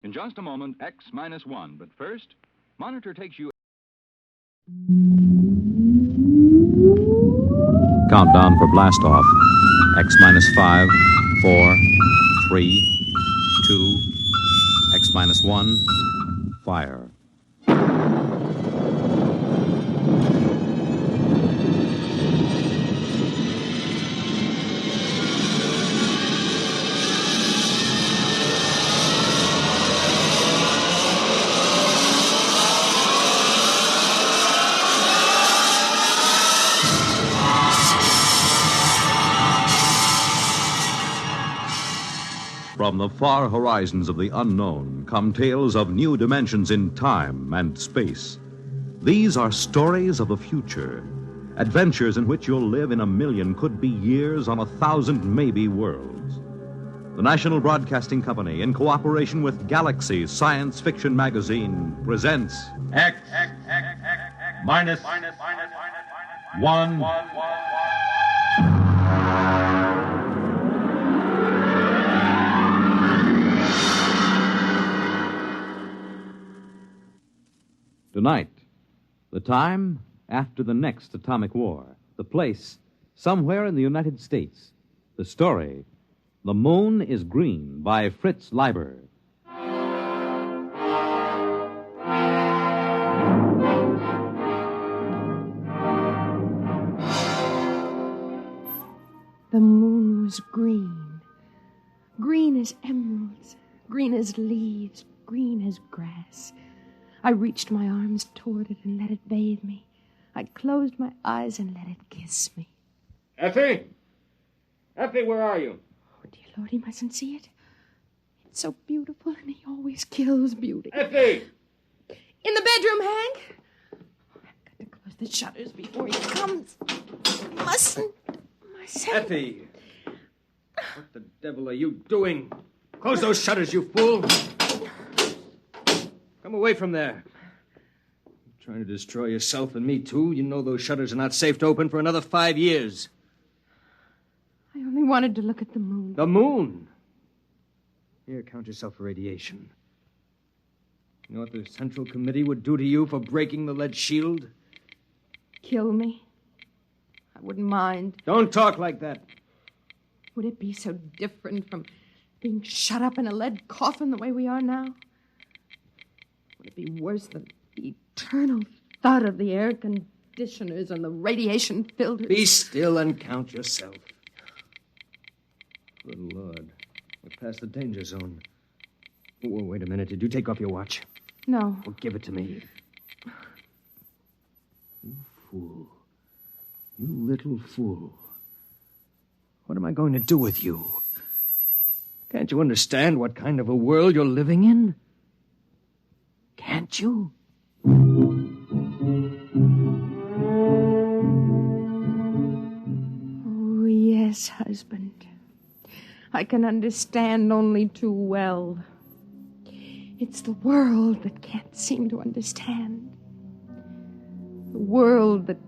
In just a moment, X-1. But first, Monitor takes you... Countdown for blast off. X-5, 4, 3, 2, X-1, fire. From the far horizons of the unknown come tales of new dimensions in time and space. These are stories of the future, adventures in which you'll live in a million could-be years on 1,000 maybe worlds. The National Broadcasting Company, in cooperation with Galaxy Science Fiction Magazine, presents X minus 1. Tonight, the time after the next atomic war. The place, somewhere in the United States. The story, The Moon is Green, by Fritz Leiber. The moon was green. Green as emeralds, green as leaves, green as grass. I reached my arms toward it and let it bathe me. I closed my eyes and let it kiss me. Effie? Effie, where are you? Oh, dear Lord, he mustn't see it. It's so beautiful, and he always kills beauty. Effie! In the bedroom, Hank. I've got to close the shutters before he comes. Mustn't. Effie! What the devil are you doing? Close those shutters, you fool! Come away from there. You're trying to destroy yourself and me, too. You know those shutters are not safe to open for another 5 years. I only wanted to look at the moon. The moon? Here, count yourself for radiation. You know what the Central Committee would do to you for breaking the lead shield? Kill me. I wouldn't mind. Don't talk like that. Would it be so different from being shut up in a lead coffin the way we are now? Would it be worse than the eternal thud of the air conditioners and the radiation filters? Be still and count yourself. Good Lord. We're past the danger zone. Oh, wait a minute. Did you take off your watch? No. Well, give it to me. You fool. You little fool. What am I going to do with you? Can't you understand what kind of a world you're living in? Can't you? Oh, yes, husband. I can understand only too well. It's the world that can't seem to understand. The world that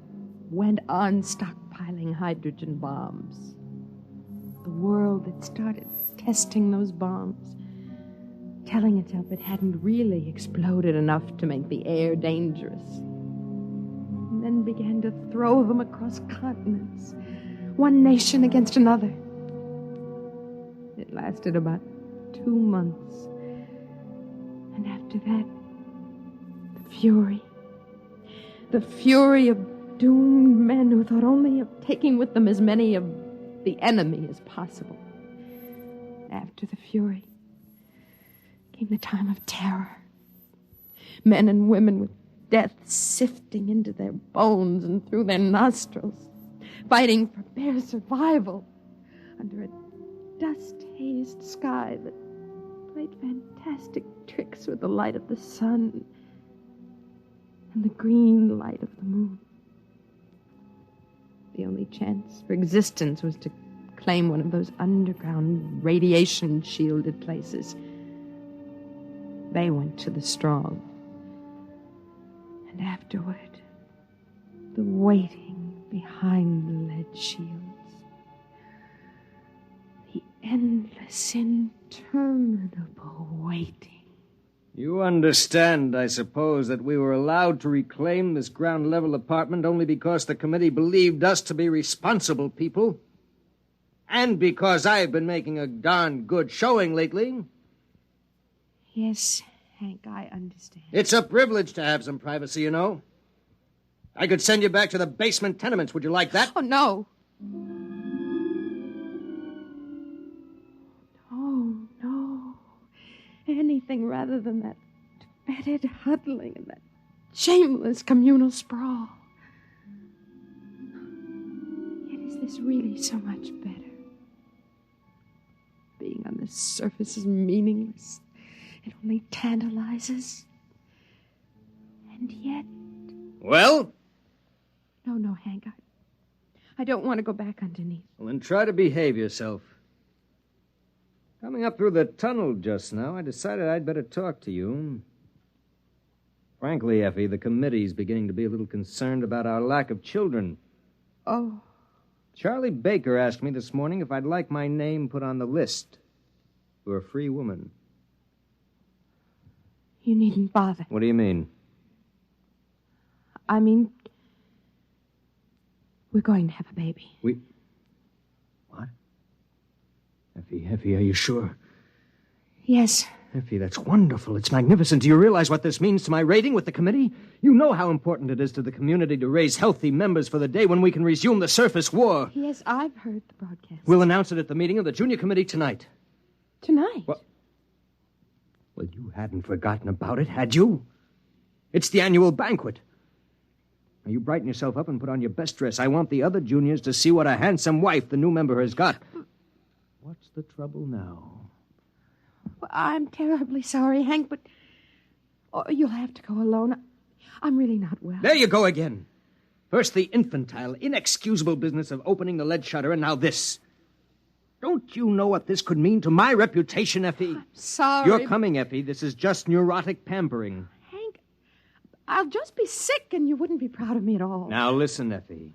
went on stockpiling hydrogen bombs. The world that started testing those bombs, telling itself it hadn't really exploded enough to make the air dangerous. And then began to throw them across continents, one nation against another. It lasted about 2 months. And after that, the fury of doomed men who thought only of taking with them as many of the enemy as possible. After the fury came the time of terror. Men and women with death sifting into their bones and through their nostrils, fighting for bare survival under a dust-hazed sky that played fantastic tricks with the light of the sun and the green light of the moon. The only chance for existence was to claim one of those underground radiation-shielded places. They went to the strong. And afterward, the waiting behind the lead shields. The endless, interminable waiting. You understand, I suppose, that we were allowed to reclaim this ground-level apartment only because the committee believed us to be responsible people? And because I've been making a darn good showing lately? Yes, Hank, I understand. It's a privilege to have some privacy, you know. I could send you back to the basement tenements. Would you like that? Oh, no. No. Anything rather than that fetid huddling and that shameless communal sprawl. Yet is this really so much better? Being on the surface is meaningless. It only tantalizes. And yet... Well? No, Hank, I don't want to go back underneath. Well, then try to behave yourself. Coming up through the tunnel just now, I decided I'd better talk to you. Frankly, Effie, the committee's beginning to be a little concerned about our lack of children. Oh. Charlie Baker asked me this morning if I'd like my name put on the list for a free woman. You needn't bother. What do you mean? I mean, we're going to have a baby. What? Effie, are you sure? Yes. Effie, that's wonderful. It's magnificent. Do you realize what this means to my rating with the committee? You know how important it is to the community to raise healthy members for the day when we can resume the surface war. Yes, I've heard the broadcast. We'll announce it at the meeting of the junior committee tonight. Tonight? Well, you hadn't forgotten about it, had you? It's the annual banquet. Now, you brighten yourself up and put on your best dress. I want the other juniors to see what a handsome wife the new member has got. What's the trouble now? Well, I'm terribly sorry, Hank, but you'll have to go alone. I'm really not well. There you go again. First the infantile, inexcusable business of opening the lead shutter, and now this. Don't you know what this could mean to my reputation, Effie? I'm sorry. You're coming, Effie. This is just neurotic pampering. Hank, I'll just be sick and you wouldn't be proud of me at all. Now listen, Effie.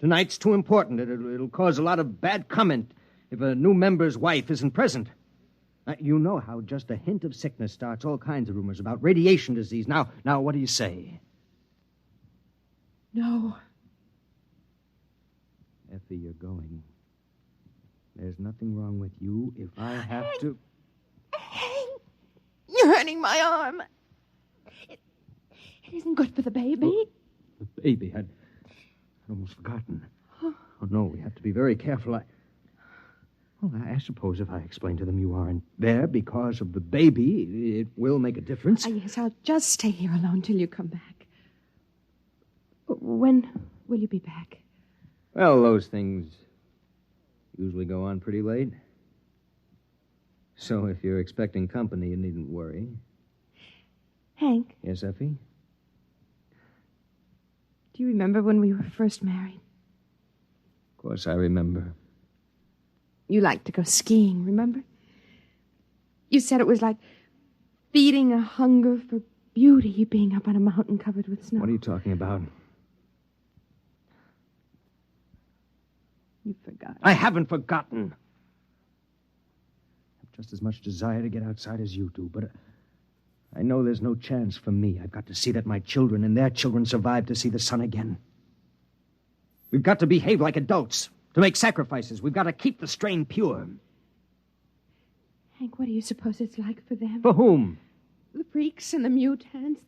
Tonight's too important. It'll cause a lot of bad comment if a new member's wife isn't present. You know how just a hint of sickness starts all kinds of rumors about radiation disease. Now, what do you say? No. Effie, you're going. There's nothing wrong with you if I have to... Hank, you're hurting my arm. It isn't good for the baby. The baby? I'd almost forgotten. Oh, no, we have to be very careful. I suppose if I explain to them you aren't there because of the baby, it will make a difference. Yes, I'll just stay here alone till you come back. When will you be back? Well, those things usually go on pretty late. So if you're expecting company, you needn't worry. Hank? Yes, Effie? Do you remember when we were first married? Of course I remember. You liked to go skiing, remember? You said it was like feeding a hunger for beauty being up on a mountain covered with snow. What are you talking about? You forgot. I haven't forgotten. I have just as much desire to get outside as you do, but I know there's no chance for me. I've got to see that my children and their children survive to see the sun again. We've got to behave like adults. To make sacrifices, we've got to keep the strain pure. Hank, what do you suppose it's like for them? For whom? The freaks and the mutants,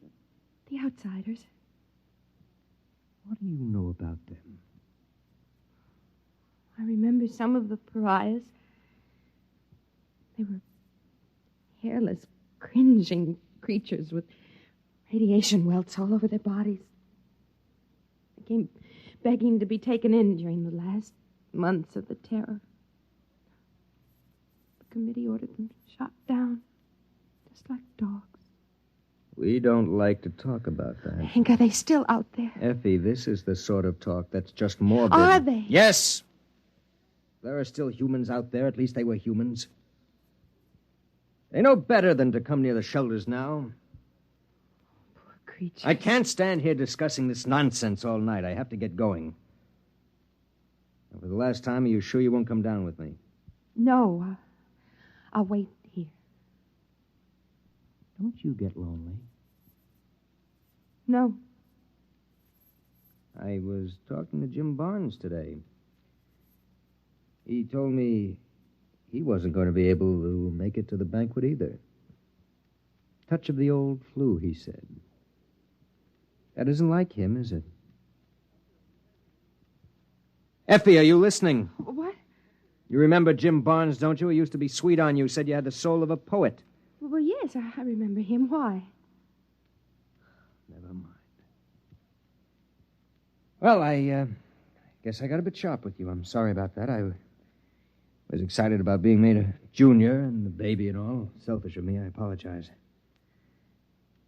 the outsiders. What do you know about them? I remember some of the pariahs. They were hairless, cringing creatures with radiation welts all over their bodies. They came begging to be taken in during the last months of the terror. The committee ordered them shot down, just like dogs. We don't like to talk about that. Hank, are they still out there? Effie, this is the sort of talk that's just morbid. Are they? Yes. There are still humans out there. At least they were humans. They know better than to come near the shelters now. Poor creatures. I can't stand here discussing this nonsense all night. I have to get going. For the last time, are you sure you won't come down with me? No, I'll wait here. Don't you get lonely? No. I was talking to Jim Barnes today. He told me he wasn't going to be able to make it to the banquet either. Touch of the old flu, he said. That isn't like him, is it? Effie, are you listening? What? You remember Jim Barnes, don't you? He used to be sweet on you, said you had the soul of a poet. Well, yes, I remember him. Why? Never mind. Well, I guess I got a bit sharp with you. I'm sorry about that. I was excited about being made a junior and the baby and all. Selfish of me. I apologize.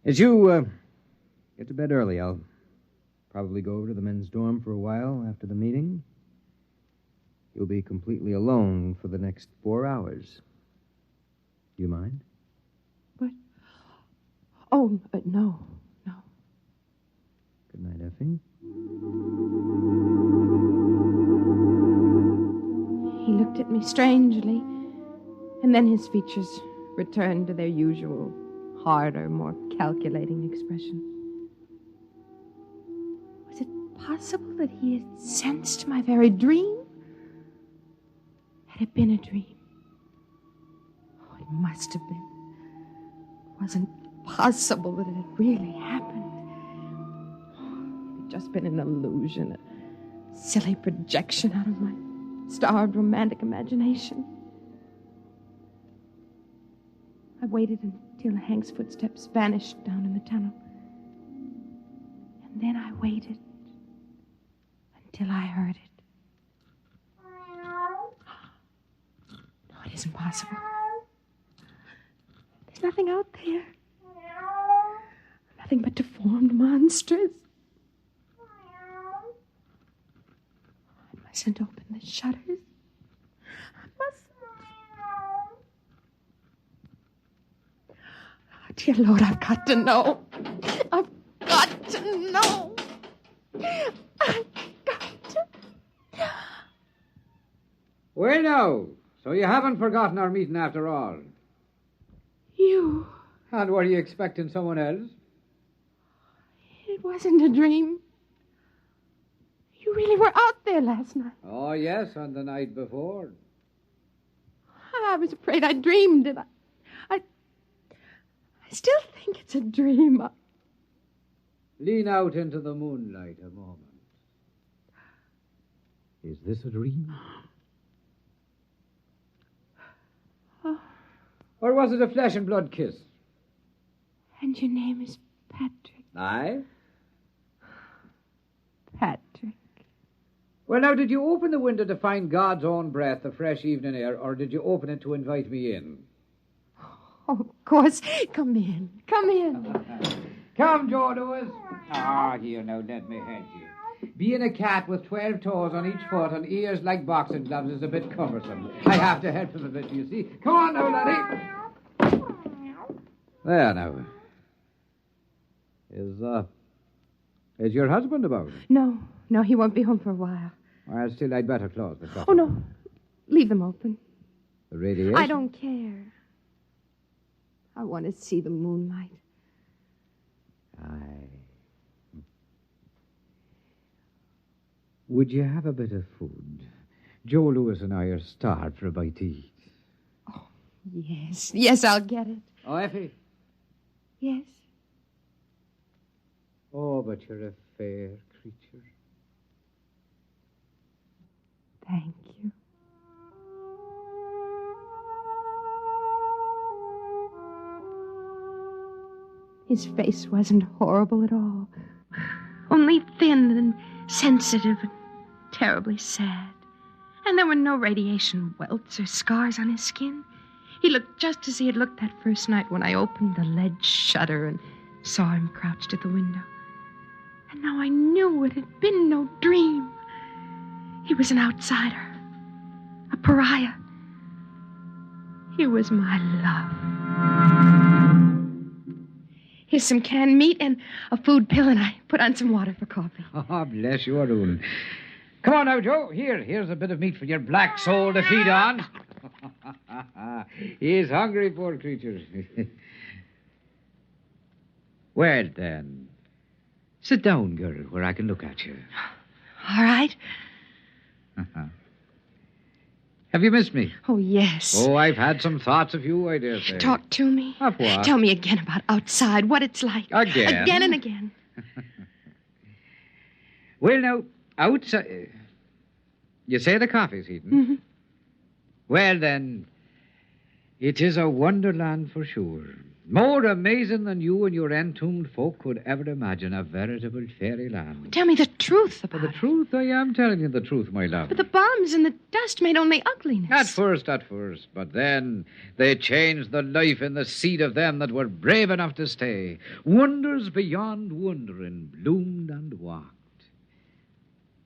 As you get to bed early, I'll probably go over to the men's dorm for a while after the meeting. You'll be completely alone for the next 4 hours. Do you mind? What? Oh, no. Good night, Effie. He looked at me strangely, and then his features returned to their usual, harder, more calculating expression. Was it possible that he had sensed my very dream? Had it been a dream? Oh, it must have been. It wasn't possible that it had really happened. It had just been an illusion, a silly projection out of my starved romantic imagination. I waited until Hank's footsteps vanished down in the tunnel. And then I waited until I heard it. No, it isn't possible. There's nothing out there. Nothing but deformed monsters. I mustn't open the shutters. I mustn't. Oh, dear Lord, I've got to know. I've got to know. I've got to. Well, now, so you haven't forgotten our meeting after all. You. And were you expecting someone else? It wasn't a dream. You really were out there last night. Oh, yes, and the night before. I was afraid I dreamed it. I still think it's a dream. Lean out into the moonlight a moment. Is this a dream? Oh. Or was it a flesh and blood kiss? And your name is Patrick. Aye? Patrick. Well, now, did you open the window to find God's own breath, the fresh evening air, or did you open it to invite me in? Oh, of course. Come in. Come in. Come, Joe Lewis. Here, now, let me help you. Being a cat with 12 toes on each foot and ears like boxing gloves is a bit cumbersome. I have to help him a bit, you see. Come on now, laddie. There, now. Is your husband about? No, he won't be home for a while. Well, still, I'd better close the shop. Oh, no. Leave them open. The radiation? I don't care. I want to see the moonlight. Aye. Would you have a bit of food? Joe Lewis and I are starved for a bite to eat. Oh, yes. Yes, I'll get it. Oh, Effie? Yes. Oh, but you're a fair creature. Thank you. His face wasn't horrible at all. Only thin and sensitive and terribly sad. And there were no radiation welts or scars on his skin. He looked just as he had looked that first night when I opened the lead shutter and saw him crouched at the window. And now I knew it had been no dream. He was an outsider, a pariah. He was my love. Here's some canned meat and a food pill, and I put on some water for coffee. Oh, bless you, Arun. Come on now, Joe. Here's a bit of meat for your black soul to feed on. He's hungry, poor creature. Well, then, sit down, girl, where I can look at you. All right. Have you missed me? Oh, yes. Oh, I've had some thoughts of you, I dare say. Talk to me. Of what? Tell me again about outside, what it's like. Again? Again and again. Well, now, outside... You say the coffee's heating? Mm-hmm. Well, then, it is a wonderland for sure. More amazing than you and your entombed folk could ever imagine. A veritable fairyland. Tell me the truth For about the it. truth, I am telling you the truth, my love. But the bombs and the dust made only ugliness. At first. But then they changed the life in the seed of them that were brave enough to stay. Wonders beyond wondering bloomed and walked.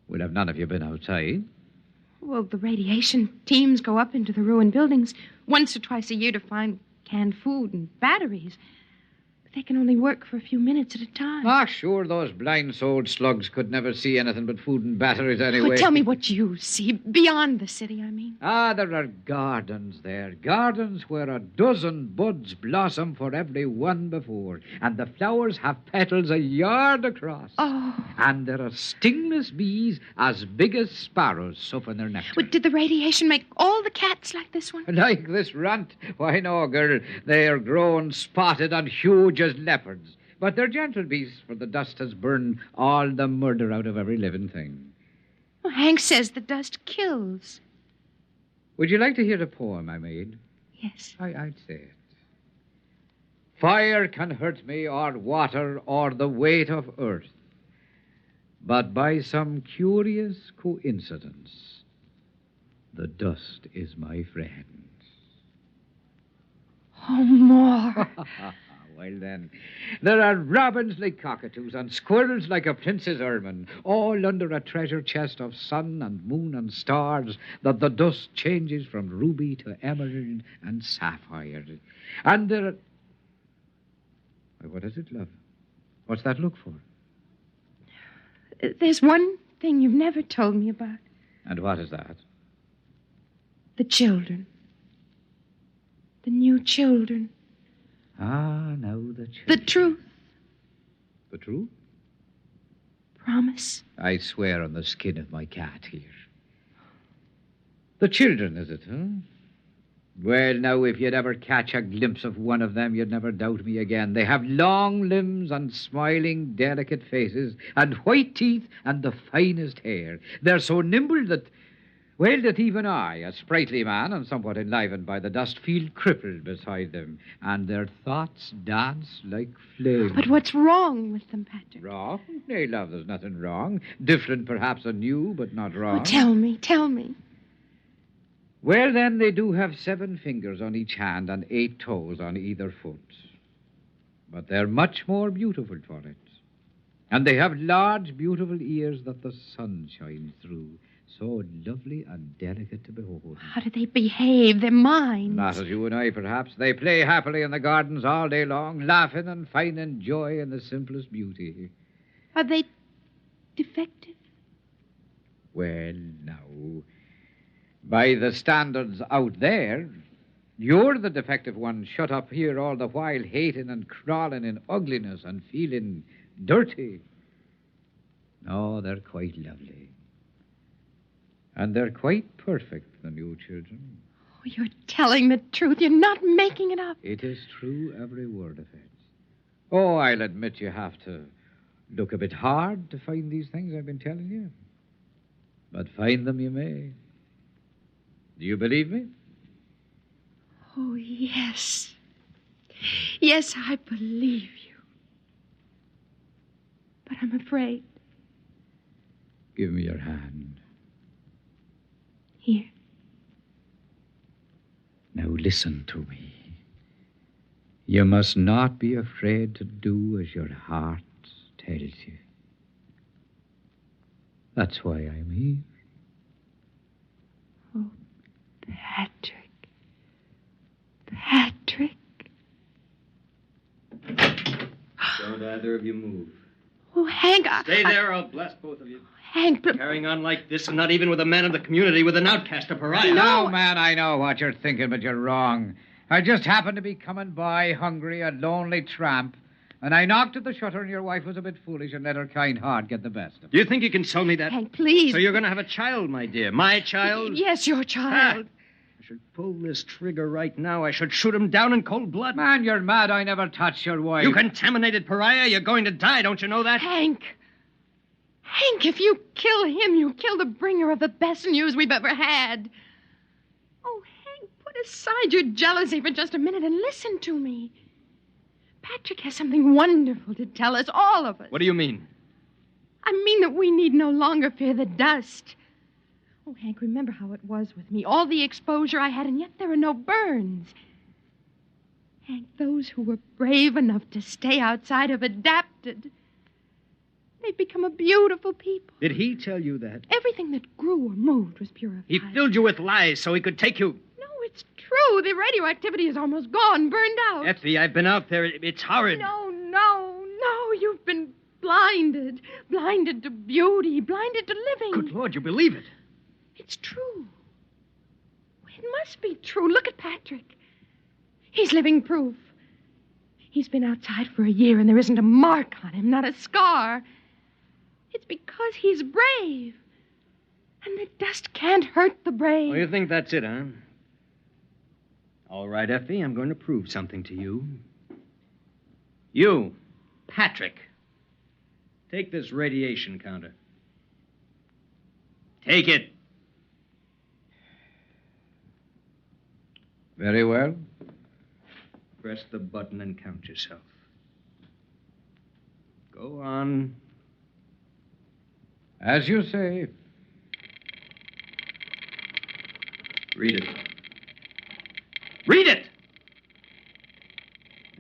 Well, have none of you been outside? Well, the radiation teams go up into the ruined buildings once or twice a year to find canned food and batteries. But they can only work for a few minutes at a time. Ah, sure, those blind-souled slugs could never see anything but food and batteries anyway. Well, tell me what you see, beyond the city, I mean. Ah, there are gardens there. Gardens where a dozen buds blossom for every one before. And the flowers have petals a yard across. Oh. And there are stingless bees as big as sparrows suffering their nectar. Well, did the radiation make all the cats like this one? Like this runt? Why, no, girl. They are grown spotted and huge as leopards. But they're gentle beasts, for the dust has burned all the murder out of every living thing. Well, Hank says the dust kills. Would you like to hear a poem I made? Yes. I'd say it. Fire can hurt me, or water, or the weight of earth. But by some curious coincidence, the dust is my friend. Oh, more. Well, then, there are robins like cockatoos and squirrels like a prince's ermine, all under a treasure chest of sun and moon and stars that the dust changes from ruby to emerald and sapphire. And there are... What is it, love? What's that look for? There's one thing you've never told me about. And what is that? The children. The new children. Ah, now the children. The truth. The truth? Promise. I swear on the skin of my cat here. The children, is it, huh? Well, now, if you'd ever catch a glimpse of one of them, you'd never doubt me again. They have long limbs and smiling, delicate faces and white teeth and the finest hair. They're so nimble that, well, that even I, a sprightly man and somewhat enlivened by the dust, feel crippled beside them. And their thoughts dance like flames. But what's wrong with them, Patrick? Wrong? Nay, love, there's nothing wrong. Different, perhaps, and new, but not wrong. Oh, tell me. Well, then, they do have 7 fingers on each hand and 8 toes on either foot. But they're much more beautiful for it. And they have large, beautiful ears that the sun shines through. So lovely and delicate to behold. How do they behave? Their minds. Not as you and I, perhaps. They play happily in the gardens all day long, laughing and finding joy in the simplest beauty. Are they defective? Well, now, by the standards out there, you're the defective one shut up here all the while, hating and crawling in ugliness and feeling dirty. No, they're quite lovely. And they're quite perfect, the new children. Oh, you're telling the truth. You're not making it up. It is true, every word of it. Oh, I'll admit you have to look a bit hard to find these things I've been telling you. But find them you may. Do you believe me? Oh, yes. Yes, I believe you. But I'm afraid. Give me your hand. Here. Now listen to me. You must not be afraid to do as your heart tells you. That's why I'm here. Oh, Patrick. Patrick. Don't either of you move. Oh, Hank, Stay there, or I'll blast both of you. Hank, but... Carrying on like this, and not even with a man of the community, with an outcast, a pariah. No, man, I know what you're thinking, but you're wrong. I just happened to be coming by, hungry, a lonely tramp, And I knocked at the shutter, and your wife was a bit foolish and let her kind heart get the best of it. Do you think you can sell me that? Hank, please. So you're going to have a child, my dear. My child? Yes, your child. I should pull this trigger right now. I should shoot him down in cold blood. Man, you're mad. I never touched your wife. You contaminated pariah. You're going to die. Don't you know that? Hank, if you kill him, you kill the bringer of the best news we've ever had. Oh, Hank, put aside your jealousy for just a minute and listen to me. Patrick has something wonderful to tell us, all of us. What do you mean? I mean that we need no longer fear the dust. Oh, Hank, remember how it was with me. All the exposure I had, and yet there are no burns. Hank, those who were brave enough to stay outside have adapted. They've become a beautiful people. Did he tell you that? Everything that grew or moved was purified. He filled you with lies so he could take you. No, it's true. The radioactivity is almost gone, burned out. Effie, I've been out there. It's horrid. No. You've been blinded. Blinded to beauty. Blinded to living. Good Lord, you believe it? It's true. It must be true. Look at Patrick. He's living proof. He's been outside for a year and there isn't a mark on him, not a scar. It's because he's brave. And the dust can't hurt the brave. Oh, you think that's it, huh? All right, Effie, I'm going to prove something to you. You, Patrick, take this radiation counter. Take it. Very well. Press the button and count yourself. Go on. As you say. Read it. Read it!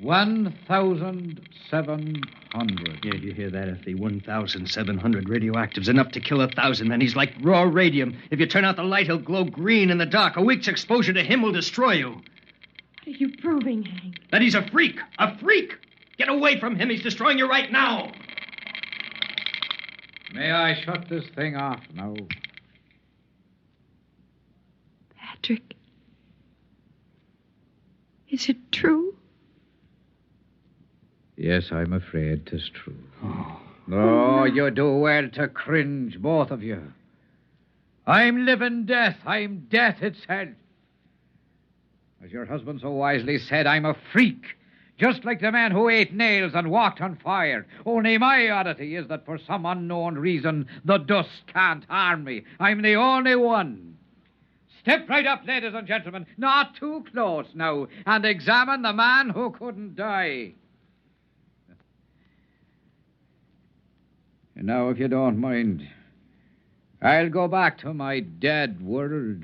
1,700. Yeah, you hear that, Effie? 1,700 radioactives, enough to kill 1,000 men. He's like raw radium. If you turn out the light, he'll glow green in the dark. A week's exposure to him will destroy you. What are you proving, Hank? That he's a freak. A freak! Get away from him. He's destroying you right now. May I shut this thing off now? Patrick, is it true? Yes, I'm afraid 'tis true. Oh, you do well to cringe, both of you. I'm living death. I'm death itself. As your husband so wisely said, I'm a freak. Just like the man who ate nails and walked on fire. Only my oddity is that for some unknown reason, the dust can't harm me. I'm the only one. Step right up, ladies and gentlemen. Not too close now. And examine the man who couldn't die. And now, if you don't mind, I'll go back to my dead world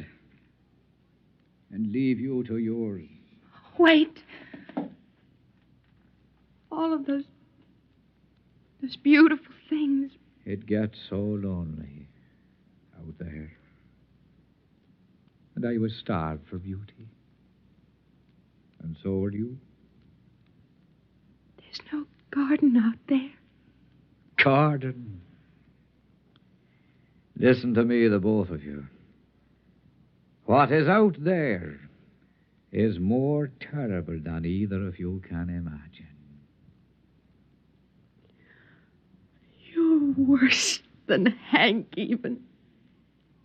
and leave you to yours. Wait. All of those beautiful things. It gets so lonely out there. And I was starved for beauty. And so were you. There's no garden out there. Garden. Listen to me, the both of you. What is out there is more terrible than either of you can imagine. You're worse than Hank, even.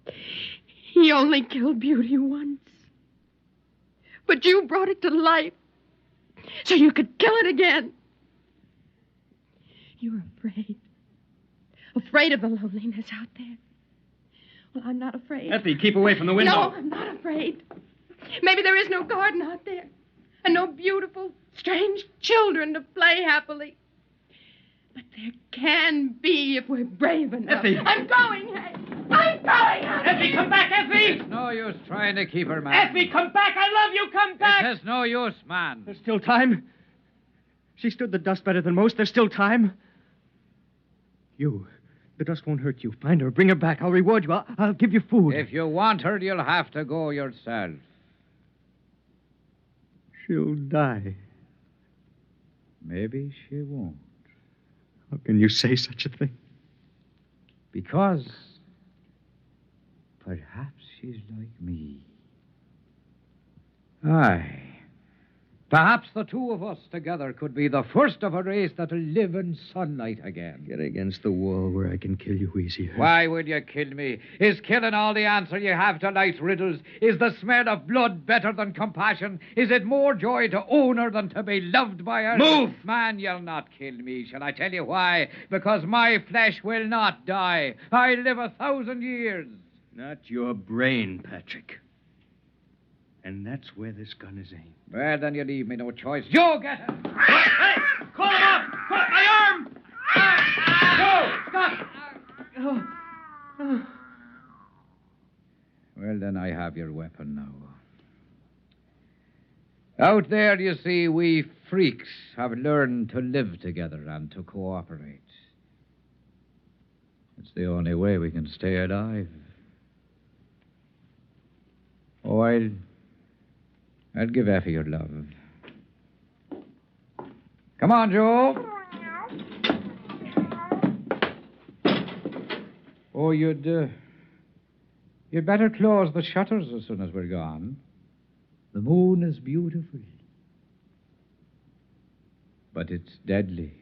He only killed beauty once. But you brought it to life so you could kill it again. You're afraid. Afraid of the loneliness out there. Well, I'm not afraid. Effie, keep away from the window. No, I'm not afraid. Maybe there is no garden out there. And no beautiful, strange children to play happily. But there can be if we're brave enough. Effie! I'm going, Hank! I'm going! Effie, come back, Effie! It's no use trying to keep her, man. Effie, come back! I love you! Come back! It is no use, man. There's still time. She stood the dust better than most. There's still time. The dust won't hurt you. Find her. Bring her back. I'll reward you. I'll give you food. If you want her, you'll have to go yourself. She'll die. Maybe she won't. How can you say such a thing? Because perhaps she's like me. Aye. Perhaps the two of us together could be the first of a race that'll live in sunlight again. Get against the wall where I can kill you easier. Why will you kill me? Is killing all the answer you have to life's riddles? Is the smell of blood better than compassion? Is it more joy to own her than to be loved by her? Move! Man, you'll not kill me. Shall I tell you why? Because my flesh will not die. I live 1,000 years. Not your brain, Patrick. And that's where this gun is aimed. Well, then you leave me no choice. You get it! Hey! Call him up! My arm! Go! Stop! Well, then I have your weapon now. Out there, you see, we freaks have learned to live together and to cooperate. It's the only way we can stay alive. Oh, I'll give Effie your love. Come on, Joe. Oh, you'd better close the shutters as soon as we're gone. The moon is beautiful, but it's deadly.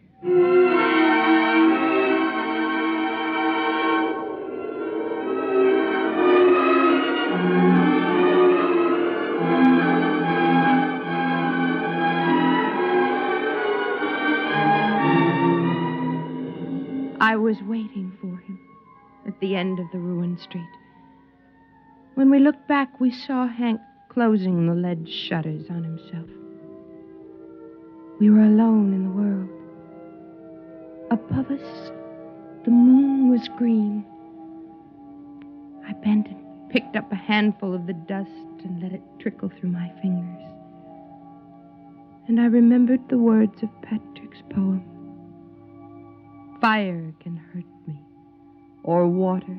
I was waiting for him at the end of the ruined street. When we looked back, we saw Hank closing the lead shutters on himself. We were alone in the world. Above us, the moon was green. I bent and picked up a handful of the dust and let it trickle through my fingers. And I remembered the words of Patrick's poem. Fire can hurt me, or water,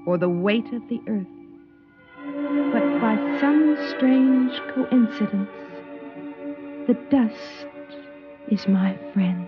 or the weight of the earth. But by some strange coincidence, the dust is my friend.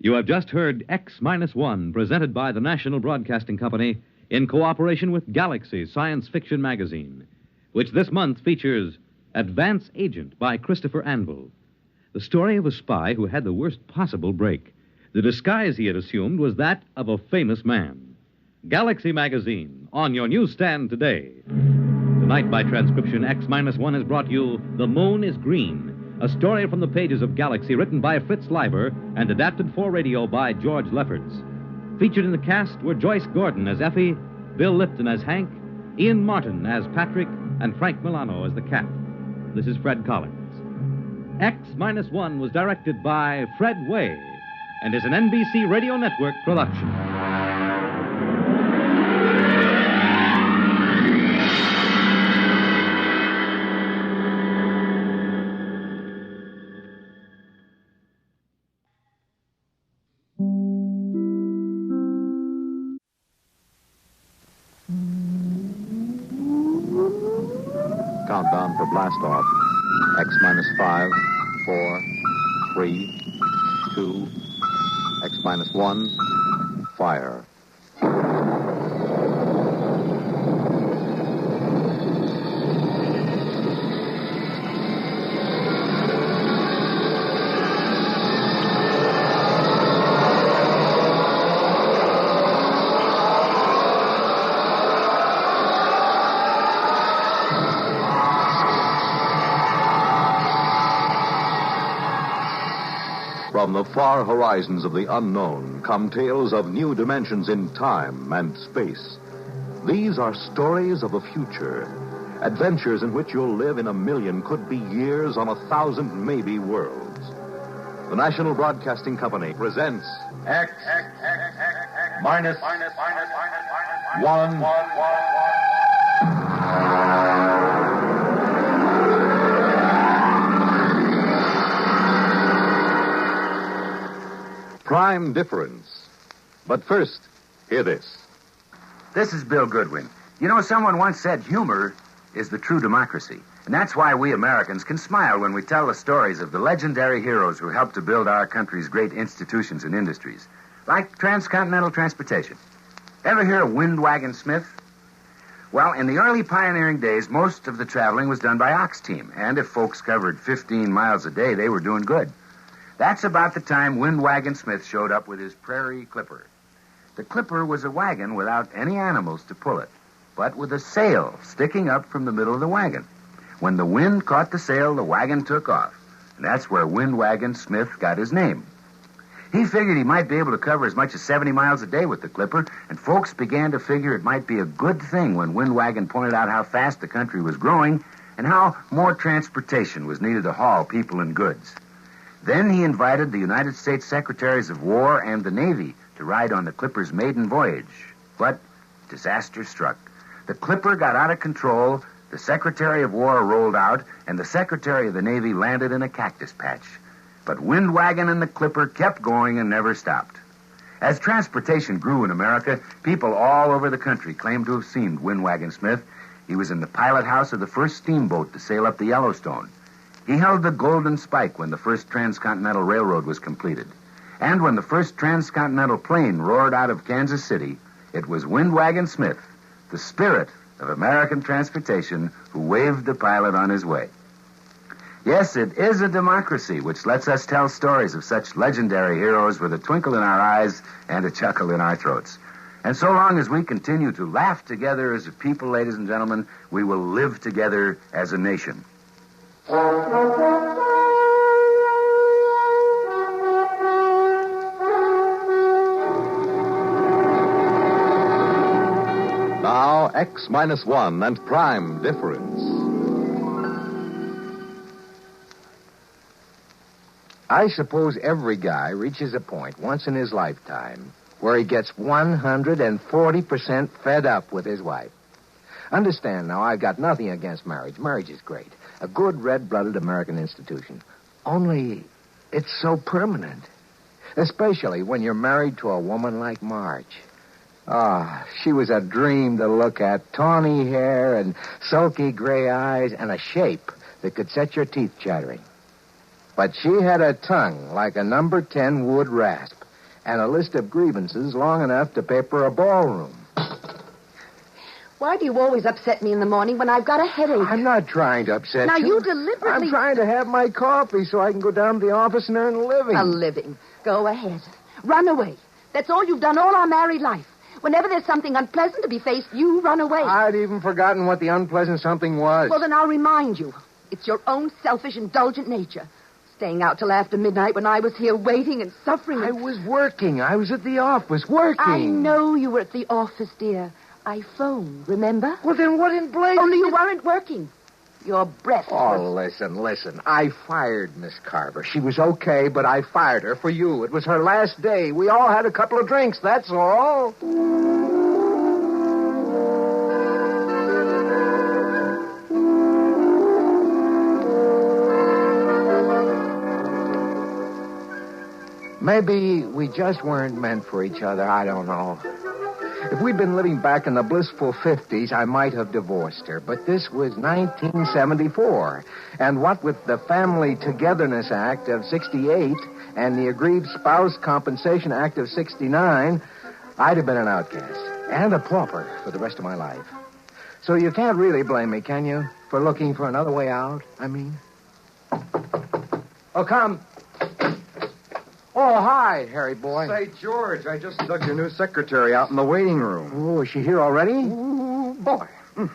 You have just heard X-1, presented by the National Broadcasting Company in cooperation with Galaxy Science Fiction Magazine, which this month features Advance Agent by Christopher Anvil, the story of a spy who had the worst possible break. The disguise he had assumed was that of a famous man. Galaxy Magazine, on your newsstand today. Tonight, by transcription, X-1 has brought you The Moon is Green, a story from the pages of Galaxy written by Fritz Leiber and adapted for radio by George Lefferts. Featured in the cast were Joyce Gordon as Effie, Bill Lipton as Hank, Ian Martin as Patrick, and Frank Milano as the cat. This is Fred Collins. X-1 was directed by Fred Way and is an NBC Radio Network production. Countdown for blast off. X-5, 4, 3, 2, X-1, fire. From the far horizons of the unknown come tales of new dimensions in time and space. These are stories of the future, adventures in which you'll live in 1,000,000, could be years, on 1,000 maybe worlds. The National Broadcasting Company presents Minus 1. Prime Difference. But first, hear this. This is Bill Goodwin. You know, someone once said humor is the true democracy. And that's why we Americans can smile when we tell the stories of the legendary heroes who helped to build our country's great institutions and industries, like transcontinental transportation. Ever hear of Windwagon Smith? Well, in the early pioneering days, most of the traveling was done by ox team, and if folks covered 15 miles a day, they were doing good. That's about the time Windwagon Smith showed up with his prairie clipper. The clipper was a wagon without any animals to pull it, but with a sail sticking up from the middle of the wagon. When the wind caught the sail, the wagon took off, and that's where Windwagon Smith got his name. He figured he might be able to cover as much as 70 miles a day with the clipper, and folks began to figure it might be a good thing when Windwagon pointed out how fast the country was growing and how more transportation was needed to haul people and goods. Then he invited the United States Secretaries of War and the Navy to ride on the clipper's maiden voyage. But disaster struck. The clipper got out of control, the Secretary of War rolled out, and the Secretary of the Navy landed in a cactus patch. But Windwagon and the clipper kept going and never stopped. As transportation grew in America, people all over the country claimed to have seen Windwagon Smith. He was in the pilot house of the first steamboat to sail up the Yellowstone. He held the Golden Spike when the first transcontinental railroad was completed. And when the first transcontinental plane roared out of Kansas City, it was Windwagon Smith, the spirit of American transportation, who waved the pilot on his way. Yes, it is a democracy which lets us tell stories of such legendary heroes with a twinkle in our eyes and a chuckle in our throats. And so long as we continue to laugh together as a people, ladies and gentlemen, we will live together as a nation. Now, X-1 and prime difference. I suppose every guy reaches a point once in his lifetime where he gets 140% fed up with his wife. Understand now, I've got nothing against marriage. Marriage is great. A good red-blooded American institution. Only it's so permanent. Especially when you're married to a woman like Marge. Ah, she was a dream to look at. Tawny hair and sulky gray eyes and a shape that could set your teeth chattering. But she had a tongue like a number 10 wood rasp and a list of grievances long enough to paper a ballroom. Why do you always upset me in the morning when I've got a headache? I'm not trying to upset Now, you. you deliberately... I'm trying to have my coffee so I can go down to the office and earn a living. A living. Go ahead. Run away. That's all you've done all our married life. Whenever there's something unpleasant to be faced, you run away. I'd even forgotten what the unpleasant something was. Well, then I'll remind you. It's your own selfish, indulgent nature. Staying out till after midnight when I was here waiting and suffering. I was working. I was at the office working. I know you were at the office, dear. I phoned, remember? Well, then what in blazes? Only you weren't working. Your breath Oh, was... listen. I fired Miss Carver. She was okay, but I fired her for you. It was her last day. We all had a couple of drinks, that's all. Maybe we just weren't meant for each other. I don't know. If we'd been living back in the blissful 50s, I might have divorced her. But this was 1974. And what with the Family Togetherness Act of 68 and the Aggrieved Spouse Compensation Act of 69, I'd have been an outcast and a pauper for the rest of my life. So you can't really blame me, can you, for looking for another way out, I mean? Oh, come. Oh, hi, Harry boy. Say, George, I just dug your new secretary out in the waiting room. Oh, is she here already? Ooh, boy. I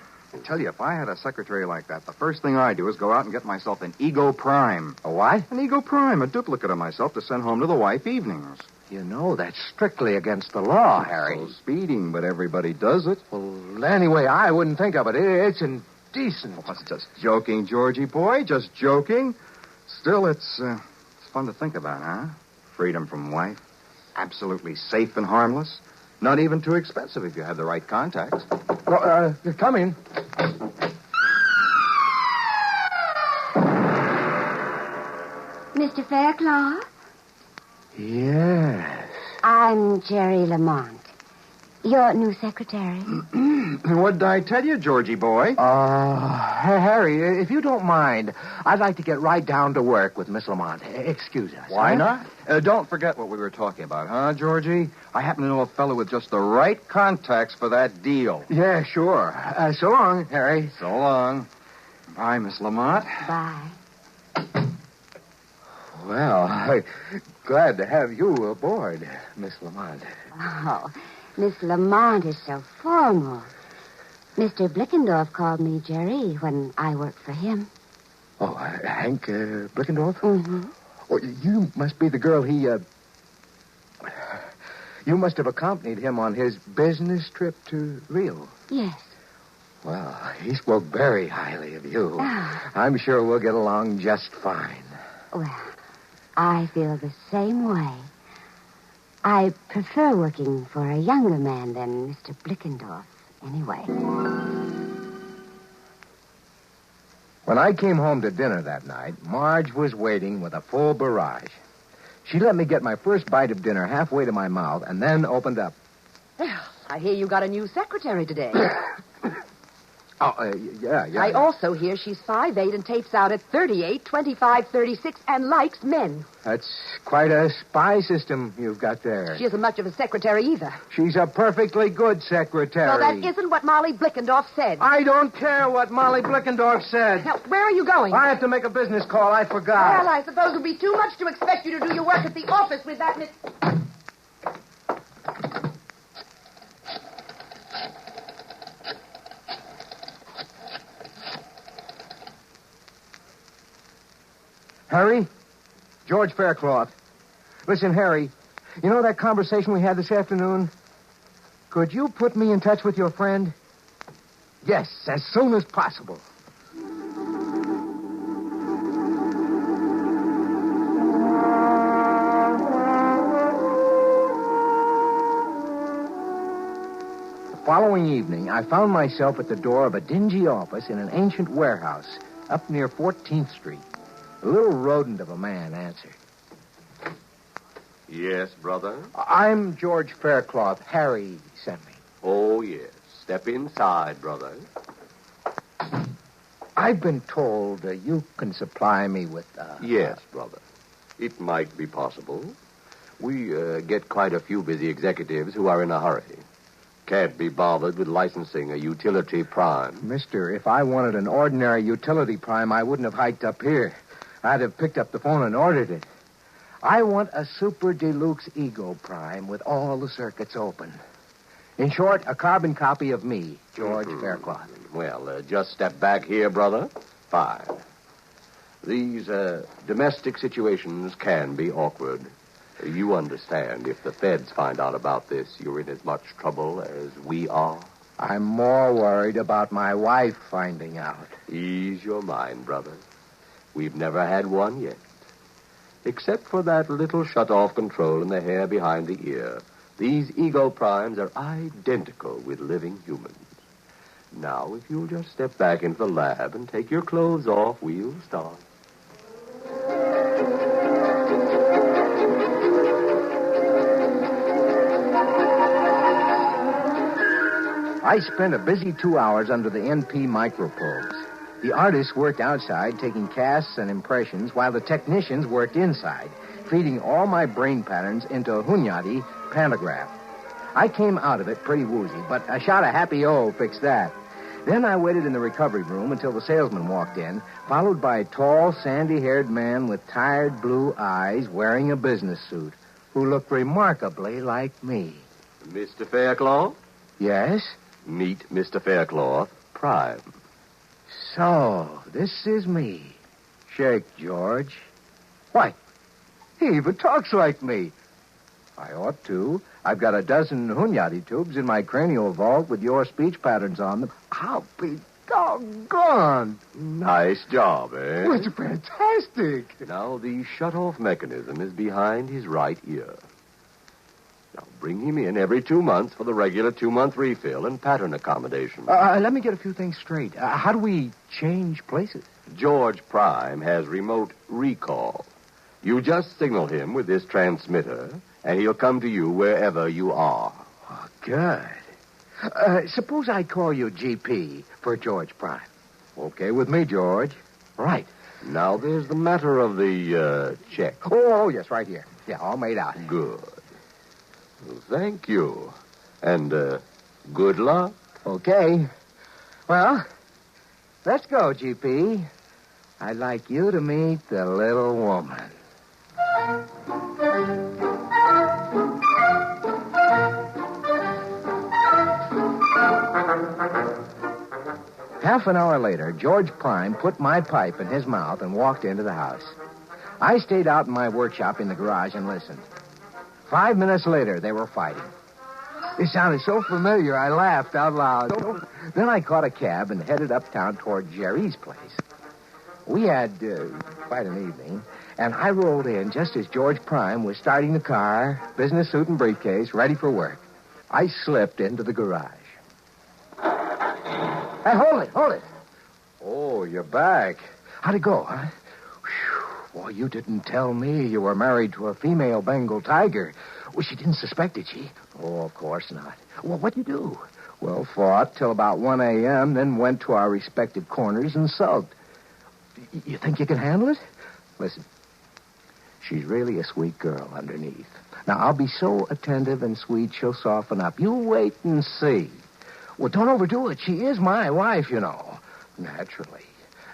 tell you, if I had a secretary like that, the first thing I'd do is go out and get myself an Ego Prime. A what? An Ego Prime, a duplicate of myself to send home to the wife evenings. You know, that's strictly against the law, Harry. So speeding, but everybody does it. Well, anyway, I wouldn't think of it. It's indecent. Well, just joking, Georgie boy, just joking. Still, it's fun to think about, huh? Freedom from wife. Absolutely safe and harmless. Not even too expensive if you have the right contacts. Well, come in. Mr. Faircloth? Yes. I'm Jerry Lamont. Your new secretary. What did I tell you, Georgie boy? Harry, if you don't mind, I'd like to get right down to work with Miss Lamont. Excuse us. Why huh? not? Don't forget what we were talking about, huh, Georgie? I happen to know a fellow with just the right contacts for that deal. Yeah, sure. So long, Harry. So long. Bye, Miss Lamont. Bye. Well, glad to have you aboard, Miss Lamont. Oh, Miss Lamont is so formal. Mr. Blickendorf called me Jerry when I worked for him. Oh, Hank Blickendorf? Mm-hmm. Oh, you must be the girl he, You must have accompanied him on his business trip to Rio. Yes. Well, he spoke very highly of you. Ah. I'm sure we'll get along just fine. Well, I feel the same way. I prefer working for a younger man than Mr. Blickendorf, anyway. When I came home to dinner that night, Marge was waiting with a full barrage. She let me get my first bite of dinner halfway to my mouth and then opened up. Well, I hear you got a new secretary today. Yeah. I also hear she's 5'8" and tapes out at 38, 25, 36, and likes men. That's quite a spy system you've got there. She isn't much of a secretary either. She's a perfectly good secretary. Well, that isn't what Molly Blickendorf said. I don't care what Molly Blickendorf said. Now, where are you going? I have to make a business call. I forgot. Well, I suppose it would be too much to expect you to do your work at the office with that Miss... Harry? George Faircloth. Listen, Harry, you know that conversation we had this afternoon? Could you put me in touch with your friend? Yes, as soon as possible. The following evening, I found myself at the door of a dingy office in an ancient warehouse up near 14th Street. A little rodent of a man answered. Yes, brother? I'm George Faircloth. Harry sent me. Oh, yes. Step inside, brother. I've been told you can supply me with... Yes, brother. It might be possible. We get quite a few busy executives who are in a hurry. Can't be bothered with licensing a utility prime. Mister, if I wanted an ordinary utility prime, I wouldn't have hiked up here. I'd have picked up the phone and ordered it. I want a super deluxe ego prime with all the circuits open. In short, a carbon copy of me, George Faircloth. Well, just step back here, brother. Fine. These domestic situations can be awkward. You understand, if the feds find out about this, you're in as much trouble as we are. I'm more worried about my wife finding out. Ease your mind, brother. We've never had one yet. Except for that little shut-off control in the hair behind the ear, these ego primes are identical with living humans. Now, if you'll just step back into the lab and take your clothes off, we'll start. I spent a busy 2 hours under the NP microprobes. The artists worked outside, taking casts and impressions, while the technicians worked inside, feeding all my brain patterns into a Hunyadi pantograph. I came out of it pretty woozy, but a shot of Happy O fixed that. Then I waited in the recovery room until the salesman walked in, followed by a tall, sandy-haired man with tired blue eyes wearing a business suit, who looked remarkably like me. Mr. Faircloth? Yes? Meet Mr. Faircloth, Prime. So, this is me. Shake, George. Why, he even talks like me. I ought to. I've got a dozen Hunyadi tubes in my cranial vault with your speech patterns on them. I'll be doggone. Nice job, eh? Well, it's fantastic. Now, the shut-off mechanism is behind his right ear. Now, bring him in every 2 months for the regular 2-month refill and pattern accommodation. Let me get a few things straight. How do we change places? George Prime has remote recall. You just signal him with this transmitter, and he'll come to you wherever you are. Oh, Good. Suppose I call you GP for George Prime. Okay with me, George. Right. Now, there's the matter of the check. Oh, yes, right here. Yeah, all made out. Good. Well, thank you. And good luck. Okay. Well, let's go, GP. I'd like you to meet the little woman. Half an hour later, George Prime put my pipe in his mouth and walked into the house. I stayed out in my workshop in the garage and listened. 5 minutes later, they were fighting. It sounded so familiar, I laughed out loud. Then I caught a cab and headed uptown toward Jerry's place. We had quite an evening, and I rolled in just as George Prime was starting the car, business suit and briefcase, ready for work. I slipped into the garage. Hey, hold it. Oh, you're back. How'd it go, huh? Whew. Boy, you didn't tell me you were married to a female Bengal tiger. Well, she didn't suspect, did she? Oh, of course not. Well, what'd you do? Well, fought till about 1 a.m., then went to our respective corners and sulked. You think you can handle it? Listen, she's really a sweet girl underneath. Now, I'll be so attentive and sweet, she'll soften up. You wait and see. Well, don't overdo it. She is my wife, you know. Naturally.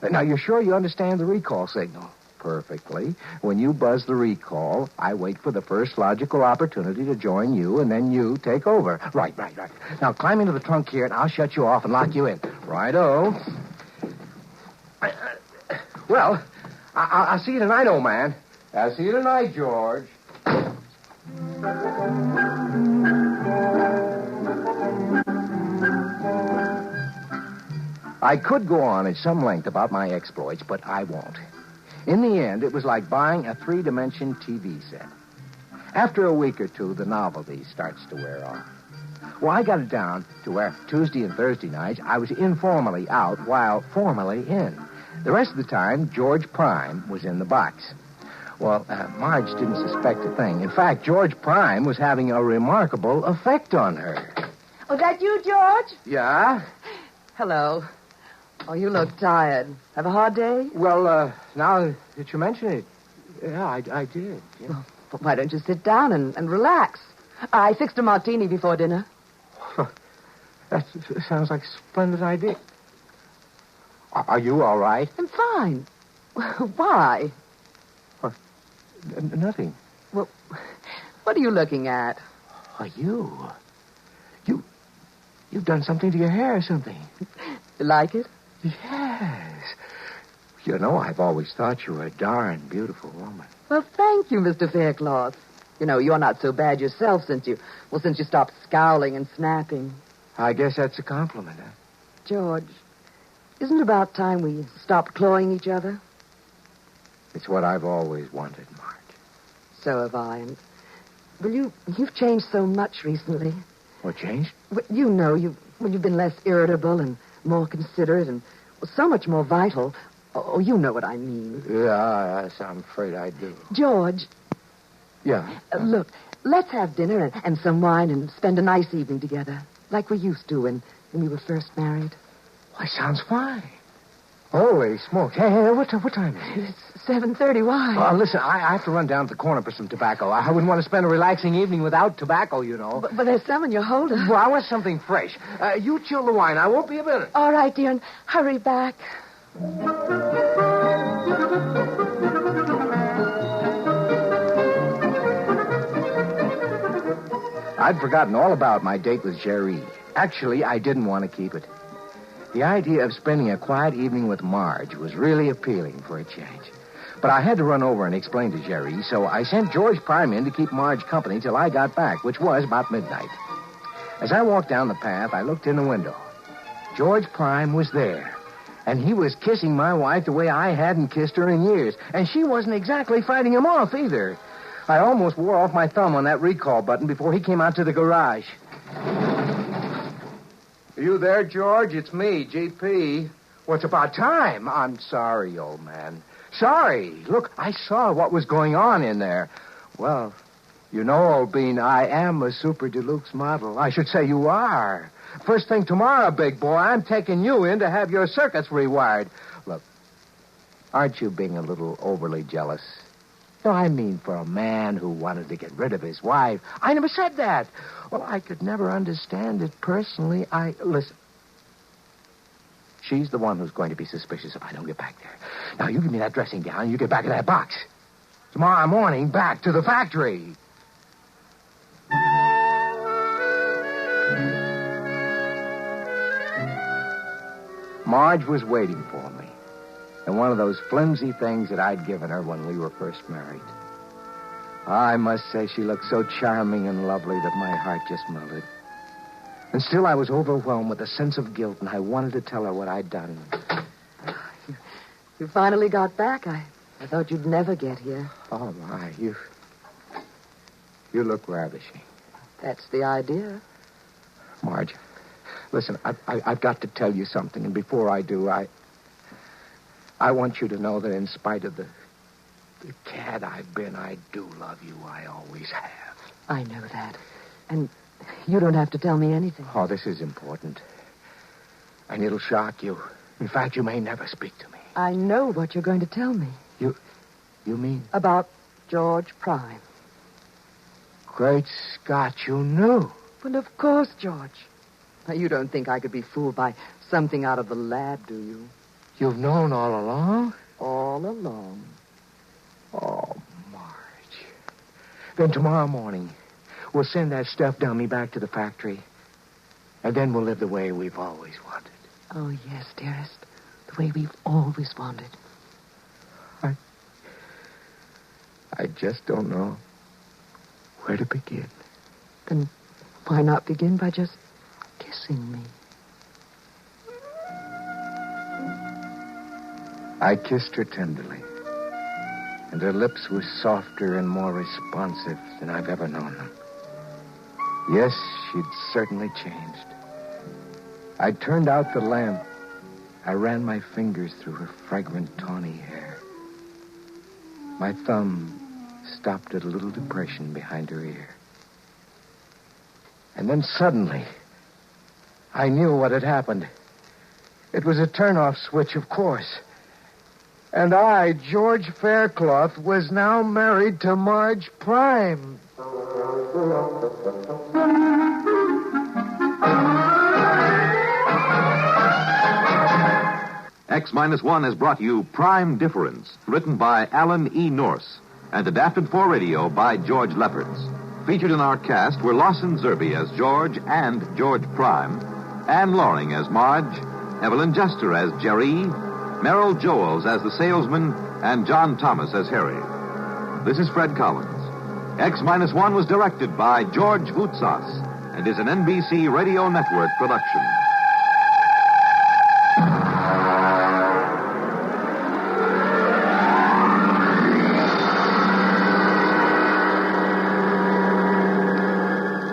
Now, you're sure you understand the recall signal? Perfectly. When you buzz the recall, I wait for the first logical opportunity to join you, and then you take over. Right. Now, climb into the trunk here, and I'll shut you off and lock you in. Righto. Well, I'll see you tonight, old man. I'll see you tonight, George. I could go on at some length about my exploits, but I won't. In the end, it was like buying a 3-dimension TV set. After a week or two, the novelty starts to wear off. Well, I got it down to where Tuesday and Thursday nights I was informally out while formally in. The rest of the time, George Prime was in the box. Well, Marge didn't suspect a thing. In fact, George Prime was having a remarkable effect on her. Oh, that you, George? Yeah? Hello. Oh, you look tired. Have a hard day? Well, now that you mention it, yeah, I did. Yeah. Well, but why don't you sit down and relax? I fixed a martini before dinner. That sounds like a splendid idea. Are you all right? I'm fine. Why? Nothing. Well, what are you looking at? Oh, You've done something to your hair or something. You like it? Yes. You know, I've always thought you were a darn beautiful woman. Well, thank you, Mr. Faircloth. You know, you're not so bad yourself since you stopped scowling and snapping. I guess that's a compliment, huh? George, isn't it about time we stopped clawing each other? It's what I've always wanted, Marge. So have I. And, well, you've changed so much recently. What changed? Well, you know, you've been less irritable and more considerate and so much more vital. Oh, you know what I mean. Yes, I'm afraid I do. George. Yeah? Look, let's have dinner and some wine and spend a nice evening together, like we used to when we were first married. Why, sounds fine. Holy smokes. Hey, what time is it? It's 7:30. Why? Listen, I have to run down to the corner for some tobacco. I wouldn't want to spend a relaxing evening without tobacco, you know. But there's some in your holder. Well, I want something fresh. You chill the wine. I won't be a minute. All right, dear, and hurry back. I'd forgotten all about my date with Jerry. Actually, I didn't want to keep it. The idea of spending a quiet evening with Marge was really appealing for a change. But I had to run over and explain to Jerry, so I sent George Prime in to keep Marge company till I got back, which was about midnight. As I walked down the path, I looked in the window. George Prime was there, and he was kissing my wife the way I hadn't kissed her in years, and she wasn't exactly fighting him off either. I almost wore off my thumb on that recall button before he came out to the garage. Are you there, George? It's me, GP. Well, it's about time. I'm sorry, old man. Sorry. Look, I saw what was going on in there. Well, You know, old bean, I am a super deluxe model. I should say you are. First thing tomorrow, big boy, I'm taking you in to have your circuits rewired. Look, aren't you being a little overly jealous? No, I mean for a man who wanted to get rid of his wife. I never said that. Well, I could never understand it personally. Listen. She's the one who's going to be suspicious if I don't get back there. Now, you give me that dressing gown and you get back in that box. Tomorrow morning, back to the factory. Marge was waiting for me. And one of those flimsy things that I'd given her when we were first married. I must say she looked so charming and lovely that my heart just melted. And still I was overwhelmed with a sense of guilt, and I wanted to tell her what I'd done. You finally got back. I thought you'd never get here. Oh, my, you look ravishing. That's the idea. Marge, listen, I've got to tell you something, and before I do, I want you to know that in spite of the cad I've been, I do love you. I always have. I know that. And you don't have to tell me anything. Oh, this is important. And it'll shock you. In fact, you may never speak to me. I know what you're going to tell me. You mean? About George Prime. Great Scott, you knew. Well, of course, George. Now, you don't think I could be fooled by something out of the lab, do you? You've known all along? All along. Oh, Marge. Then tomorrow morning, we'll send that stuff dummy back to the factory. And then we'll live the way we've always wanted. Oh, yes, dearest. The way we've always wanted. I just don't know where to begin. Then why not begin by just kissing me? I kissed her tenderly, and her lips were softer and more responsive than I've ever known them. Yes, she'd certainly changed. I turned out the lamp. I ran my fingers through her fragrant tawny hair. My thumb stopped at a little depression behind her ear. And then suddenly, I knew what had happened. It was a turn-off switch, of course. And I, George Faircloth, was now married to Marge Prime. X-1 has brought you Prime Difference, written by Alan E. Norse and adapted for radio by George Lefferts. Featured in our cast were Lawson Zerbe as George and George Prime, Anne Loring as Marge, Evelyn Jester as Jerry, Merrill Joels as the salesman, and John Thomas as Harry. This is Fred Collins. X-1 was directed by George Voutsas and is an NBC Radio Network production.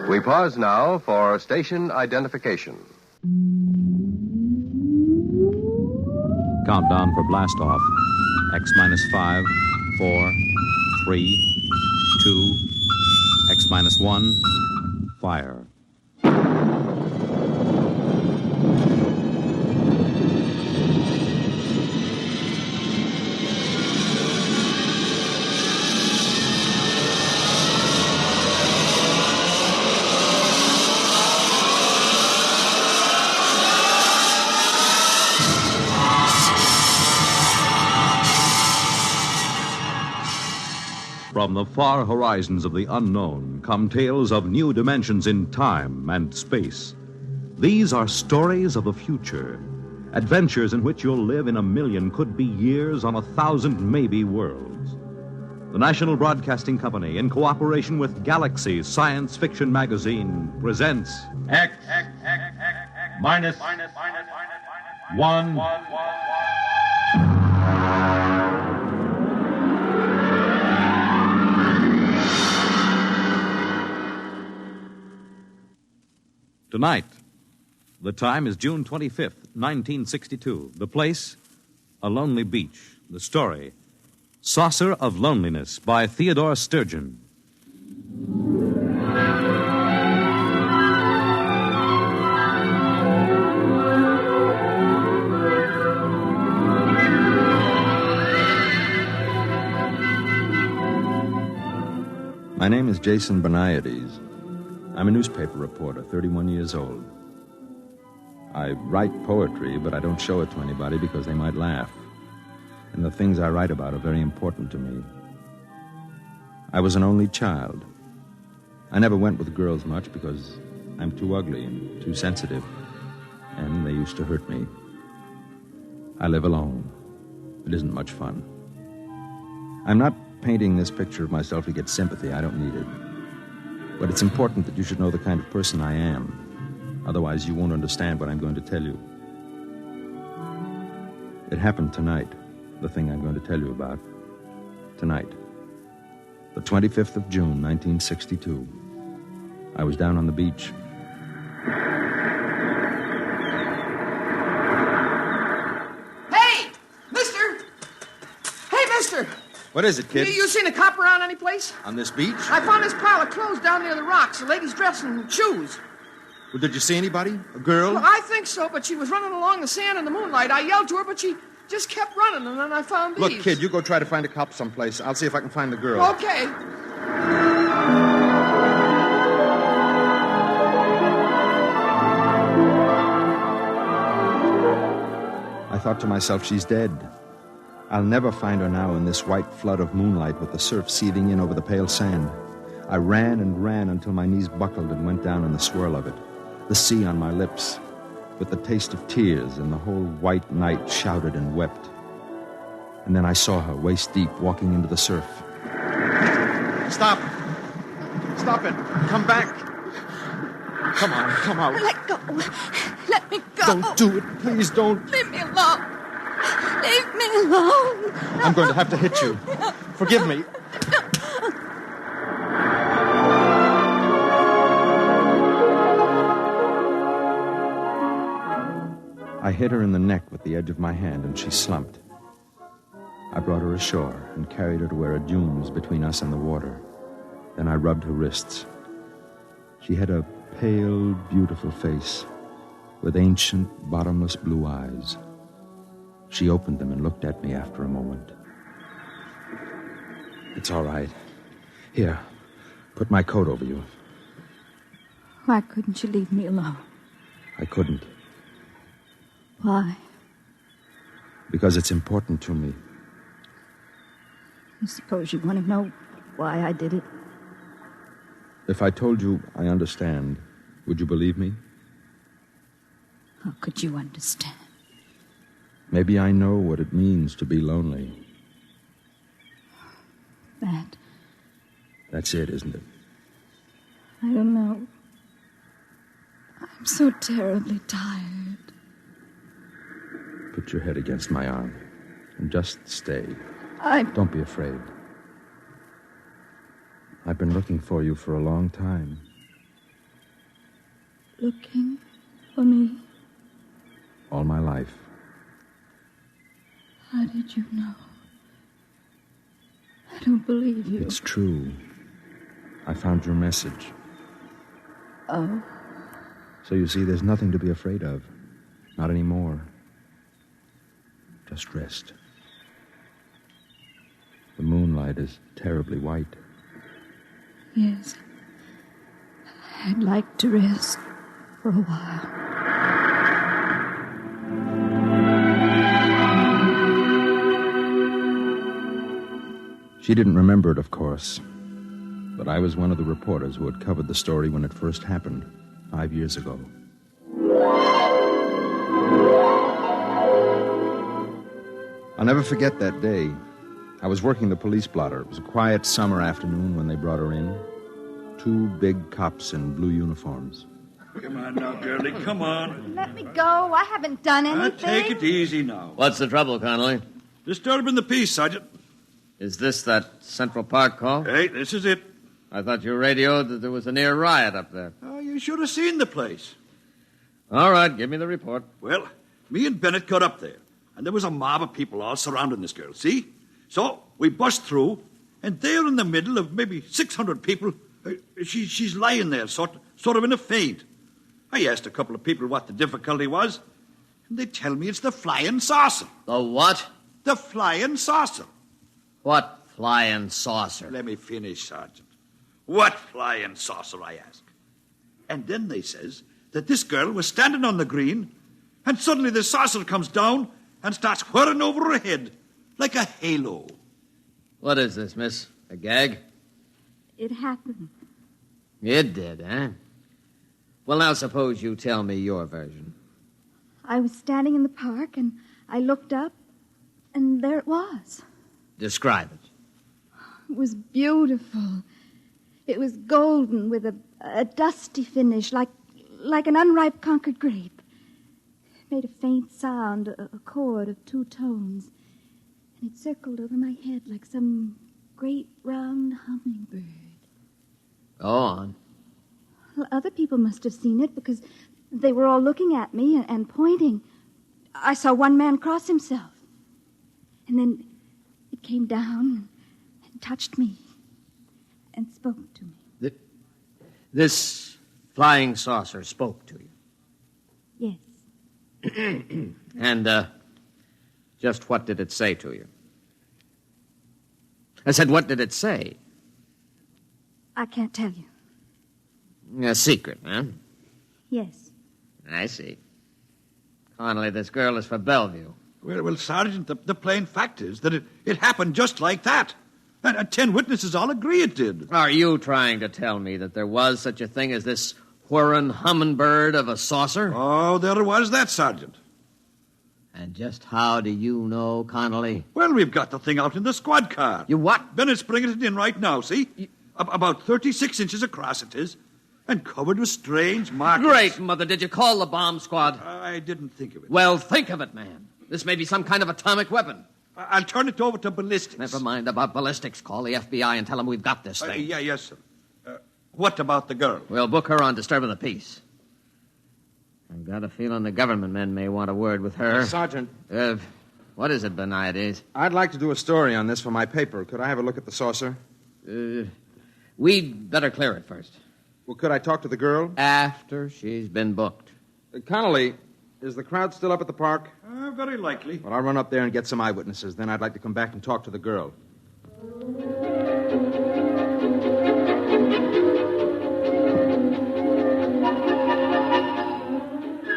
We pause now for station identification. Countdown for blast-off. X-5, 4, 3, 2, X-1, fire. From the far horizons of the unknown come tales of new dimensions in time and space. These are stories of the future, adventures in which you'll live in a million, could be years, on 1,000 maybe worlds. The National Broadcasting Company, in cooperation with Galaxy Science Fiction Magazine, presents X minus 1. Tonight, the time is June 25th, 1962. The place, a lonely beach. The story, Saucer of Loneliness by Theodore Sturgeon. My name is Jason Beniades. I'm a newspaper reporter, 31 years old. I write poetry, but I don't show it to anybody because they might laugh. And the things I write about are very important to me. I was an only child. I never went with girls much because I'm too ugly and too sensitive, and they used to hurt me. I live alone. It isn't much fun. I'm not painting this picture of myself to get sympathy. I don't need it. But it's important that you should know the kind of person I am. Otherwise, you won't understand what I'm going to tell you. It happened tonight, the thing I'm going to tell you about. Tonight. The 25th of June, 1962. I was down on the beach. Hey, mister! Hey, mister! What is it, kid? You seen a cop around any place? On this beach? I found this pile of clothes down near the rocks. The lady's dress and shoes. Well, did you see anybody? A girl? Well, I think so, but she was running along the sand in the moonlight. I yelled to her, but she just kept running, and then I found these. Look, kid, you go try to find a cop someplace. I'll see if I can find the girl. Okay. I thought to myself, she's dead. I'll never find her now in this white flood of moonlight with the surf seething in over the pale sand. I ran and ran until my knees buckled and went down in the swirl of it. The sea on my lips, with the taste of tears, and the whole white night shouted and wept. And then I saw her, waist deep, walking into the surf. Stop! Stop it! Come back! Come on, come out. Let go. Let me go. Don't do it. Please don't. Leave me alone. Leave me alone. I'm going to have to hit you. Forgive me. I hit her in the neck with the edge of my hand, and she slumped. I brought her ashore and carried her to where a dune was between us and the water. Then I rubbed her wrists. She had a pale, beautiful face with ancient, bottomless blue eyes. She opened them and looked at me after a moment. It's all right. Here, put my coat over you. Why couldn't you leave me alone? I couldn't. Why? Because it's important to me. I suppose you want to know why I did it. If I told you I understand, would you believe me? How could you understand? Maybe I know what it means to be lonely. That's it, isn't it? I don't know. I'm so terribly tired. Put your head against my arm and just stay. Don't be afraid. I've been looking for you for a long time. Looking for me? All my life. How did you know? I don't believe you. It's true. I found your message. Oh? So you see, there's nothing to be afraid of. Not anymore. Just rest. The moonlight is terribly white. Yes. I'd like to rest for a while. She didn't remember it, of course. But I was one of the reporters who had covered the story when it first happened, 5 years ago. I'll never forget that day. I was working the police blotter. It was a quiet summer afternoon when they brought her in. 2 big cops in blue uniforms. Come on now, girlie, come on. Let me go. I haven't done anything. Take it easy now. What's the trouble, Connolly? Disturbing the peace, Sergeant. Is this that Central Park call? Hey, this is it. I thought you radioed that there was a near riot up there. Oh, you should have seen the place. All right, give me the report. Well, me and Bennett got up there, and there was a mob of people all surrounding this girl, see? So we bust through, and there in the middle of maybe 600 people, she's lying there, sort of in a faint. I asked a couple of people what the difficulty was, and they tell me it's the flying saucer. The what? The flying saucer. What flying saucer? Let me finish, Sergeant. What flying saucer, I ask. And then they says that this girl was standing on the green, and suddenly the saucer comes down and starts whirring over her head like a halo. What is this, miss? A gag? It happened. It did, eh? Well, now suppose you tell me your version. I was standing in the park, and I looked up, and there it was. Describe it. It was beautiful. It was golden with a dusty finish, like an unripe Concord grape. It made a faint sound, a chord of 2 tones, and it circled over my head like some great round hummingbird. Go on. Well, other people must have seen it because they were all looking at me and pointing. I saw one man cross himself. And then it came down and touched me and spoke to me. This flying saucer spoke to you? Yes. And, just what did it say to you? I said, what did it say? I can't tell you. A secret, huh? Yes. I see. Connolly, this girl is for Bellevue. Well, Sergeant, the plain fact is that it happened just like that. And 10 witnesses all agree it did. Are you trying to tell me that there was such a thing as this whirring hummingbird of a saucer? Oh, there was that, Sergeant. And just how do you know, Connolly? Well, we've got the thing out in the squad car. You what? Bennett's bringing it in right now, see? About 36 inches across it is, and covered with strange markings. Great, Mother. Did you call the bomb squad? I didn't think of it. Well, think of it, man. This may be some kind of atomic weapon. I'll turn it over to ballistics. Never mind about ballistics. Call the FBI and tell them we've got this thing. Yes, sir. What about the girl? We'll book her on disturbing the peace. I've got a feeling the government men may want a word with her. Sergeant. What is it, Beniades? I'd like to do a story on this for my paper. Could I have a look at the saucer? We'd better clear it first. Well, could I talk to the girl? After she's been booked. Connolly, is the crowd still up at the park? Very likely. Well, I'll run up there and get some eyewitnesses. Then I'd like to come back and talk to the girl.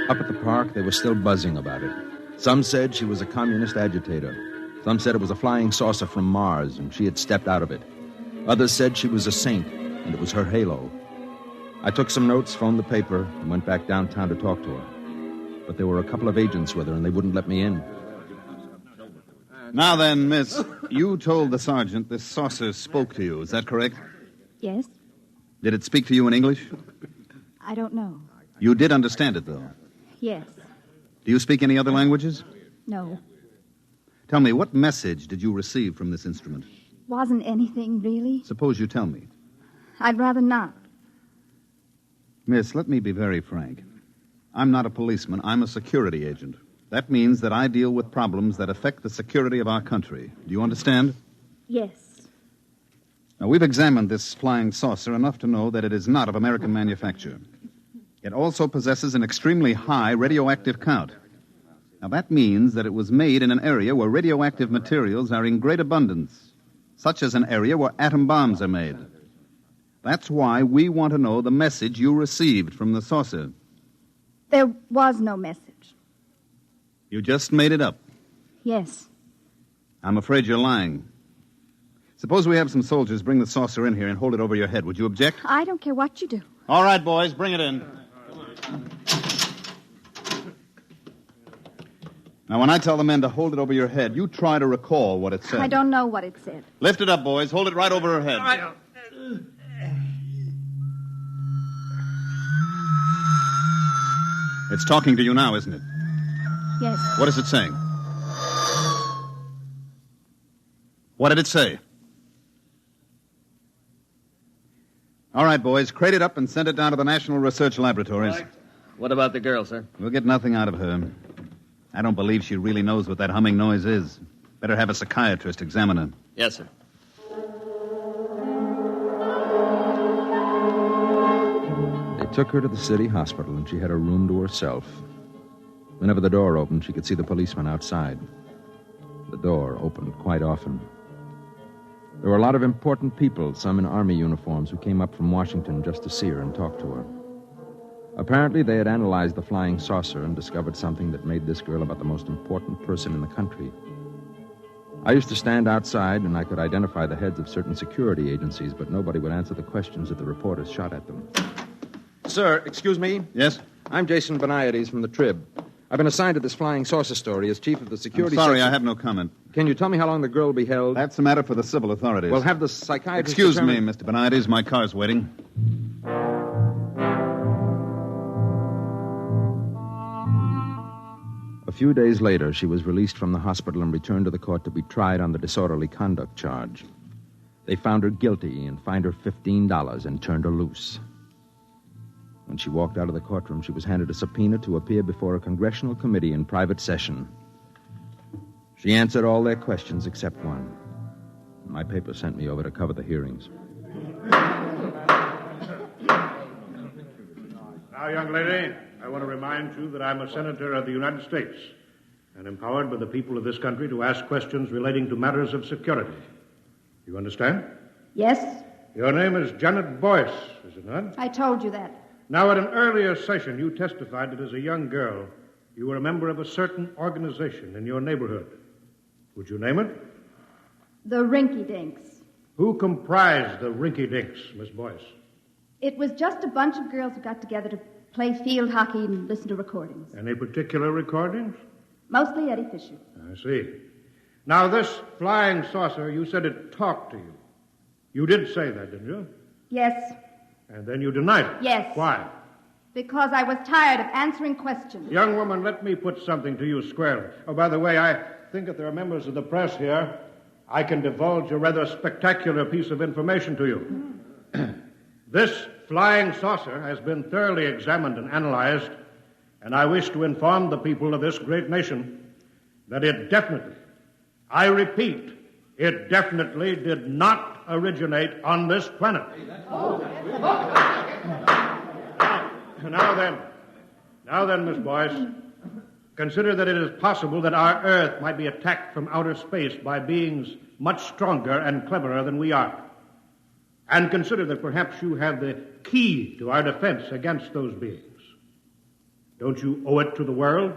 Up at the park, they were still buzzing about it. Some said she was a communist agitator. Some said it was a flying saucer from Mars, and she had stepped out of it. Others said she was a saint, and it was her halo. I took some notes, phoned the paper, and went back downtown to talk to her. But there were a couple of agents with her, and they wouldn't let me in. Now then, miss, you told the sergeant this saucer spoke to you. Is that correct? Yes. Did it speak to you in English? I don't know. You did understand it, though. Yes. Do you speak any other languages? No. Tell me, what message did you receive from this instrument? Wasn't anything, really. Suppose you tell me. I'd rather not. Miss, let me be very frank. I'm not a policeman. I'm a security agent. That means that I deal with problems that affect the security of our country. Do you understand? Yes. Now, we've examined this flying saucer enough to know that it is not of American manufacture. It also possesses an extremely high radioactive count. Now, that means that it was made in an area where radioactive materials are in great abundance, such as an area where atom bombs are made. That's why we want to know the message you received from the saucer. There was no message. You just made it up. Yes. I'm afraid you're lying. Suppose we have some soldiers bring the saucer in here and hold it over your head. Would you object? I don't care what you do. All right, boys, bring it in. Now, when I tell the men to hold it over your head, you try to recall what it said. I don't know what it said. Lift it up, boys. Hold it right over her head. All right. It's talking to you now, isn't it? Yes. What is it saying? What did it say? All right, boys, crate it up and send it down to the National Research Laboratories. Right. What about the girl, sir? We'll get nothing out of her. I don't believe she really knows what that humming noise is. Better have a psychiatrist examine her. Yes, sir. They took her to the city hospital, and she had a room to herself. Whenever the door opened, she could see the policeman outside. The door opened quite often. There were a lot of important people, some in army uniforms, who came up from Washington just to see her and talk to her. Apparently, they had analyzed the flying saucer and discovered something that made this girl about the most important person in the country. I used to stand outside, and I could identify the heads of certain security agencies, but nobody would answer the questions that the reporters shot at them. Sir, excuse me? Yes? I'm Jason Beniades from the Trib. I've been assigned to this flying saucer story as chief of the security I'm sorry, section. I have no comment. Can you tell me how long the girl will be held? That's a matter for the civil authorities. Well, have the psychiatrist... Excuse determine... me, Mr. Beniades. My car's waiting. A few days later, she was released from the hospital and returned to the court to be tried on the disorderly conduct charge. They found her guilty and fined her $15 and turned her loose. When she walked out of the courtroom, she was handed a subpoena to appear before a congressional committee in private session. She answered all their questions except one. My paper sent me over to cover the hearings. Now, young lady, I want to remind you that I'm a senator of the United States and empowered by the people of this country to ask questions relating to matters of security. You understand? Yes, Your name is Janet Boyce, is it not? I told you that. Now, at an earlier session, you testified that as a young girl, you were a member of a certain organization in your neighborhood. Would you name it? The Rinky Dinks. Who comprised the Rinky Dinks, Miss Boyce? It was just a bunch of girls who got together to play field hockey and listen to recordings. Any particular recordings? Mostly Eddie Fisher. I see. Now, this flying saucer, you said it talked to you. You did say that, didn't you? Yes, And then you denied it. Yes. Why? because I was tired of answering questions. Young woman, let me put something to you squarely. Oh, by the way, I think if there are members of the press here, I can divulge a rather spectacular piece of information to you. This flying saucer has been thoroughly examined and analyzed, and I wish to inform the people of this great nation that it definitely, I repeat, it definitely did not originate on this planet. Now then, Miss Boyce, consider that it is possible that our Earth might be attacked from outer space by beings much stronger and cleverer than we are. And consider that perhaps you have the key to our defense against those beings. Don't you owe it to the world?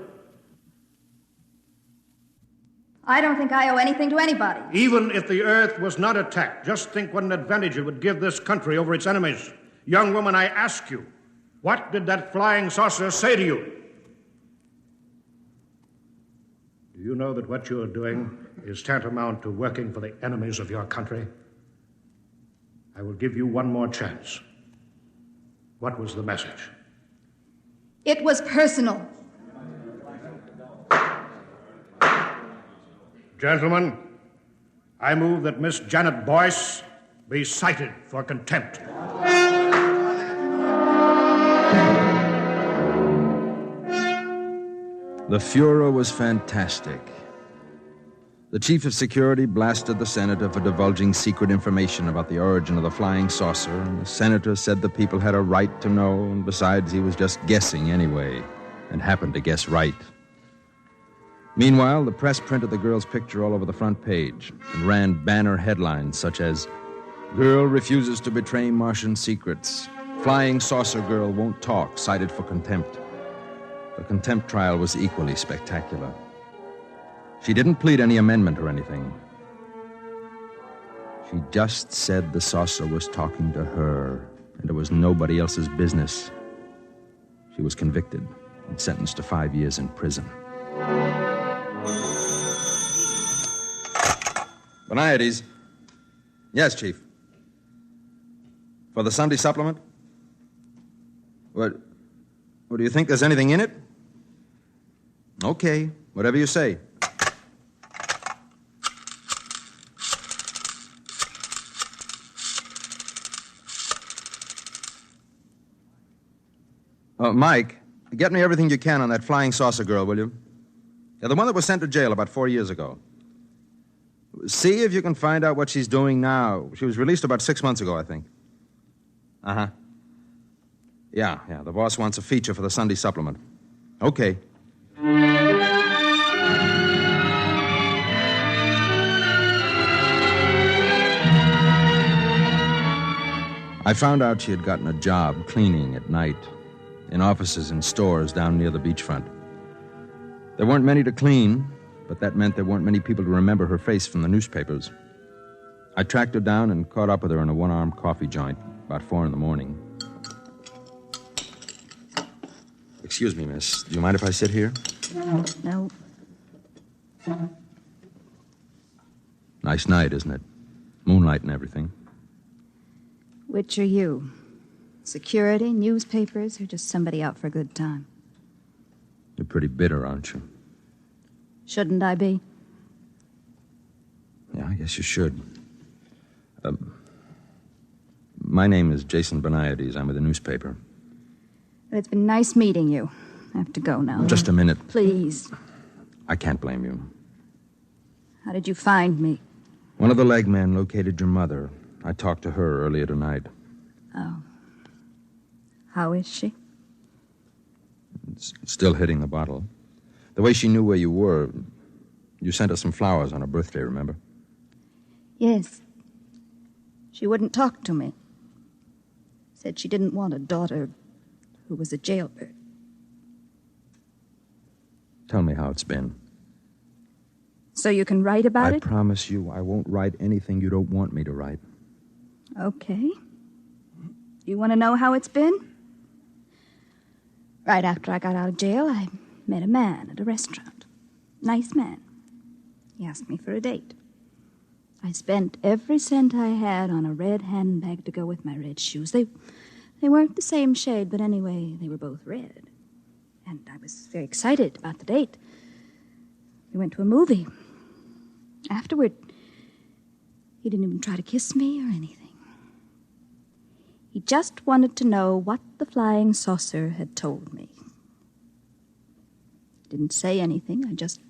I don't think I owe anything to anybody. Even if the Earth was not attacked, just think what an advantage it would give this country over its enemies. Young woman, I ask you, what did that flying saucer say to you? Do you know that what you're doing is tantamount to working for the enemies of your country? I will give you one more chance. What was the message? It was personal. Gentlemen, I move that Miss Janet Boyce be cited for contempt. The furor was fantastic. The chief of security blasted the senator for divulging secret information about the origin of the flying saucer, and the senator said the people had a right to know, and besides, he was just guessing anyway, and happened to guess right. Meanwhile, the press printed the girl's picture all over the front page and ran banner headlines such as, "Girl refuses to betray Martian secrets. Flying saucer girl won't talk, cited for contempt." The contempt trial was equally spectacular. She didn't plead any amendment or anything. She just said the saucer was talking to her, and it was nobody else's business. She was convicted and sentenced to 5 years in prison. Beniades. Yes, Chief. For the Sunday supplement? What do you think there's anything in it? Okay, whatever you say. Mike, get me everything you can on that flying saucer girl, will you? Yeah, the one that was sent to jail about 4 years ago. See if you can find out what she's doing now. She was released about 6 months ago, I think. Uh-huh. Yeah, the boss wants a feature for the Sunday supplement. Okay. I found out she had gotten a job cleaning at night in offices and stores down near the beachfront. There weren't many to clean, but that meant there weren't many people to remember her face from the newspapers. I tracked her down and caught up with her in a one-armed coffee joint about 4 a.m. Excuse me, miss. Do you mind if I sit here? No. Nice night, isn't it? Moonlight and everything. Which are you? Security, newspapers, or just somebody out for a good time? You're pretty bitter, aren't you? Shouldn't I be? Yeah, I guess you should. My name is Jason Beniades. I'm with the newspaper. It's been nice meeting you. I have to go now. Just a minute. Please. I can't blame you. How did you find me? One of the leg men located your mother. I talked to her earlier tonight. Oh. How is she? Still hitting the bottle. The way she knew where you were, you sent her some flowers on her birthday, remember? Yes. She wouldn't talk to me. Said she didn't want a daughter who was a jailbird. Tell me how it's been. So you can write about I it? promise you I won't write anything you don't want me to write. Okay. You want to know how it's been? Right after I got out of jail, I met a man at a restaurant. Nice man. He asked me for a date. I spent every cent I had on a red handbag to go with my red shoes. They weren't the same shade, but anyway, they were both red. And I was very excited about the date. We went to a movie. Afterward, he didn't even try to kiss me or anything. He just wanted to know what the flying saucer had told me. Didn't say anything. I just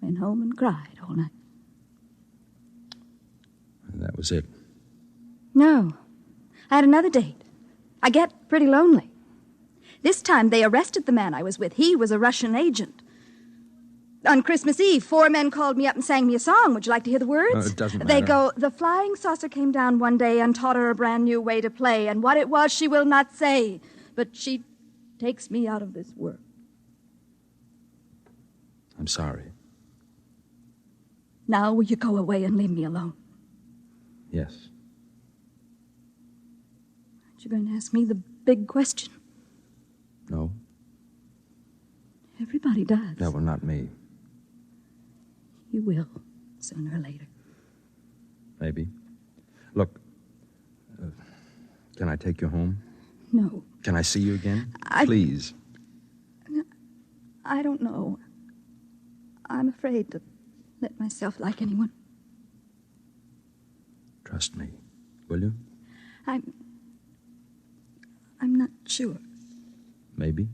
went home and cried all night. And that was it. No. I had another date. I get pretty lonely. This time they arrested the man I was with. He was a Russian agent. On Christmas Eve, 4 men called me up and sang me a song. Would you like to hear the words? It doesn't matter. They go, the flying saucer came down one day and taught her a brand new way to play, and what it was she will not say, but she takes me out of this world. I'm sorry. Now will you go away and leave me alone? Yes. Aren't you going to ask me the big question? No. Everybody does. No, well, not me. You will, sooner or later. Maybe. Look, can I take you home? No. Can I see you again? Please. I don't know. I'm afraid to let myself like anyone. Trust me, will you? I'm not sure. Maybe.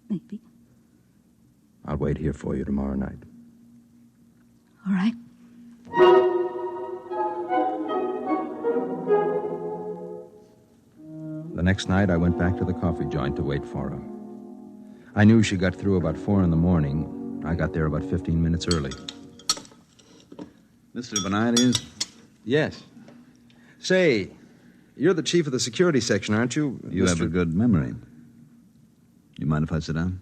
Maybe. I'll wait here for you tomorrow night. All right. The next night, I went back to the coffee joint to wait for her. I knew she got through about 4 a.m. I got there about 15 minutes early. Mr. Beniades? Yes. Say, you're the chief of the security section, aren't you? You have a good memory. You mind if I sit down?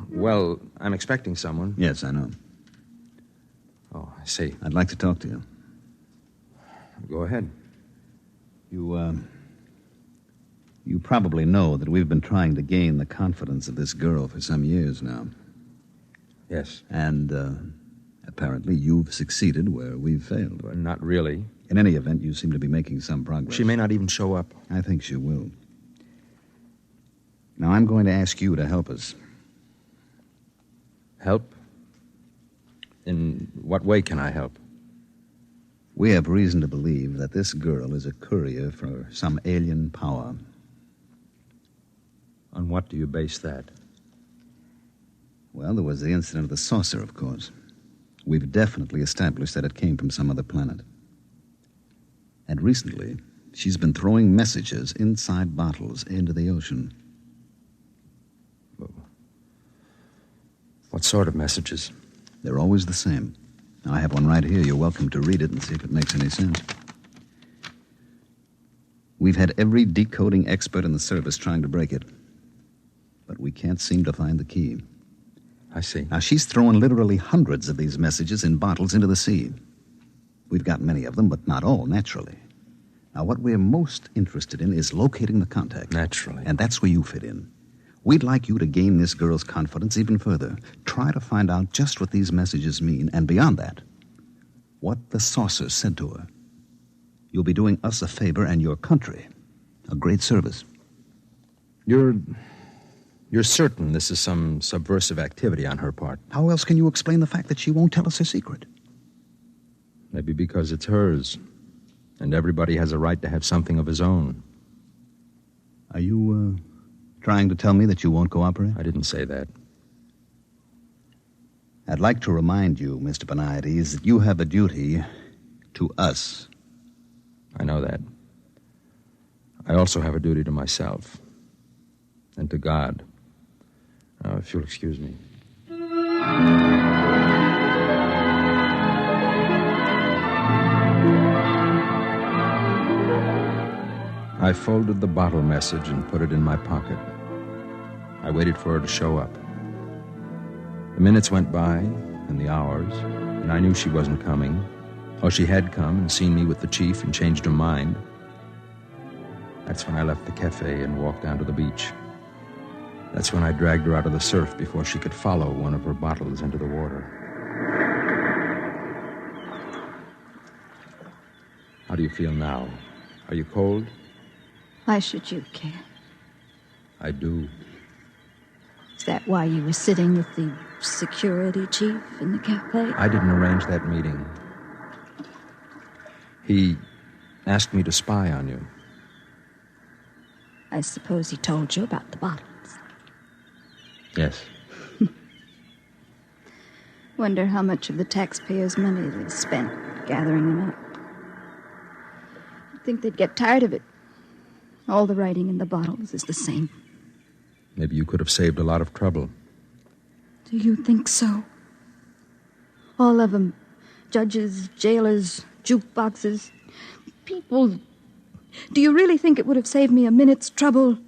Well, I'm expecting someone. Yes, I know. Oh, I see. I'd like to talk to you. Go ahead. You probably know that we've been trying to gain the confidence of this girl for some years now. Yes. And, apparently you've succeeded where we've failed. Well, not really. In any event, you seem to be making some progress. She may not even show up. I think she will. Now, I'm going to ask you to help us. Help? In what way can I help? We have reason to believe that this girl is a courier for some alien power. On what do you base that? Well, there was the incident of the saucer, of course. We've definitely established that it came from some other planet. And recently, she's been throwing messages inside bottles into the ocean. What sort of messages? They're always the same. Now, I have one right here. You're welcome to read it and see if it makes any sense. We've had every decoding expert in the service trying to break it. But we can't seem to find the key. I see. Now, she's throwing literally hundreds of these messages in bottles into the sea. We've got many of them, but not all, naturally. Now, what we're most interested in is locating the contact. Naturally. And that's where you fit in. We'd like you to gain this girl's confidence even further. Try to find out just what these messages mean, and beyond that, what the saucer said to her. You'll be doing us a favor and your country a great service. You're certain this is some subversive activity on her part? How else can you explain the fact that she won't tell us her secret? Maybe because it's hers, and everybody has a right to have something of his own. Are you, trying to tell me that you won't cooperate? I didn't say that. I'd like to remind you, Mr. Bonides, that you have a duty to us. I know that. I also have a duty to myself and to God. Now, if you'll excuse me. I folded the bottle message and put it in my pocket. I waited for her to show up. The minutes went by, and the hours, and I knew she wasn't coming. Oh, she had come and seen me with the chief and changed her mind. That's when I left the cafe and walked down to the beach. That's when I dragged her out of the surf before she could follow one of her bottles into the water. How do you feel now? Are you cold? Why should you care? I do. Is that why you were sitting with the security chief in the cafe? I didn't arrange that meeting. He asked me to spy on you. I suppose he told you about the bottles. Yes. Wonder how much of the taxpayers' money they spent gathering them up. You'd think they'd get tired of it. All the writing in the bottles is the same. Maybe you could have saved a lot of trouble. Do you think so? All of them. Judges, jailers, jukeboxes, people. Do you really think it would have saved me a minute's trouble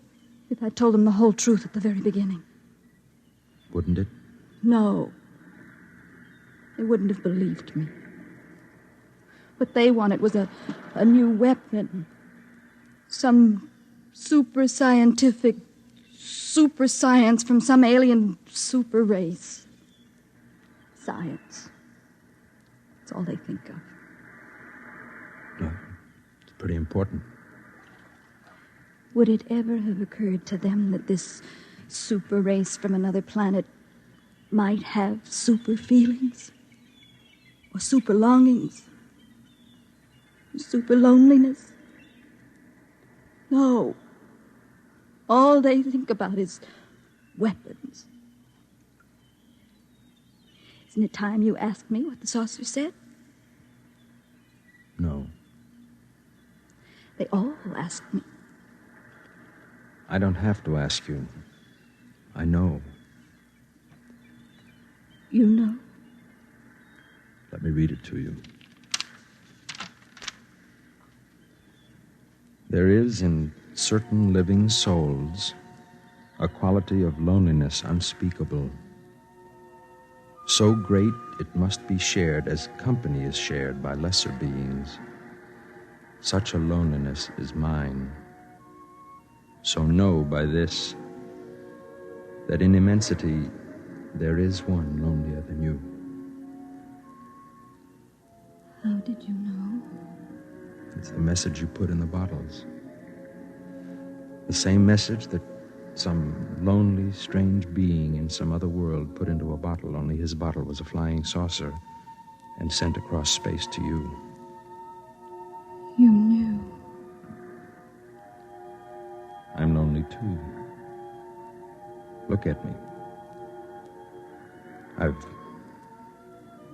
if I told them the whole truth at the very beginning? Wouldn't it? No. They wouldn't have believed me. What they wanted was a new weapon. Some super scientific super science from some alien super race. Science. That's all they think of. No, it's pretty important. Would it ever have occurred to them that this super race from another planet might have super feelings? Or super longings? Or super loneliness? No. All they think about is weapons. Isn't it time you asked me what the saucer said? No. They all asked me. I don't have to ask you. I know. You know? Let me read it to you. There is in certain living souls a quality of loneliness unspeakable, so great it must be shared as company is shared by lesser beings. Such a loneliness is mine. So know by this that in immensity there is one lonelier than you. How did you know? It's the message you put in the bottles. The same message that some lonely, strange being in some other world put into a bottle, only his bottle was a flying saucer and sent across space to you. You knew. I'm lonely too. Look at me. I've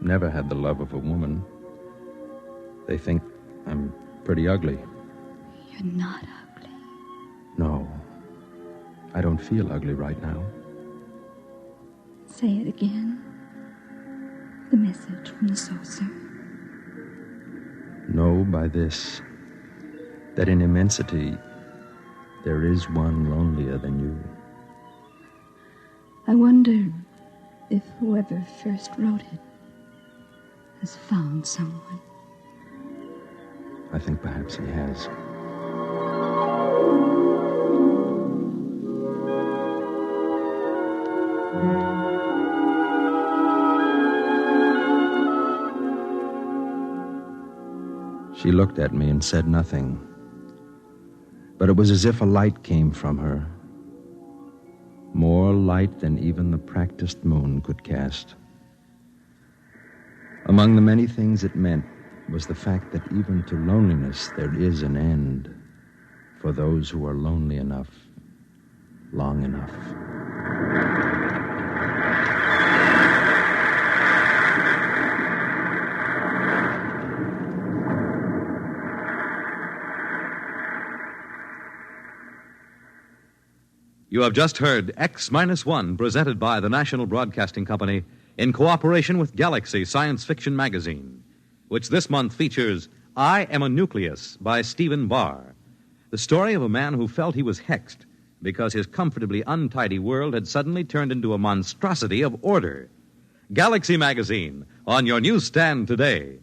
never had the love of a woman. They think I'm pretty ugly. You're not ugly. No. I don't feel ugly right now. Say it again. The message from the saucer. Know by this that in immensity there is one lonelier than you. I wonder if whoever first wrote it has found someone. I think perhaps he has. She looked at me and said nothing. But it was as if a light came from her. More light than even the practiced moon could cast. Among the many things it meant was the fact that even to loneliness there is an end for those who are lonely enough, long enough. You have just heard X-1, presented by the National Broadcasting Company in cooperation with Galaxy Science Fiction Magazine, which this month features I Am a Nucleus by Stephen Barr, the story of a man who felt he was hexed because his comfortably untidy world had suddenly turned into a monstrosity of order. Galaxy Magazine, on your newsstand today.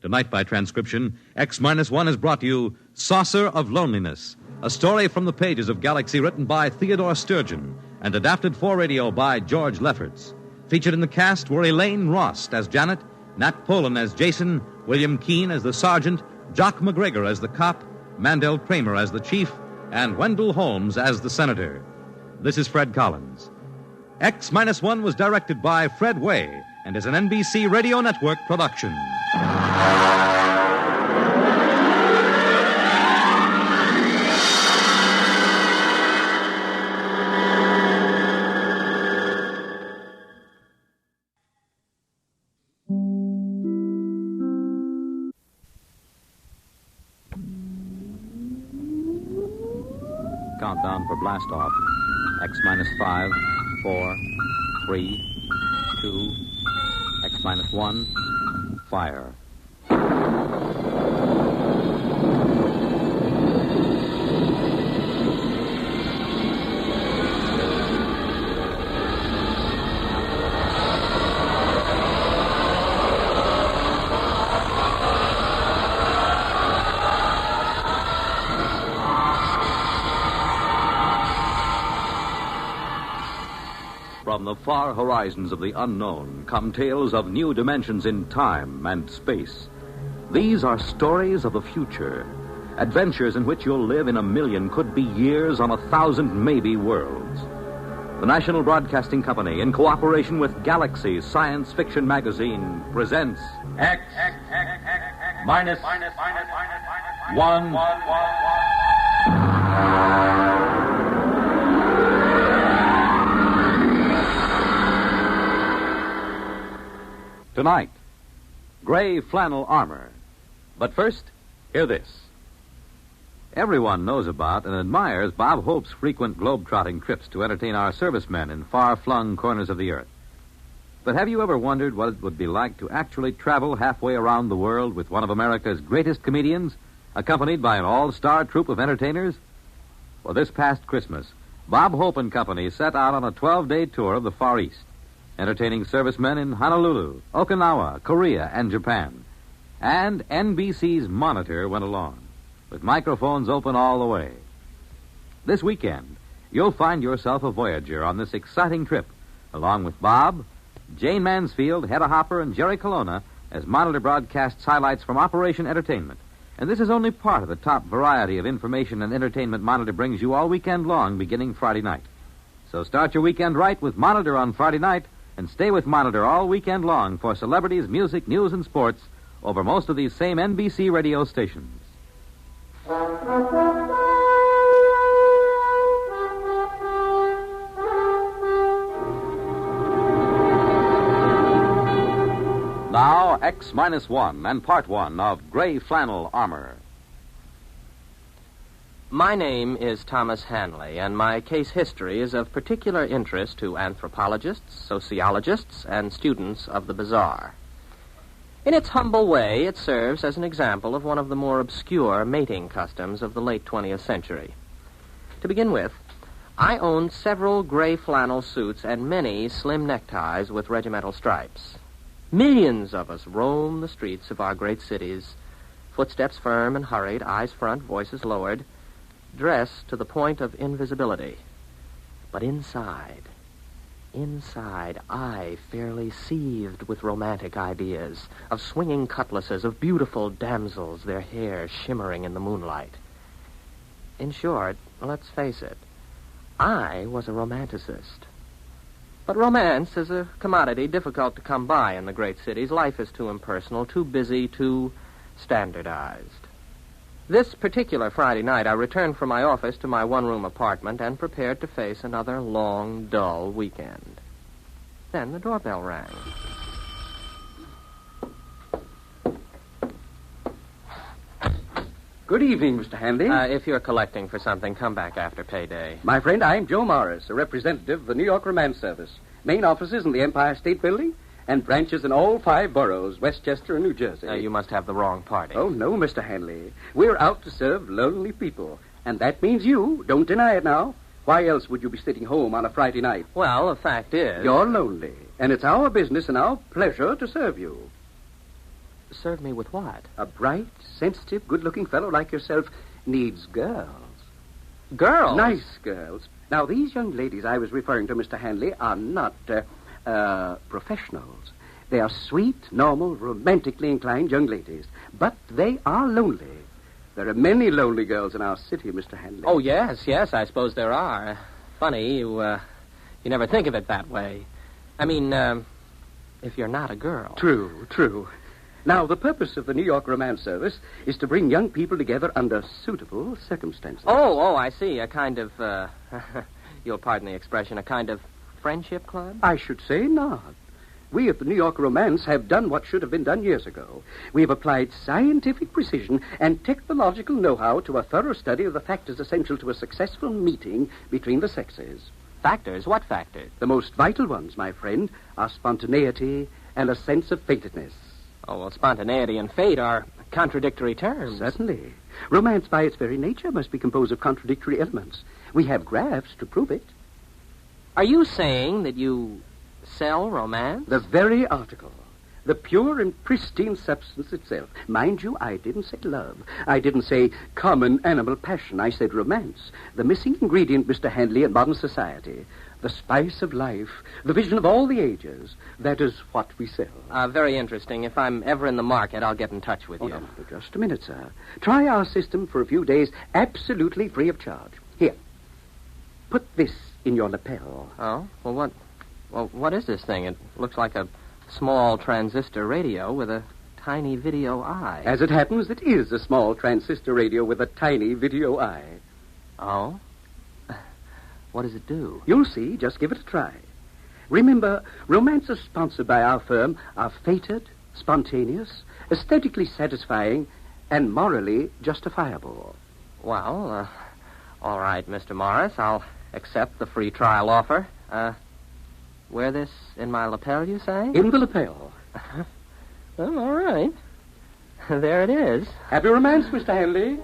Tonight, by transcription, X-1 has brought you Saucer of Loneliness, a story from the pages of Galaxy written by Theodore Sturgeon and adapted for radio by George Lefferts. Featured in the cast were Elaine Rost as Janet, Nat Polan as Jason, William Keane as the sergeant, Jock McGregor as the cop, Mandel Kramer as the chief, and Wendell Holmes as the senator. This is Fred Collins. X-1 was directed by Fred Way and is an NBC Radio Network production. Countdown for blast off. X-5, 4, 3, 2, X-1, fire. From the far horizons of the unknown come tales of new dimensions in time and space. These are stories of the future, adventures in which you'll live in a million, could be years, on 1,000 maybe worlds. The National Broadcasting Company, in cooperation with Galaxy Science Fiction Magazine, presents Minus 1. Tonight, gray flannel armor. But first, hear this. Everyone knows about and admires Bob Hope's frequent globe-trotting trips to entertain our servicemen in far-flung corners of the earth. But have you ever wondered what it would be like to actually travel halfway around the world with one of America's greatest comedians, accompanied by an all-star troupe of entertainers? Well, this past Christmas, Bob Hope and Company set out on a 12-day tour of the Far East, entertaining servicemen in Honolulu, Okinawa, Korea, and Japan. And NBC's Monitor went along, with microphones open all the way. This weekend, you'll find yourself a voyager on this exciting trip, along with Bob, Jane Mansfield, Hedda Hopper, and Jerry Colonna, as Monitor broadcasts highlights from Operation Entertainment. And this is only part of the top variety of information and entertainment Monitor brings you all weekend long, beginning Friday night. So start your weekend right with Monitor on Friday night, and stay with Monitor all weekend long for celebrities, music, news, and sports over most of these same NBC radio stations. Now, X-1 and Part 1 of Gray Flannel Armor. My name is Thomas Hanley, and my case history is of particular interest to anthropologists, sociologists, and students of the bizarre. In its humble way, it serves as an example of one of the more obscure mating customs of the late 20th century. To begin with, I owned several gray flannel suits and many slim neckties with regimental stripes. Millions of us roam the streets of our great cities, footsteps firm and hurried, eyes front, voices lowered, dressed to the point of invisibility. But inside, I fairly seethed with romantic ideas, of swinging cutlasses, of beautiful damsels, their hair shimmering in the moonlight. In short, let's face it, I was a romanticist. But romance is a commodity difficult to come by in the great cities. Life is too impersonal, too busy, too standardized. This particular Friday night, I returned from my office to my one-room apartment and prepared to face another long, dull weekend. Then the doorbell rang. Good evening, Mr. Hanley. If you're collecting for something, come back after payday. My friend, I'm Joe Morris, a representative of the New York Romance Service. Main offices in the Empire State Building and branches in all 5 boroughs, Westchester and New Jersey. You must have the wrong party. Oh, no, Mr. Hanley. We're out to serve lonely people. And that means you. Don't deny it now. Why else would you be sitting home on a Friday night? Well, the fact is... You're lonely. And it's our business and our pleasure to serve you. Serve me with what? A bright, sensitive, good-looking fellow like yourself needs girls. Girls? Nice girls. Now, these young ladies I was referring to, Mr. Hanley, are not professionals. They are sweet, normal, romantically inclined young ladies. But they are lonely. There are many lonely girls in our city, Mr. Hanley. Oh, yes, I suppose there are. Funny, you never think of it that way. I mean, if you're not a girl. True. Now, the purpose of the New York Romance Service is to bring young people together under suitable circumstances. Oh, I see. A kind of, you'll pardon the expression, a kind of friendship club? I should say not. We at the New York Romance have done what should have been done years ago. We have applied scientific precision and technological know-how to a thorough study of the factors essential to a successful meeting between the sexes. Factors? What factors? The most vital ones, my friend, are spontaneity and a sense of fatedness. Oh, well, spontaneity and fate are contradictory terms. Certainly. Romance, by its very nature, must be composed of contradictory elements. We have graphs to prove it. Are you saying that you sell romance? The very article. The pure and pristine substance itself. Mind you, I didn't say love. I didn't say common animal passion. I said romance. The missing ingredient, Mr. Hanley, in modern society. The spice of life. The vision of all the ages. That is what we sell. Very interesting. If I'm ever in the market, I'll get in touch with you. No, just a minute, sir. Try our system for a few days, absolutely free of charge. Here. Put this in your lapel. Oh? Well, what is this thing? It looks like a small transistor radio with a tiny video eye. As it happens, it is a small transistor radio with a tiny video eye. Oh? What does it do? You'll see. Just give it a try. Remember, romances sponsored by our firm are fated, spontaneous, aesthetically satisfying, and morally justifiable. Well, all right, Mr. Morris. I'll accept the free trial offer. Wear this in my lapel, you say? In the lapel. Well, all right. There it is. Happy romance, Mr. Hanley.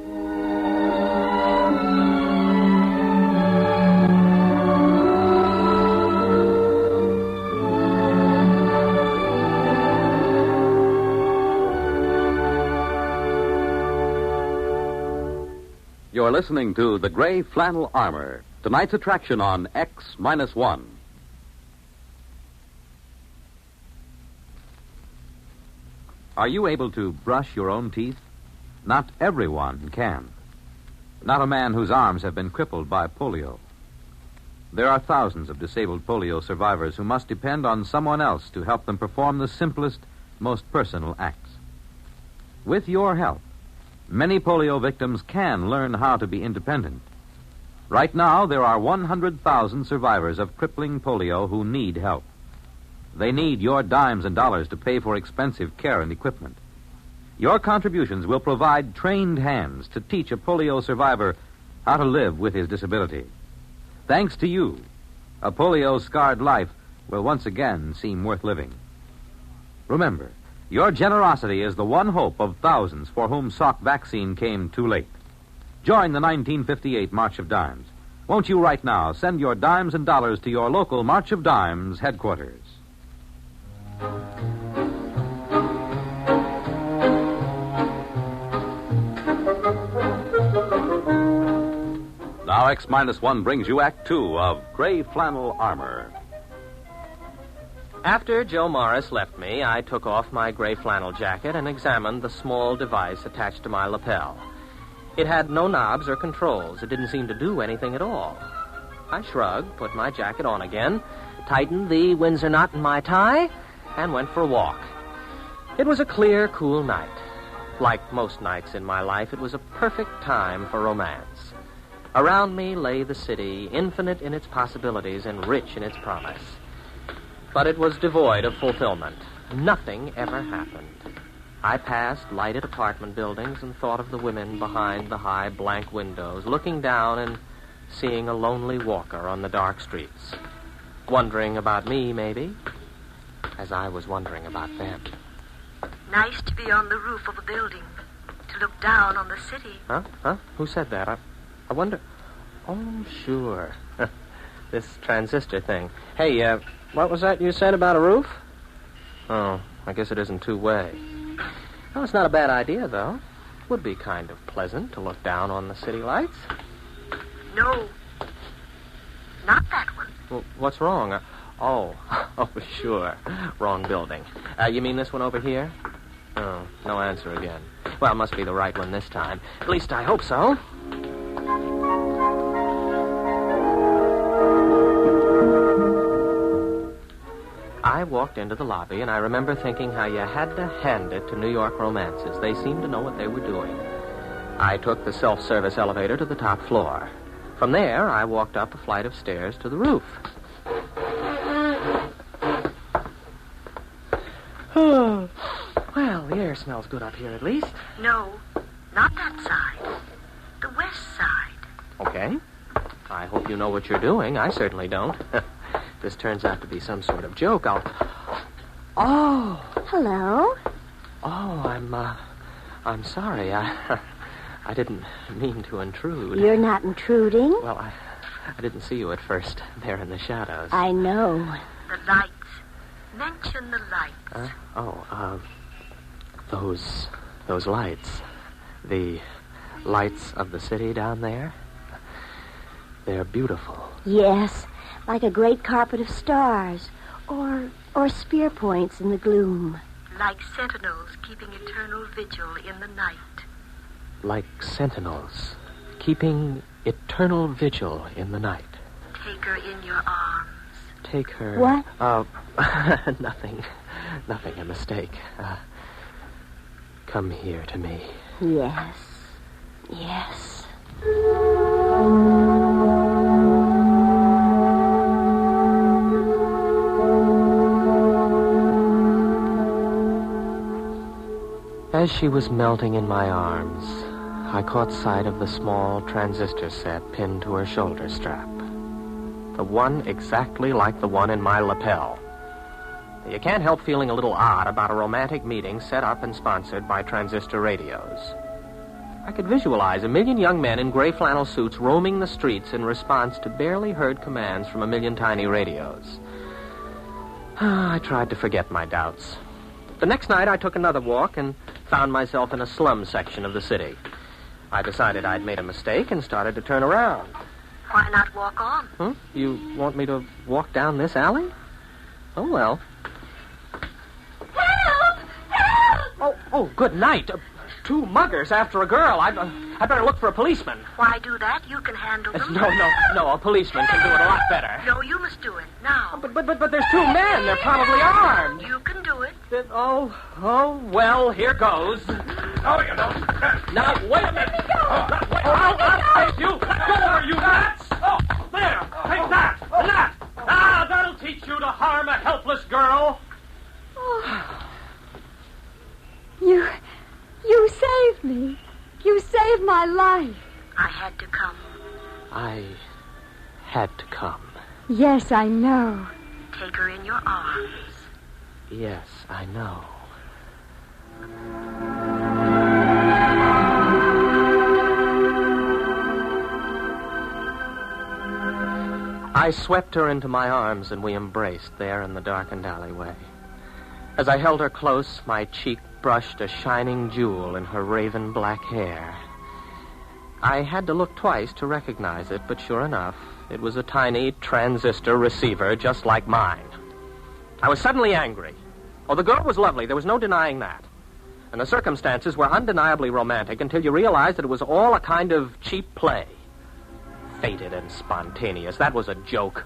You're listening to The Gray Flannel Armor, tonight's attraction on X-1. Are you able to brush your own teeth? Not everyone can. Not a man whose arms have been crippled by polio. There are thousands of disabled polio survivors who must depend on someone else to help them perform the simplest, most personal acts. With your help, many polio victims can learn how to be independent. Right now, there are 100,000 survivors of crippling polio who need help. They need your dimes and dollars to pay for expensive care and equipment. Your contributions will provide trained hands to teach a polio survivor how to live with his disability. Thanks to you, a polio-scarred life will once again seem worth living. Remember, Your generosity is the one hope of thousands for whom Salk vaccine came too late. Join the 1958 March of Dimes. Won't you right now send your dimes and dollars to your local March of Dimes headquarters? Now X-1 brings you Act Two of Gray Flannel Armor. After Joe Morris left me, I took off my gray flannel jacket and examined the small device attached to my lapel. It had no knobs or controls. It didn't seem to do anything at all. I shrugged, put my jacket on again, tightened the Windsor knot in my tie, and went for a walk. It was a clear, cool night. Like most nights in my life, it was a perfect time for romance. Around me lay the city, infinite in its possibilities and rich in its promise. But it was devoid of fulfillment. Nothing ever happened. I passed lighted apartment buildings and thought of the women behind the high blank windows, looking down and seeing a lonely walker on the dark streets. Wondering about me, maybe, as I was wondering about them. Nice to be on the roof of a building, to look down on the city. Huh? Who said that? I wonder... Oh, sure. This transistor thing. Hey, what was that you said about a roof? Oh, I guess it isn't two-way. Oh, it's not a bad idea, though. Would be kind of pleasant to look down on the city lights. No. Not that one. Well, what's wrong? Oh, sure. Wrong building. You mean this one over here? Oh, no answer again. Well, it must be the right one this time. At least I hope so. I walked into the lobby, and I remember thinking how you had to hand it to New York romances. They seemed to know what they were doing. I took the self-service elevator to the top floor. From there, I walked up a flight of stairs to the roof. Oh, well, the air smells good up here at least. No, not that side. The west side. Okay. I hope you know what you're doing. I certainly don't. This turns out to be some sort of joke. Oh. Hello. Oh, I'm sorry. I didn't mean to intrude. You're not intruding? Well, I didn't see you at first there in the shadows. I know. The lights. Mention the lights. Those lights. The lights of the city down there. They're beautiful. Yes, like a great carpet of stars, or spear points in the gloom. Like sentinels keeping eternal vigil in the night. Like sentinels keeping eternal vigil in the night. Take her in your arms. Take her... What? Nothing, a mistake. Come here to me. Yes. As she was melting in my arms, I caught sight of the small transistor set pinned to her shoulder strap. The one exactly like the one in my lapel. You can't help feeling a little odd about a romantic meeting set up and sponsored by transistor radios. I could visualize 1 million young men in gray flannel suits roaming the streets in response to barely heard commands from 1 million tiny radios. I tried to forget my doubts. The next night, I took another walk and found myself in a slum section of the city. I decided I'd made a mistake and started to turn around. Why not walk on? You want me to walk down this alley? Oh, well. Help! Oh, good night. 2 muggers after a girl. I better look for a policeman. Why do that? You can handle them. No. A policeman can do it a lot better. No, you must do it now. But there's 2 men. They're probably armed. You can do it. Well, here goes. Oh, you don't. Now, wait a minute. I'll take you. Go over, you rats. Oh, there. Take that. And that. That'll teach you to harm a helpless girl. You saved me. You saved my life. I had to come. I had to come. Yes, I know. Take her in your arms. Yes, I know. I swept her into my arms, and we embraced there in the darkened alleyway. As I held her close, my cheek brushed a shining jewel in her raven black hair. I had to look twice to recognize it, but sure enough, it was a tiny transistor receiver just like mine. I was suddenly angry. Oh, the girl was lovely. There was no denying that. And the circumstances were undeniably romantic until you realized that it was all a kind of cheap play. Fated and spontaneous. That was a joke.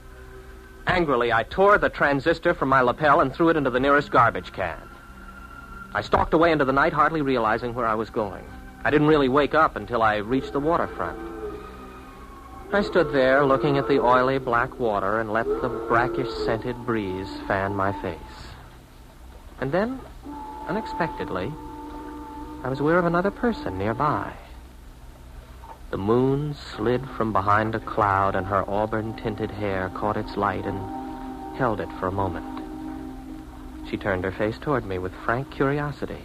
Angrily, I tore the transistor from my lapel and threw it into the nearest garbage can. I stalked away into the night, hardly realizing where I was going. I didn't really wake up until I reached the waterfront. I stood there looking at the oily black water and let the brackish-scented breeze fan my face. And then, unexpectedly, I was aware of another person nearby. The moon slid from behind a cloud, and her auburn-tinted hair caught its light and held it for a moment. She turned her face toward me with frank curiosity.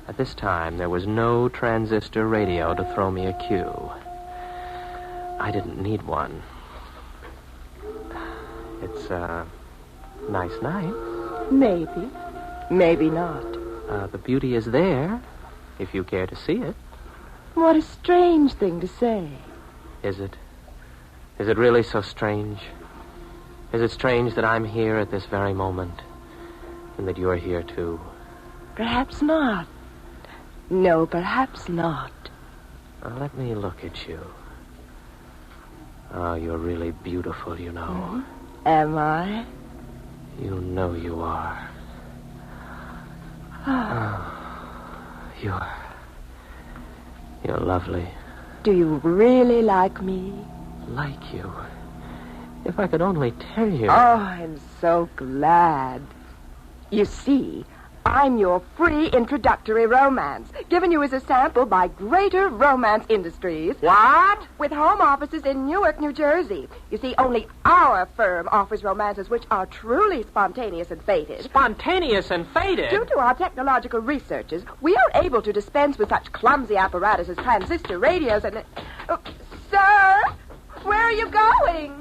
At this time, there was no transistor radio to throw me a cue. I didn't need one. It's a nice night. Maybe. Maybe not. The beauty is there, if you care to see it. What a strange thing to say. Is it? Is it really so strange? Is it strange that I'm here at this very moment, and that you're here too? Perhaps not. No, perhaps not. Let me look at you. Oh, you're really beautiful, you know. Am I? You know you are. You're lovely. Do you really like me? Like you? If I could only tell you. Oh, I'm so glad. You see, I'm your free introductory romance, given you as a sample by Greater Romance Industries. What? With home offices in Newark, New Jersey. You see, only our firm offers romances which are truly spontaneous and fated. Spontaneous and fated? Due to our technological researches, we are able to dispense with such clumsy apparatus as transistor radios and... Sir, where are you going?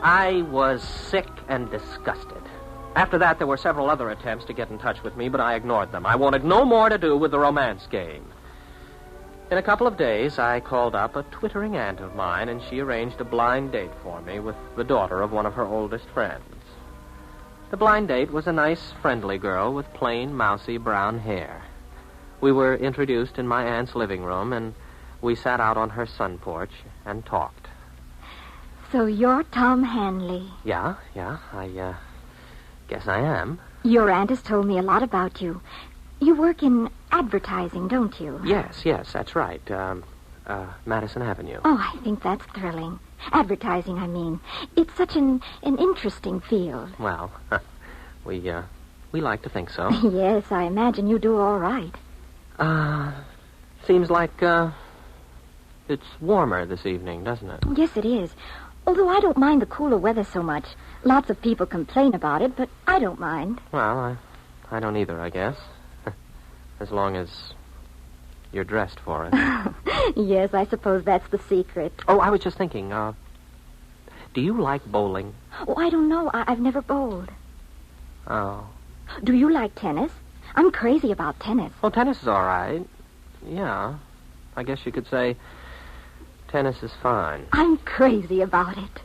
I was sick and disgusted. After that, there were several other attempts to get in touch with me, but I ignored them. I wanted no more to do with the romance game. In a couple of days, I called up a twittering aunt of mine, and she arranged a blind date for me with the daughter of one of her oldest friends. The blind date was a nice, friendly girl with plain, mousy brown hair. We were introduced in my aunt's living room, and we sat out on her sun porch and talked. So you're Tom Hanley. Yeah, I guess I am. Your aunt has told me a lot about you. You work in advertising, don't you? Yes, that's right. Madison Avenue. Oh, I think that's thrilling. Advertising, I mean. It's such an interesting field. Well, we like to think so. Yes, I imagine you do all right. Seems like, it's warmer this evening, doesn't it? Yes, it is. Although I don't mind the cooler weather so much. Lots of people complain about it, but I don't mind. Well, I don't either, I guess. As long as you're dressed for it. Yes, I suppose that's the secret. Oh, I was just thinking, do you like bowling? Oh, I don't know. I've never bowled. Oh. Do you like tennis? I'm crazy about tennis. Well, tennis is all right. Yeah. I guess you could say tennis is fine. I'm crazy about it.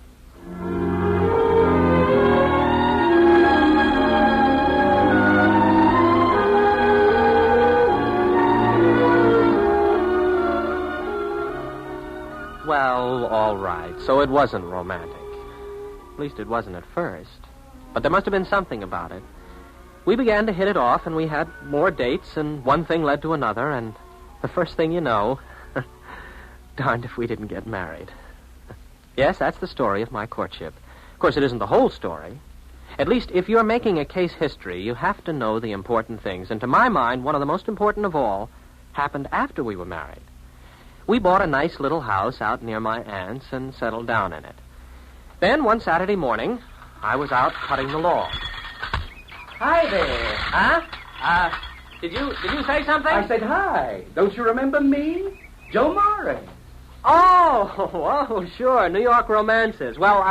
Well, all right. So it wasn't romantic. At least it wasn't at first. But there must have been something about it. We began to hit it off, and we had more dates, and one thing led to another, and the first thing you know... Darned if we didn't get married. Yes, that's the story of my courtship. Of course, it isn't the whole story. At least, if you're making a case history, you have to know the important things. And to my mind, one of the most important of all happened after we were married. We bought a nice little house out near my aunt's and settled down in it. Then one Saturday morning, I was out cutting the lawn. Hi there. Huh? Did you say something? I said hi. Don't you remember me? Joe Morris. Oh, sure. New York romances. Well,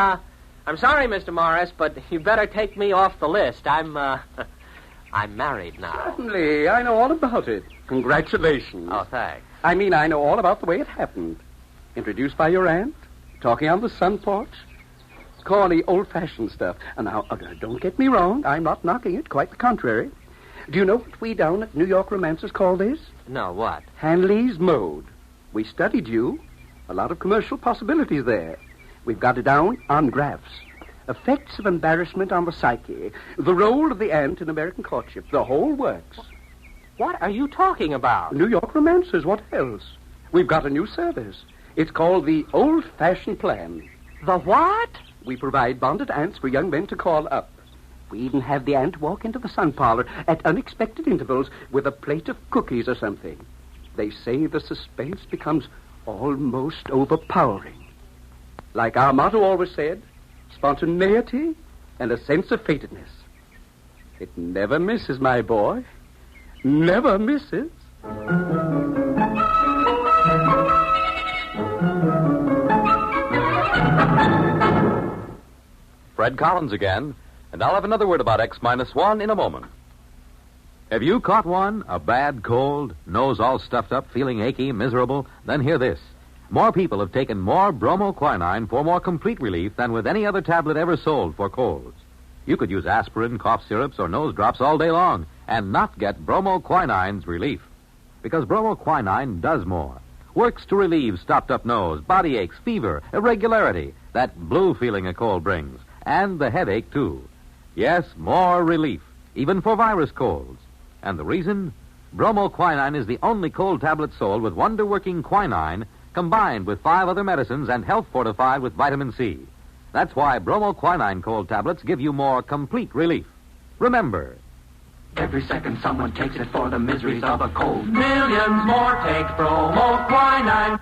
I'm sorry, Mr. Morris, but you better take me off the list. I'm married now. Certainly. I know all about it. Congratulations. Oh, thanks. I mean, I know all about the way it happened. Introduced by your aunt, talking on the sun porch. Corny, old-fashioned stuff. And now, don't get me wrong. I'm not knocking it. Quite the contrary. Do you know what we down at New York romances call this? No, what? Hanley's Mode. We studied you. A lot of commercial possibilities there. We've got it down on graphs. Effects of embarrassment on the psyche. The role of the aunt in American courtship. The whole works. What are you talking about? New York romances. What else? We've got a new service. It's called the old-fashioned plan. The what? We provide bonded aunts for young men to call up. We even have the aunt walk into the sun parlor at unexpected intervals with a plate of cookies or something. They say the suspense becomes almost overpowering. Like our motto always said, spontaneity and a sense of fatedness. It never misses, my boy. Never misses. Fred Collins again, and I'll have another word about X-1 in a moment. Have you caught one? A bad cold, nose all stuffed up, feeling achy, miserable? Then hear this. More people have taken more bromoquinine for more complete relief than with any other tablet ever sold for colds. You could use aspirin, cough syrups, or nose drops all day long and not get bromoquinine's relief. Because bromoquinine does more. Works to relieve stopped-up nose, body aches, fever, irregularity, that blue feeling a cold brings, and the headache, too. Yes, more relief, even for virus colds. And the reason? Bromoquinine is the only cold tablet sold with wonder-working quinine combined with 5 other medicines and health-fortified with vitamin C. That's why bromoquinine cold tablets give you more complete relief. Remember, every second someone takes it for the miseries of a cold. Millions more take bromoquinine.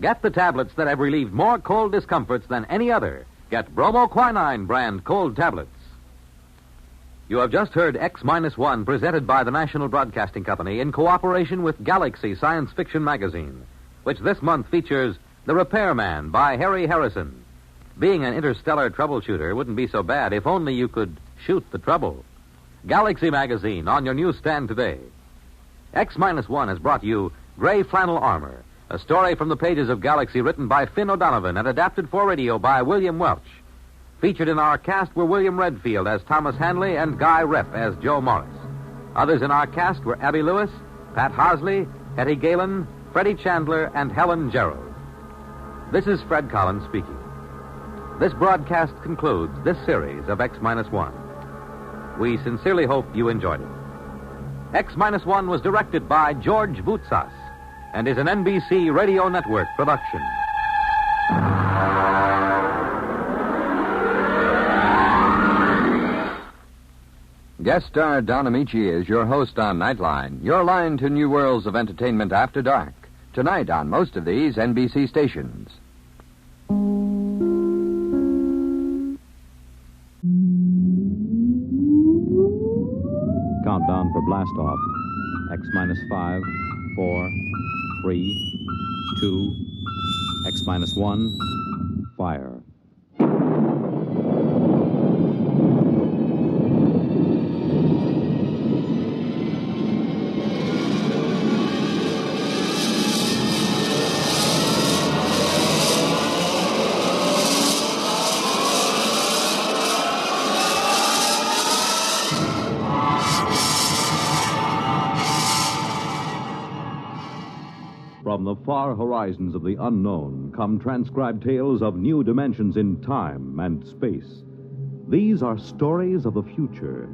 get the tablets that have relieved more cold discomforts than any other. Get bromoquinine brand cold tablets. You have just heard X-1 presented by the National Broadcasting Company in cooperation with Galaxy Science Fiction Magazine, which this month features The Repairman by Harry Harrison. Being an interstellar troubleshooter wouldn't be so bad if only you could shoot the trouble. Galaxy Magazine on your newsstand today. X-1 has brought you Gray Flannel Armor, a story from the pages of Galaxy written by Finn O'Donovan and adapted for radio by William Welch. Featured in our cast were William Redfield as Thomas Hanley and Guy Repp as Joe Morris. Others in our cast were Abby Lewis, Pat Hosley, Hetty Galen, Freddie Chandler, and Helen Gerald. This is Fred Collins speaking. This broadcast concludes this series of X-1. We sincerely hope you enjoyed it. X-1 was directed by George Voutsas and is an NBC Radio Network production. Guest star Don Amici is your host on Nightline, your line to new worlds of entertainment after dark. Tonight on most of these NBC stations. Countdown for blast off. X-5, 4, 3, 2, X-1, fire. From the far horizons of the unknown come transcribed tales of new dimensions in time and space. These are stories of the future,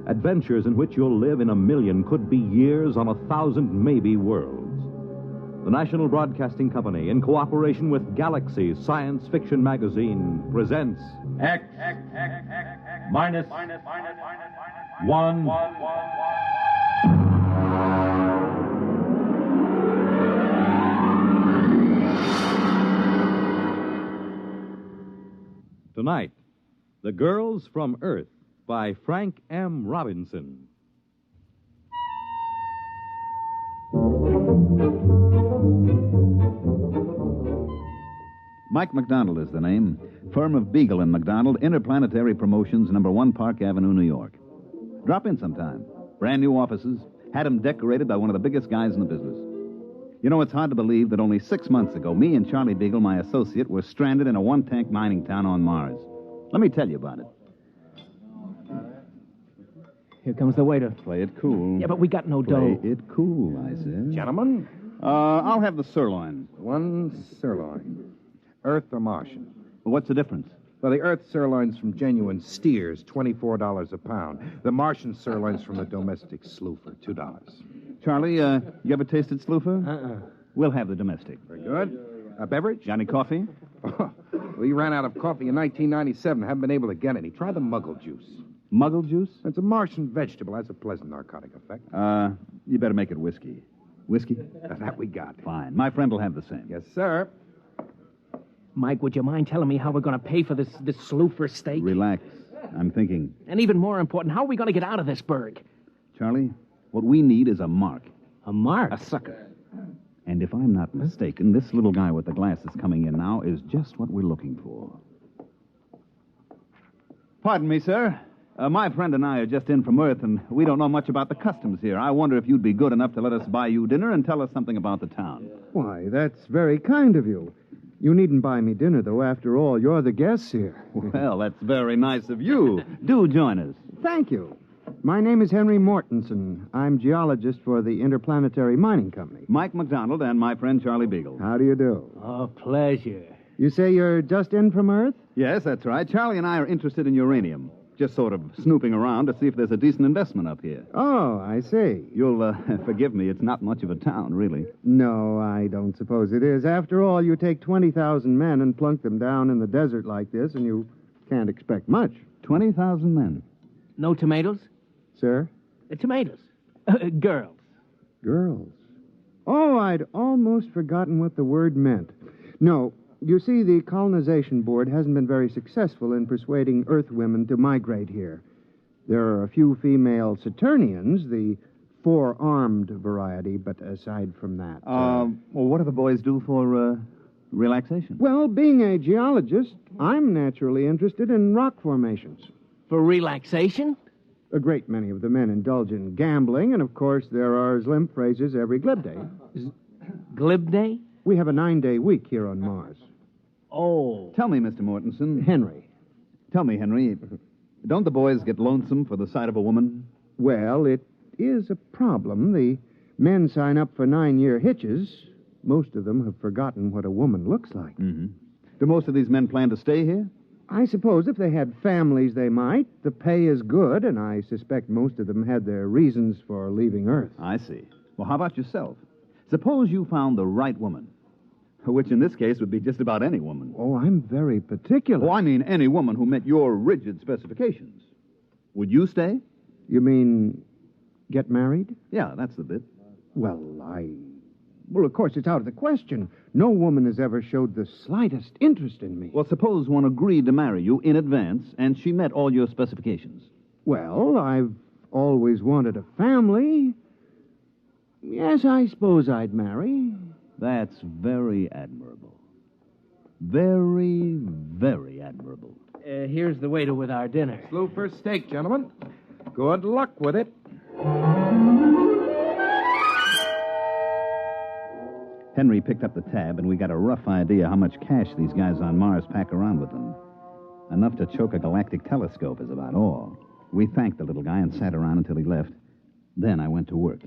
adventures in which you'll live in 1,000,000, could be years, on 1,000 maybe worlds. The National Broadcasting Company, in cooperation with Galaxy Science Fiction Magazine, presents X-1. Tonight, The Girls from Earth by Frank M. Robinson. Mike McDonald is the name. Firm of Beagle and McDonald, Interplanetary Promotions, number 1 Park Avenue, New York. Drop in sometime. Brand new offices. Had them decorated by one of the biggest guys in the business. You know, it's hard to believe that only 6 months ago, me and Charlie Beagle, my associate, were stranded in a one-tank mining town on Mars. Let me tell you about it. Here comes the waiter. Play it cool. Yeah, but we got no dough. Play it cool, I said. Gentlemen? I'll have the sirloin. One sirloin. Earth or Martian? Well, what's the difference? Well, the Earth sirloin's from genuine steers, $24 a pound. The Martian sirloin's from the domestic sloofer, $2. Charlie, you ever tasted sloofer? We'll have the domestic. Very good. A beverage? Got any coffee? We ran out of coffee in 1997. Haven't been able to get any. Try the muggle juice. Muggle juice? It's a Martian vegetable. Has a pleasant narcotic effect. You better make it whiskey. Whiskey? That we got. Fine. My friend will have the same. Yes, sir. Mike, would you mind telling me how we're going to pay for this sloofer steak? Relax. I'm thinking. And even more important, how are we going to get out of this burg? Charlie, what we need is a mark. A mark? A sucker. And if I'm not mistaken, this little guy with the glasses coming in now is just what we're looking for. Pardon me, sir. My friend and I are just in from Earth, and we don't know much about the customs here. I wonder if you'd be good enough to let us buy you dinner and tell us something about the town. Why, that's very kind of you. You needn't buy me dinner, though. After all, you're the guests here. Well, that's very nice of you. Do join us. Thank you. My name is Henry Mortensen. I'm geologist for the Interplanetary Mining Company. Mike McDonald and my friend Charlie Beagle. How do you do? Oh, pleasure. You say you're just in from Earth? Yes, that's right. Charlie and I are interested in uranium. Just sort of snooping around to see if there's a decent investment up here. Oh, I see. You'll forgive me. It's not much of a town, really. No, I don't suppose it is. After all, you take 20,000 men and plunk them down in the desert like this, and you can't expect much. 20,000 men. No tomatoes? Sir? Tomatoes. Girls. Girls. Oh, I'd almost forgotten what the word meant. No, you see, the Colonization Board hasn't been very successful in persuading Earth women to migrate here. There are a few female Saturnians, the four-armed variety, but aside from that... Well, what do the boys do for relaxation? Well, being a geologist, I'm naturally interested in rock formations. For relaxation? A great many of the men indulge in gambling, and of course there are limp phrases every glib day. Glib day? We have a 9-day week here on Mars. Oh. Tell me, Mr. Mortensen. Henry. Tell me, Henry, don't the boys get lonesome for the sight of a woman? Well, it is a problem. The men sign up for 9-year hitches. Most of them have forgotten what a woman looks like. Mm-hmm. Do most of these men plan to stay here? I suppose if they had families, they might. The pay is good, and I suspect most of them had their reasons for leaving Earth. I see. Well, how about yourself? Suppose you found the right woman, which in this case would be just about any woman. Oh, I'm very particular. Oh, I mean any woman who met your rigid specifications. Would you stay? You mean get married? Yeah, that's the bit. Well, of course, it's out of the question. No woman has ever showed the slightest interest in me. Well, suppose one agreed to marry you in advance, and she met all your specifications. Well, I've always wanted a family. Yes, I suppose I'd marry. That's very admirable. Very, very admirable. Here's the waiter with our dinner. Sloofer steak, gentlemen. Good luck with it. Henry picked up the tab, and we got a rough idea how much cash these guys on Mars pack around with them. Enough to choke a galactic telescope is about all. We thanked the little guy and sat around until he left. Then I went to work.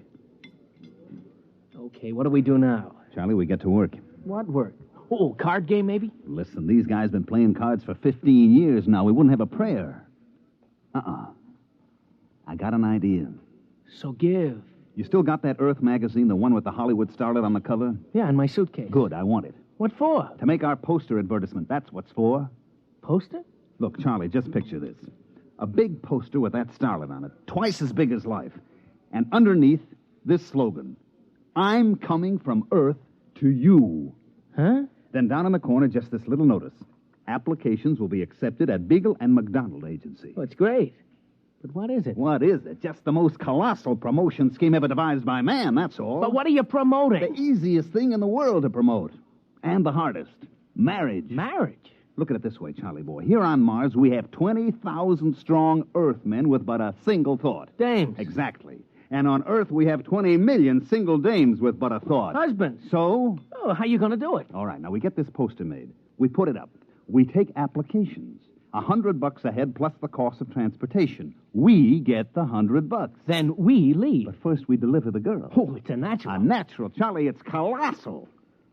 Okay, what do we do now? Charlie, we get to work. What work? Oh, card game, maybe? Listen, these guys been playing cards for 15 years now. We wouldn't have a prayer. I got an idea. So give. You still got that Earth magazine, the one with the Hollywood starlet on the cover? Yeah, in my suitcase. Good, I want it. What for? To make our poster advertisement. That's what's for. Poster? Look, Charlie, just picture this. A big poster with that starlet on it, twice as big as life. And underneath, this slogan. I'm coming from Earth to you. Huh? Then down in the corner, just this little notice. Applications will be accepted at Beagle and McDonald Agency. Oh, it's great. But what is it? What is it? Just the most colossal promotion scheme ever devised by man, that's all. But what are you promoting? The easiest thing in the world to promote. And the hardest. Marriage. Marriage? Look at it this way, Charlie boy. Here on Mars, we have 20,000 strong Earthmen with but a single thought. Dames. Exactly. And on Earth, we have 20 million single dames with but a thought. Husbands. So? Oh, how you going to do it? All right, now we get this poster made. We put it up. We take applications. $100 a head plus the cost of transportation. We get the $100. Then we leave. But first we deliver the girl. Oh, it's a natural. A natural, Charlie. It's colossal.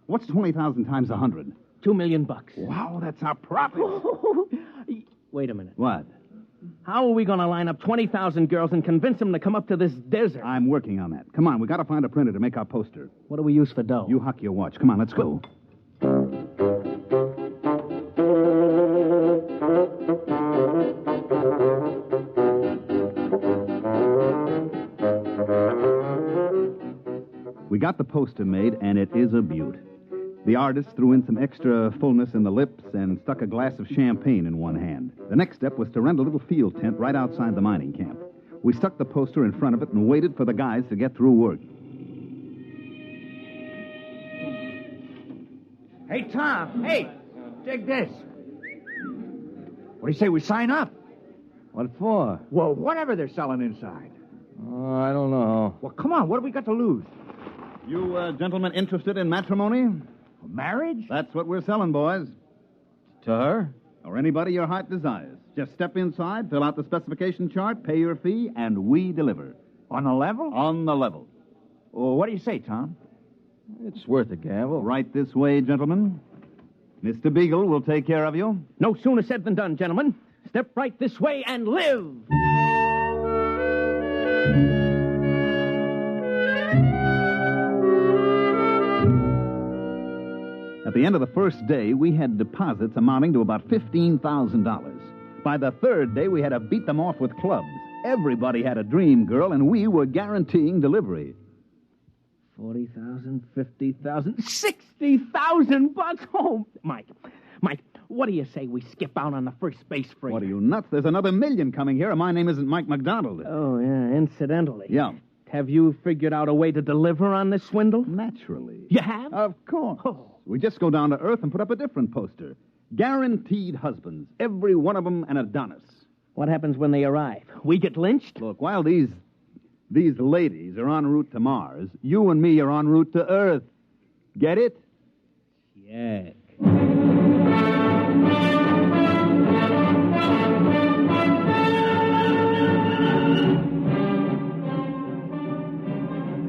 What's 20,000 times 100? $2 million. Wow, that's our profit. Wait a minute. What? How are we going to line up 20,000 girls and convince them to come up to this desert? I'm working on that. Come on, we got to find a printer to make our poster. What do we use for dough? You huck your watch. Come on, let's go. We got the poster made, and it is a beaut. The artist threw in some extra fullness in the lips and stuck a glass of champagne in one hand. The next step was to rent a little field tent right outside the mining camp. We stuck the poster in front of it and waited for the guys to get through work. Hey, Tom. Hey, take this. What do you say we sign up? What for? Well, whatever they're selling inside. Oh, I don't know. Well, come on. What have we got to lose? You gentlemen interested in matrimony? Marriage? That's what we're selling, boys. To her? Or anybody your heart desires. Just step inside, fill out the specification chart, pay your fee, and we deliver. On the level? On the level. Well, what do you say, Tom? It's worth a gamble. Right this way, gentlemen. Mr. Beagle will take care of you. No sooner said than done, gentlemen. Step right this way and live. At the end of the first day, we had deposits amounting to about $15,000. By the third day, we had to beat them off with clubs. Everybody had a dream girl, and we were guaranteeing delivery. 40,000, 50,000, 60,000 bucks. Oh, Mike, what do you say we skip out on the first space freight? What are you, nuts? There's another million coming here, and my name isn't Mike McDonald. Oh, yeah, incidentally. Yeah. Have you figured out a way to deliver on this swindle? Naturally. You have? Of course. Oh. We just go down to Earth and put up a different poster. Guaranteed husbands. Every one of them an Adonis. What happens when they arrive? We get lynched? Look, while these ladies are en route to Mars, you and me are en route to Earth. Get it? Yeah.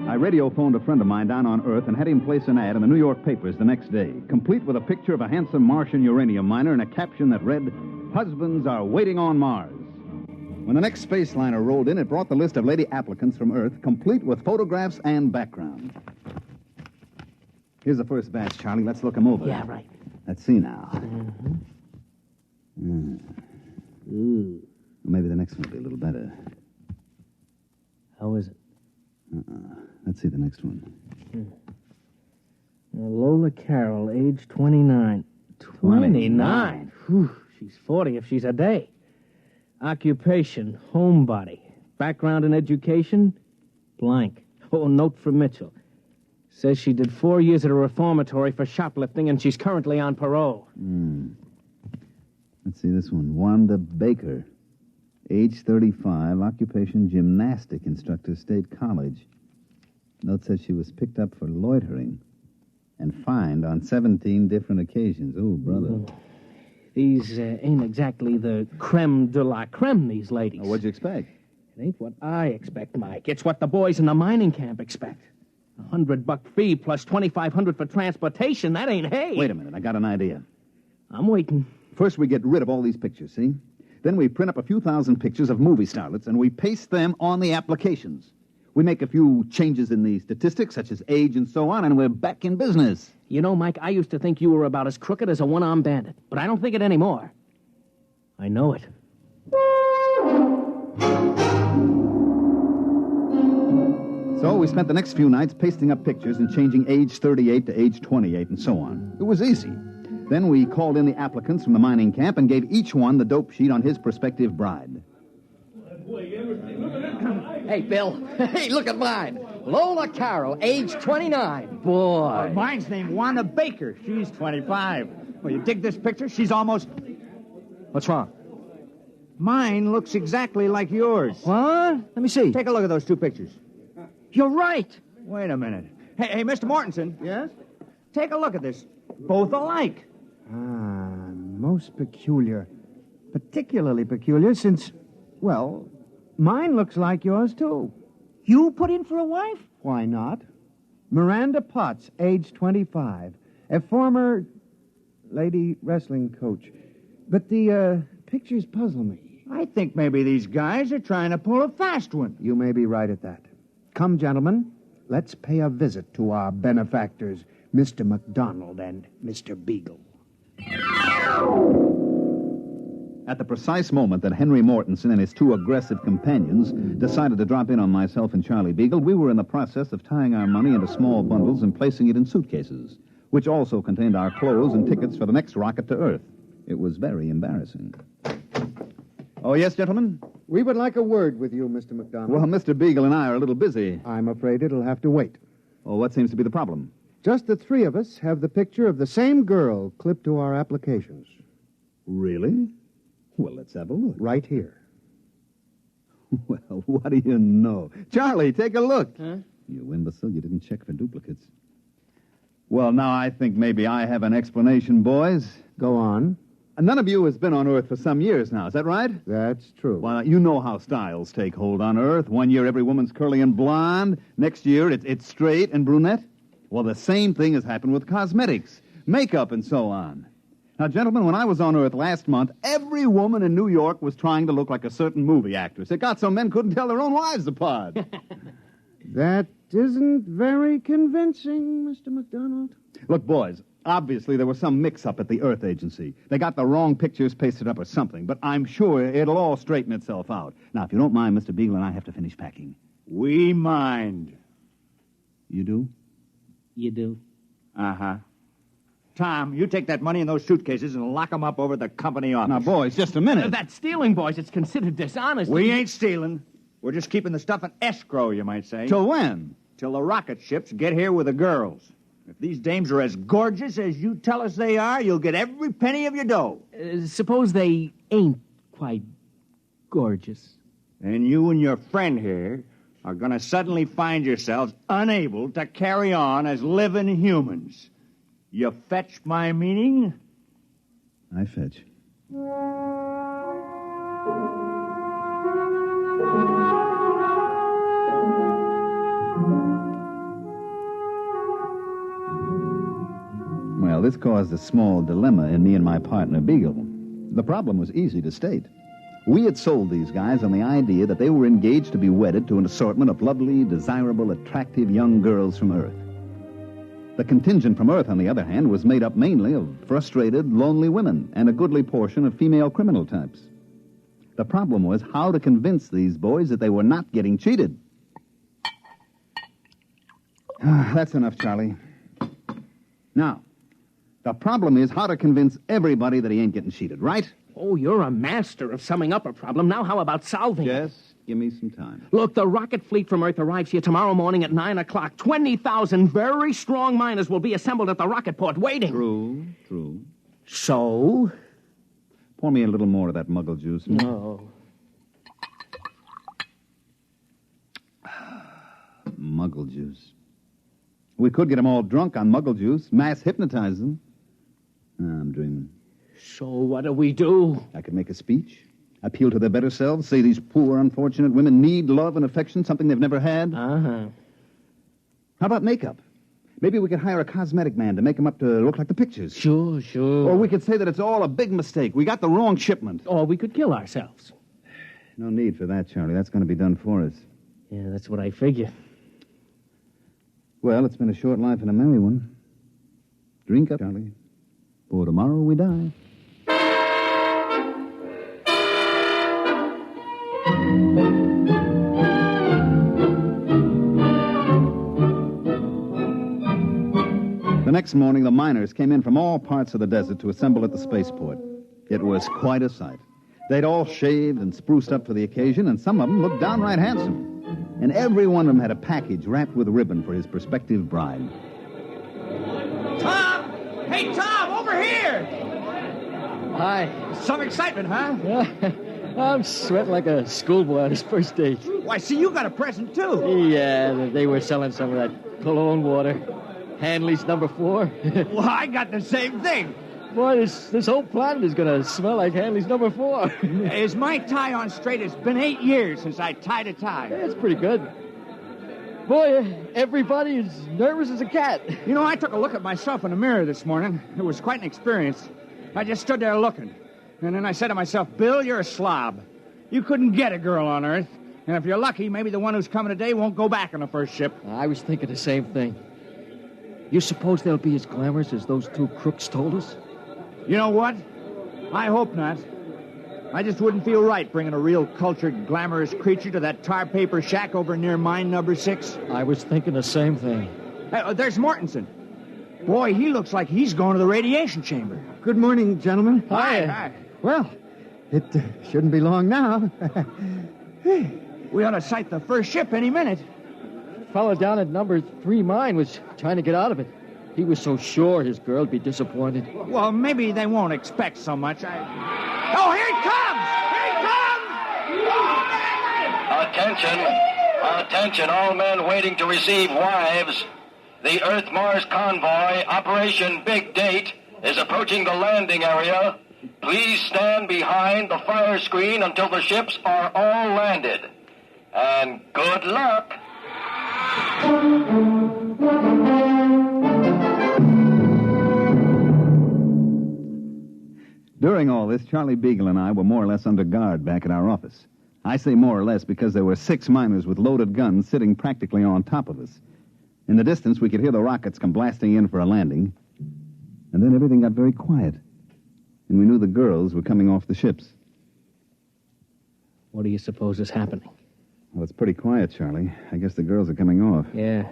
I radio-phoned a friend of mine down on Earth and had him place an ad in the New York papers the next day, complete with a picture of a handsome Martian uranium miner and a caption that read, "Husbands are waiting on Mars." When the next space liner rolled in, it brought the list of lady applicants from Earth, complete with photographs and background. Here's the first batch, Charlie. Let's look them over. Yeah, right. Let's see now. Mm-hmm. Well, maybe the next one will be a little better. How is it? Let's see the next one. Lola Carroll, age 29. 29? Whew, she's 40 if she's a day. Occupation, homebody. Background in education, blank. Oh, note from Mitchell. Says she did 4 years at a reformatory for shoplifting, and she's currently on parole. Let's see this one. Wanda Baker, age 35, occupation gymnastic instructor, State College. Note says she was picked up for loitering and fined on 17 different occasions. Oh, brother. These ain't exactly the creme de la creme, these ladies. What'd you expect? It ain't what I expect, Mike. It's what the boys in the mining camp expect. $100 fee plus $2,500 for transportation. That ain't hay. Wait a minute. I got an idea. I'm waiting. First, we get rid of all these pictures, see? Then we print up a few thousand pictures of movie starlets, and we paste them on the applications. We make a few changes in the statistics, such as age and so on, and we're back in business. You know, Mike, I used to think you were about as crooked as a one-armed bandit, but I don't think it anymore. I know it. So we spent the next few nights pasting up pictures and changing age 38 to age 28 and so on. It was easy. Then we called in the applicants from the mining camp and gave each one the dope sheet on his prospective bride. Hey, Bill. Hey, look at mine. Lola Carroll, age 29. Boy. Mine's named Wanda Baker. She's 25. Well, you dig this picture? She's almost... What's wrong? Mine looks exactly like yours. What? Let me see. Take a look at those two pictures. You're right. Wait a minute. Hey, Mr. Mortensen. Yes? Take a look at this. Both alike. Most peculiar. Particularly peculiar since, well, mine looks like yours, too. You put in for a wife? Why not? Miranda Potts, age 25. A former lady wrestling coach. But the pictures puzzle me. I think maybe these guys are trying to pull a fast one. You may be right at that. Come, gentlemen, let's pay a visit to our benefactors, Mr. McDonald and Mr. Beagle. At the precise moment that Henry Mortensen and his two aggressive companions decided to drop in on myself and Charlie Beagle, we were in the process of tying our money into small bundles and placing it in suitcases, which also contained our clothes and tickets for the next rocket to Earth. It was very embarrassing. Oh, yes, gentlemen? We would like a word with you, Mr. McDonald. Well, Mr. Beagle and I are a little busy. I'm afraid it'll have to wait. Oh, what seems to be the problem? Just the three of us have the picture of the same girl clipped to our applications. Really? Well, let's have a look. Right here. Well, what do you know? Charlie, take a look. Huh? You imbecile, you didn't check for duplicates. Well, now I think maybe I have an explanation, boys. Go on. And none of you has been on Earth for some years now, is that right? That's true. Well, you know how styles take hold on Earth. One year every woman's curly and blonde. Next year it's straight and brunette. Well, the same thing has happened with cosmetics, makeup, and so on. Now, gentlemen, when I was on Earth last month, every woman in New York was trying to look like a certain movie actress. It got so men couldn't tell their own wives apart. That isn't very convincing, Mr. McDonald. Look, boys, obviously there was some mix-up at the Earth Agency. They got the wrong pictures pasted up or something, but I'm sure it'll all straighten itself out. Now, if you don't mind, Mr. Beagle and I have to finish packing. We mind. You do? You do? Uh-huh. Tom, you take that money in those suitcases and lock them up over the company office. Now, boys, just a minute. That's stealing, boys. It's considered dishonest. We ain't stealing. We're just keeping the stuff in escrow, you might say. Till when? Till the rocket ships get here with the girls. If these dames are as gorgeous as you tell us they are, you'll get every penny of your dough. Suppose they ain't quite gorgeous. And you and your friend here are going to suddenly find yourselves unable to carry on as living humans. You fetch my meaning? I fetch. Well, this caused a small dilemma in me and my partner, Beagle. The problem was easy to state. We had sold these guys on the idea that they were engaged to be wedded to an assortment of lovely, desirable, attractive young girls from Earth. The contingent from Earth, on the other hand, was made up mainly of frustrated, lonely women and a goodly portion of female criminal types. The problem was how to convince these boys that they were not getting cheated. That's enough, Charlie. Now, the problem is how to convince everybody that he ain't getting cheated, right? Oh, you're a master of summing up a problem. Now how about solving it? Just give me some time. Look, the rocket fleet from Earth arrives here tomorrow morning at 9 o'clock. 20,000 very strong miners will be assembled at the rocket port waiting. True. So? Pour me a little more of that muggle juice. No. Muggle juice. We could get them all drunk on muggle juice, mass hypnotize them. I'm dreaming. So what do we do? I could make a speech, appeal to their better selves, say these poor, unfortunate women need love and affection, something they've never had. Uh-huh. How about makeup? Maybe we could hire a cosmetic man to make them up to look like the pictures. Sure. Or we could say that it's all a big mistake. We got the wrong shipment. Or we could kill ourselves. No need for that, Charlie. That's going to be done for us. Yeah, that's what I figure. Well, it's been a short life and a merry one. Drink up, Charlie. For tomorrow we die. The next morning, the miners came in from all parts of the desert to assemble at the spaceport. It was quite a sight. They'd all shaved and spruced up for the occasion, and some of them looked downright handsome. And every one of them had a package wrapped with ribbon for his prospective bride. Tom! Hey, Tom, over here! Hi. Some excitement, huh? I'm sweating like a schoolboy on his first date. Why, see, you got a present, too. Yeah, they were selling some of that cologne water. Hanley's number 4. Well, I got the same thing. Boy, this whole planet is going to smell like Hanley's number 4. Is my tie on straight? It's been 8 years since I tied a tie. That's pretty good. Boy, everybody is nervous as a cat. You know, I took a look at myself in the mirror this morning. It was quite an experience. I just stood there looking. And then I said to myself, Bill, you're a slob. You couldn't get a girl on Earth. And if you're lucky, maybe the one who's coming today won't go back on the first ship. I was thinking the same thing. You suppose they'll be as glamorous as those 2 crooks told us? You know what? I hope not. I just wouldn't feel right bringing a real cultured, glamorous creature to that tar paper shack over near mine number 6. I was thinking the same thing. Hey, there's Mortensen. Boy, he looks like he's going to the radiation chamber. Good morning, gentlemen. Hi. Well, it shouldn't be long now. We ought to sight the first ship any minute. The fellow down at number 3 mine was trying to get out of it. He was so sure his girl'd be disappointed. Well, maybe they won't expect so much. Oh, here it comes! Here it comes! Attention, all men waiting to receive wives. The Earth-Mars convoy, Operation Big Date, is approaching the landing area. Please stand behind the fire screen until the ships are all landed. And good luck. During all this, Charlie Beagle and I were more or less under guard back at our office. I say more or less because there were 6 miners with loaded guns sitting practically on top of us. In the distance, we could hear the rockets come blasting in for a landing. And then everything got very quiet. And we knew the girls were coming off the ships. What do you suppose is happening? Well, it's pretty quiet, Charlie. I guess the girls are coming off. Yeah,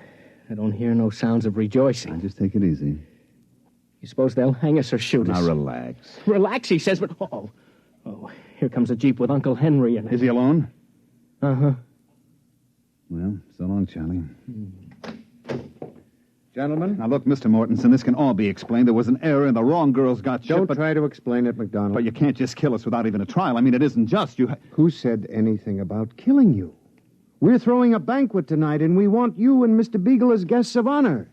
I don't hear no sounds of rejoicing. Now, just take it easy. You suppose they'll hang us or shoot us? Now, relax. Relax, he says, but... Oh, here comes a Jeep with Uncle Henry in it. Is he alone? Uh-huh. Well, so long, Charlie. Gentlemen? Now, look, Mr. Mortensen, this can all be explained. There was an error and the wrong girls got shot. Don't try to explain it, McDonald. But you can't just kill us without even a trial. I mean, it isn't just. Who said anything about killing you? We're throwing a banquet tonight, and we want you and Mr. Beagle as guests of honor.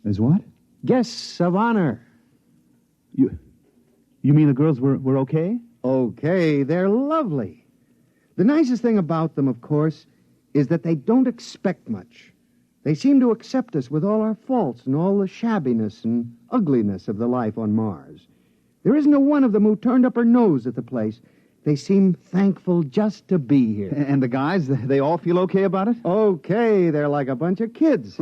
As what? Guests of honor. You mean the girls were okay? Okay, they're lovely. The nicest thing about them, of course, is that they don't expect much. They seem to accept us with all our faults and all the shabbiness and ugliness of the life on Mars. There isn't a one of them who turned up her nose at the place. They seem thankful just to be here. And the guys, they all feel okay about it? Okay, they're like a bunch of kids.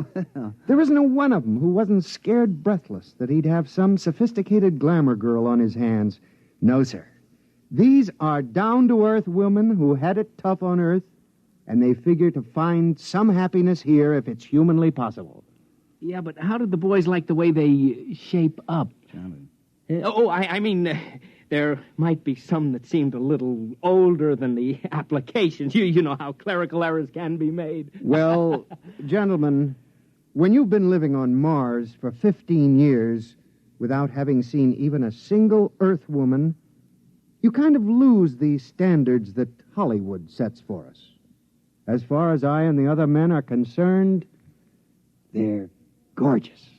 There isn't a one of them who wasn't scared breathless that he'd have some sophisticated glamour girl on his hands. No, sir. These are down-to-earth women who had it tough on Earth, and they figure to find some happiness here if it's humanly possible. Yeah, but how did the boys like the way they shape up? Charlie. I mean, there might be some that seemed a little older than the applications. You know how clerical errors can be made. Well, gentlemen, when you've been living on Mars for 15 years without having seen even a single Earth woman, you kind of lose the standards that Hollywood sets for us. As far as I and the other men are concerned, they're gorgeous.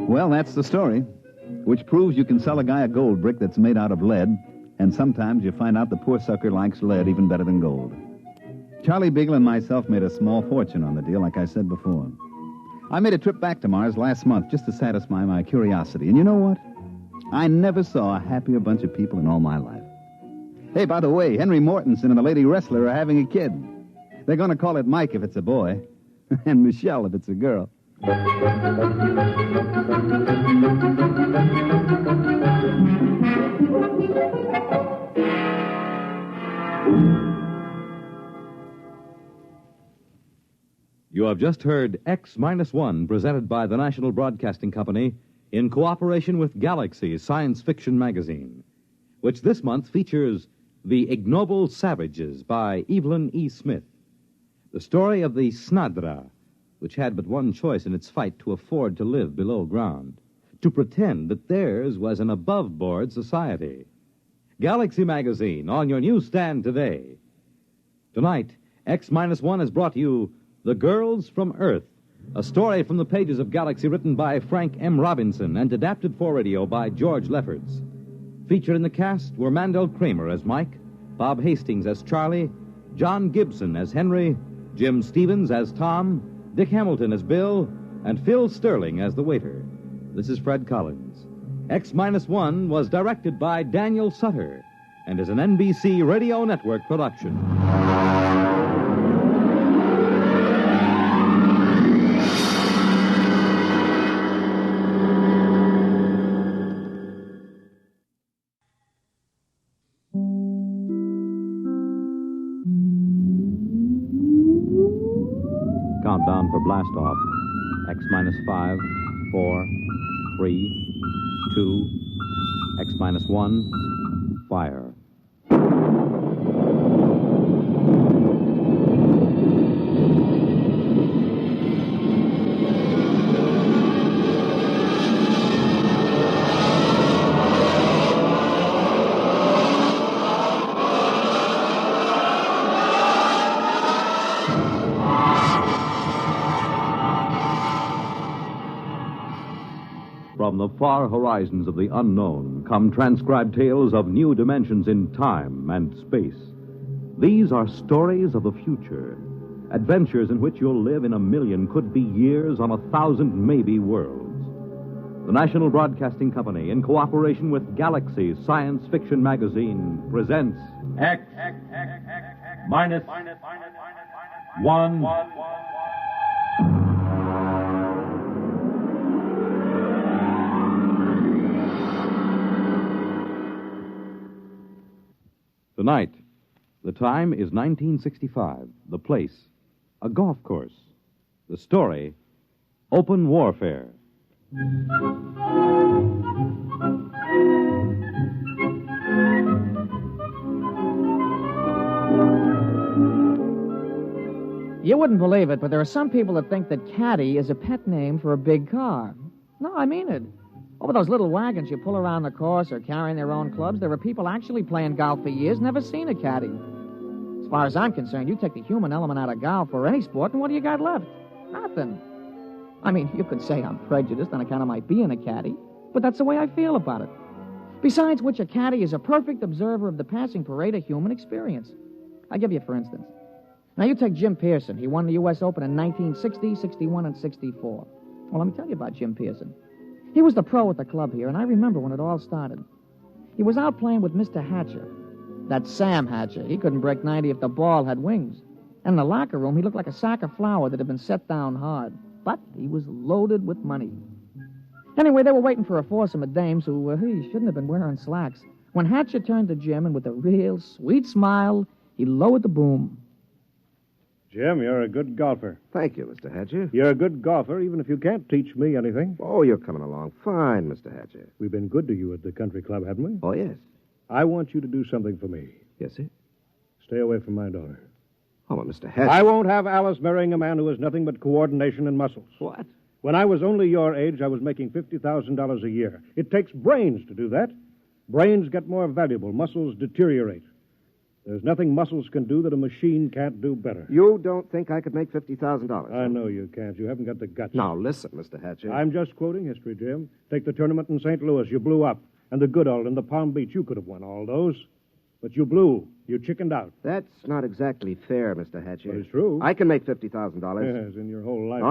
Well, that's the story, which proves you can sell a guy a gold brick that's made out of lead, and sometimes you find out the poor sucker likes lead even better than gold. Charlie Beagle and myself made a small fortune on the deal, like I said before. I made a trip back to Mars last month just to satisfy my curiosity, and you know what? I never saw a happier bunch of people in all my life. Hey, by the way, Henry Mortensen and the lady wrestler are having a kid. They're going to call it Mike if it's a boy, and Michelle if it's a girl. You have just heard X-1, presented by the National Broadcasting Company in cooperation with Galaxy Science Fiction Magazine, which this month features The Ignoble Savages by Evelyn E. Smith, the story of the Snadra, which had but one choice in its fight to afford to live below ground, to pretend that theirs was an above-board society. Galaxy Magazine, on your newsstand today. Tonight, X-1 has brought you The Girls from Earth, a story from the pages of Galaxy written by Frank M. Robinson and adapted for radio by George Lefferts. Featured in the cast were Mandel Kramer as Mike, Bob Hastings as Charlie, John Gibson as Henry, Jim Stevens as Tom, Dick Hamilton as Bill, and Phil Sterling as the waiter. This is Fred Collins. X-1 was directed by Daniel Sutter and is an NBC Radio Network production. Countdown for blast off. X-5, 4, 3, 2, X-1, fire. From the far horizons of the unknown come transcribed tales of new dimensions in time and space. These are stories of the future, adventures in which you'll live in a million, could be years, on 1,000 maybe worlds. The National Broadcasting Company, in cooperation with Galaxy Science Fiction Magazine, presents X-1. Tonight, the time is 1965. The place, a golf course. The story, open warfare. You wouldn't believe it, but there are some people that think that caddy is a pet name for a big car. No, I mean it. Over those little wagons you pull around the course or carrying their own clubs, there are people actually playing golf for years, never seen a caddy. As far as I'm concerned, you take the human element out of golf or any sport, and what do you got left? Nothing. I mean, you could say I'm prejudiced on account of my being a caddy, but that's the way I feel about it. Besides which, a caddy is a perfect observer of the passing parade of human experience. I'll give you for instance. Now, you take Jim Pearson. He won the U.S. Open in 1960, 61, and 64. Well, let me tell you about Jim Pearson. He was the pro at the club here, and I remember when it all started. He was out playing with Mr. Hatcher. That Sam Hatcher. He couldn't break 90 if the ball had wings. And in the locker room, he looked like a sack of flour that had been set down hard. But he was loaded with money. Anyway, they were waiting for a foursome of dames who shouldn't have been wearing slacks. When Hatcher turned to Jim, and with a real sweet smile, he lowered the boom. Jim, you're a good golfer. Thank you, Mr. Hatcher. You're a good golfer, even if you can't teach me anything. Oh, you're coming along fine, Mr. Hatcher. We've been good to you at the country club, haven't we? Oh, yes. I want you to do something for me. Yes, sir? Stay away from my daughter. Oh, well, Mr. Hatcher. I won't have Alice marrying a man who has nothing but coordination and muscles. What? When I was only your age, I was making $50,000 a year. It takes brains to do that. Brains get more valuable. Muscles deteriorate. There's nothing muscles can do that a machine can't do better. You don't think I could make $50,000? I know you can't. You haven't got the guts. Now, listen, Mr. Hatcher. I'm just quoting history, Jim. Take the tournament in St. Louis. You blew up. And the Goodall and the Palm Beach. You could have won all those. But you blew. You chickened out. That's not exactly fair, Mr. Hatcher. But it's true. I can make $50,000. Yes, in your whole life.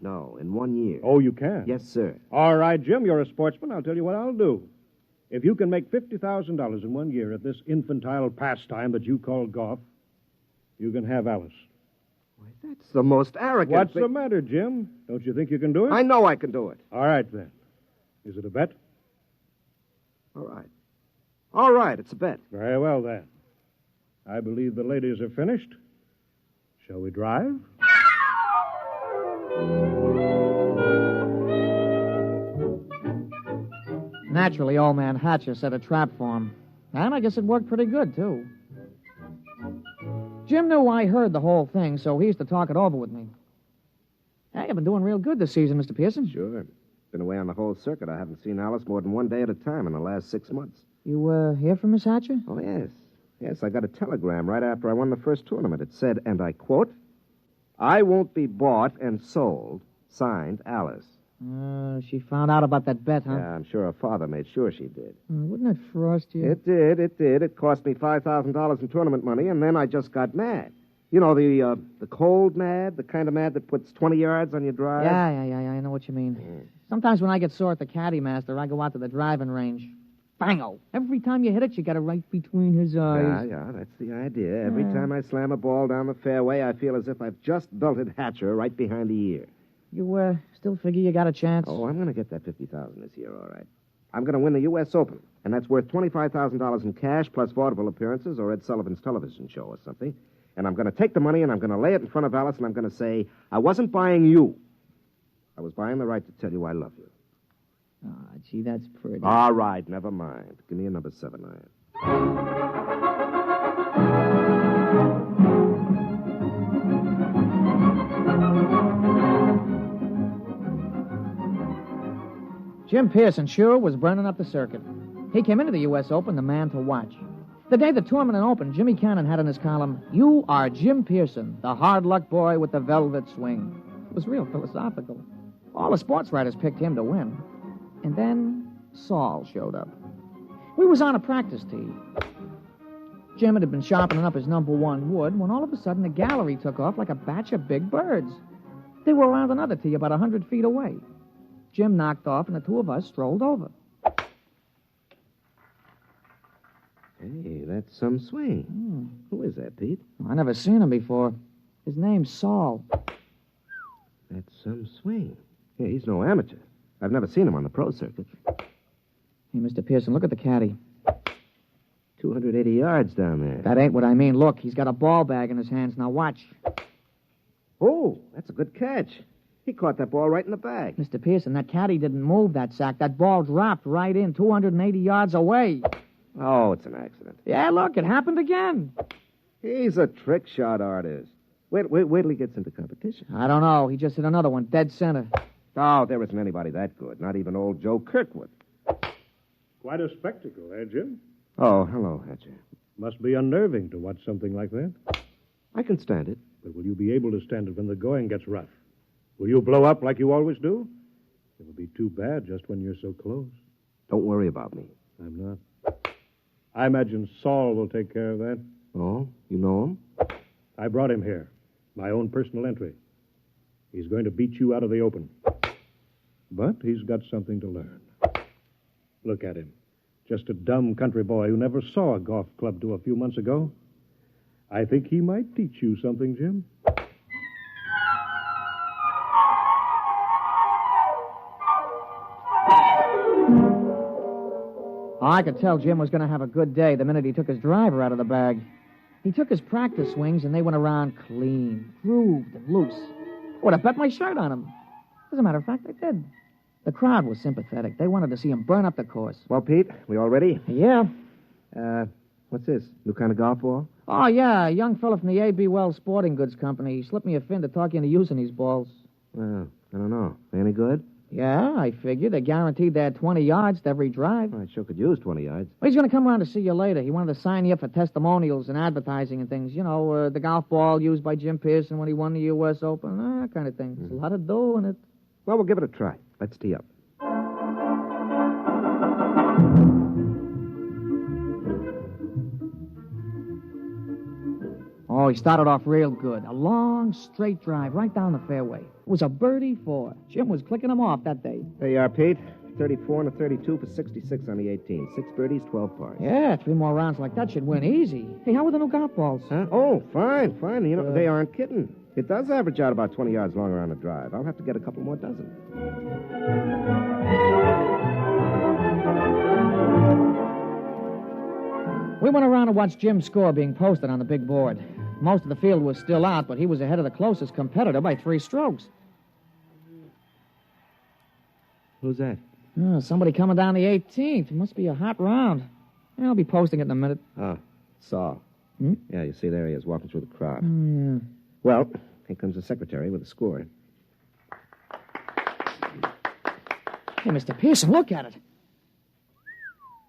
No, in 1 year. Oh, you can? Yes, sir. All right, Jim, you're a sportsman. I'll tell you what I'll do. If you can make $50,000 in 1 year at this infantile pastime that you call golf, you can have Alice. Why, that's the most arrogant What's thing. the matter, Jim? Don't you think you can do it? I know I can do it. All right, then. Is it a bet? All right. All right, it's a bet. Very well, then. I believe the ladies are finished. Shall we drive? Naturally, old man Hatcher set a trap for him. And I guess it worked pretty good, too. Jim knew I heard the whole thing, so he used to talk it over with me. Hey, you've been doing real good this season, Mr. Pearson. Sure. Been away on the whole circuit. I haven't seen Alice more than one day at a time in the last 6 months. You, hear from Miss Hatcher? Oh, yes. Yes, I got a telegram right after I won the first tournament. It said, and I quote, "I won't be bought and sold. Signed, Alice." She found out about that bet, huh? Yeah, I'm sure her father made sure she did. Wouldn't it frost you? It did. It cost me $5,000 in tournament money, and then I just got mad. You know, the cold mad, the kind of mad that puts 20 yards on your drive? Yeah, I know what you mean. Sometimes when I get sore at the caddy master, I go out to the driving range. Bango! Every time you hit it, you got it right between his eyes. Yeah, that's the idea. Every time I slam a ball down the fairway, I feel as if I've just belted Hatcher right behind the ear. You, still figure you got a chance? Oh, I'm going to get that $50,000 this year, all right. I'm going to win the U.S. Open, and that's worth $25,000 in cash plus vaudeville appearances or Ed Sullivan's television show or something. And I'm going to take the money and I'm going to lay it in front of Alice and I'm going to say, I wasn't buying you. I was buying the right to tell you I love you. Ah, gee, that's pretty. All right, never mind. Give me a number 7 iron. Jim Pearson sure was burning up the circuit. He came into the U.S. Open the man to watch. The day the tournament opened, Jimmy Cannon had in his column, "You are Jim Pearson, the hard luck boy with the velvet swing." It was real philosophical. All the sports writers picked him to win. And then Saul showed up. We was on a practice tee. Jim had been sharpening up his number 1 wood when all of a sudden the gallery took off like a batch of big birds. They were around another tee about 100 feet away. Jim knocked off and the two of us strolled over. Hey, that's some swing. Who is that, Pete? I never seen him before. His name's Saul. That's some swing. Yeah, he's no amateur. I've never seen him on the pro circuit. Hey, Mr. Pearson, look at the caddy. 280 yards down there. That ain't what I mean. Look, he's got a ball bag in his hands. Now watch. Oh, that's a good catch. He caught that ball right in the bag. Mr. Pearson, that caddy didn't move that sack. That ball dropped right in 280 yards away. Oh, it's an accident. Yeah, look, it happened again. He's a trick shot artist. Wait till he gets into competition. I don't know. He just hit another one, dead center. Oh, there isn't anybody that good. Not even old Joe Kirkwood. Quite a spectacle, eh, Jim? Oh, hello, Hatcher. Must be unnerving to watch something like that. I can stand it. But will you be able to stand it when the going gets rough? Will you blow up like you always do? It would be too bad just when you're so close. Don't worry about me. I'm not. I imagine Saul will take care of that. Oh, you know him? I brought him here. My own personal entry. He's going to beat you out of the Open. But he's got something to learn. Look at him. Just a dumb country boy who never saw a golf club till a few months ago. I think he might teach you something, Jim. I could tell Jim was going to have a good day the minute he took his driver out of the bag. He took his practice swings, and they went around clean, grooved, and loose. I would have bet my shirt on him. As a matter of fact, I did. The crowd was sympathetic. They wanted to see him burn up the course. Well, Pete, we all ready? Yeah. What's this? New kind of golf ball? Oh, yeah, a young fella from the A.B. Wells Sporting Goods Company. He slipped me a fin to talk you into using these balls. Well, I don't know. They any good? Yeah, I figured. They guaranteed they had 20 yards to every drive. I sure could use 20 yards. Well, he's going to come around to see you later. He wanted to sign you up for testimonials and advertising and things. You know, the golf ball used by Jim Pearson when he won the U.S. Open, that kind of thing. There's a lot of dough in it. Well, we'll give it a try. Let's tee up. Oh, he started off real good. A long, straight drive right down the fairway. It was a birdie 4. Jim was clicking him off that day. There you are, Pete. 34 and a 32 for 66 on the 18. 6 birdies, 12 pars. Yeah, 3 more rounds like that should win easy. Hey, how were the new golf balls? Huh? Oh, fine. You know, they aren't kidding. It does average out about 20 yards longer on the drive. I'll have to get a couple more dozen. We went around and watched Jim's score being posted on the big board. Most of the field was still out, but he was ahead of the closest competitor by 3 strokes. Who's that? Oh, somebody coming down the 18th. It must be a hot round. Yeah, I'll be posting it in a minute. Oh, Saul. Yeah, you see, there he is, walking through the crowd. Yeah. Well, here comes the secretary with the score. Hey, Mr. Pearson, look at it.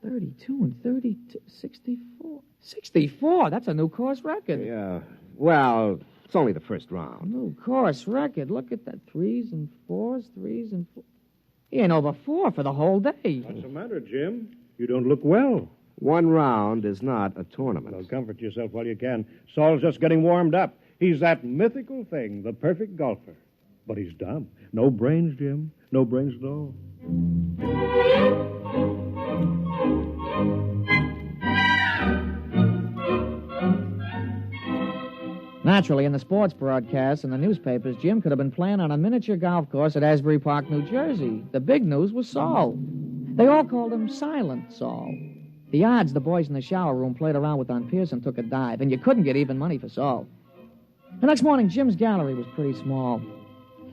32 and 32, 64. 64? That's a new course record. Yeah, well, it's only the first round. New course record. Look at that. 3s and 4s, 3s and 4s. He ain't over 4 for the whole day. What's the matter, Jim? You don't look well. One round is not a tournament. Well, comfort yourself while you can. Saul's just getting warmed up. He's that mythical thing, the perfect golfer. But he's dumb. No brains, Jim. No brains at all. Naturally, in the sports broadcasts and the newspapers, Jim could have been playing on a miniature golf course at Asbury Park, New Jersey. The big news was Saul. They all called him Silent Saul. The odds the boys in the shower room played around with on Pearson took a dive, and you couldn't get even money for Saul. The next morning, Jim's gallery was pretty small.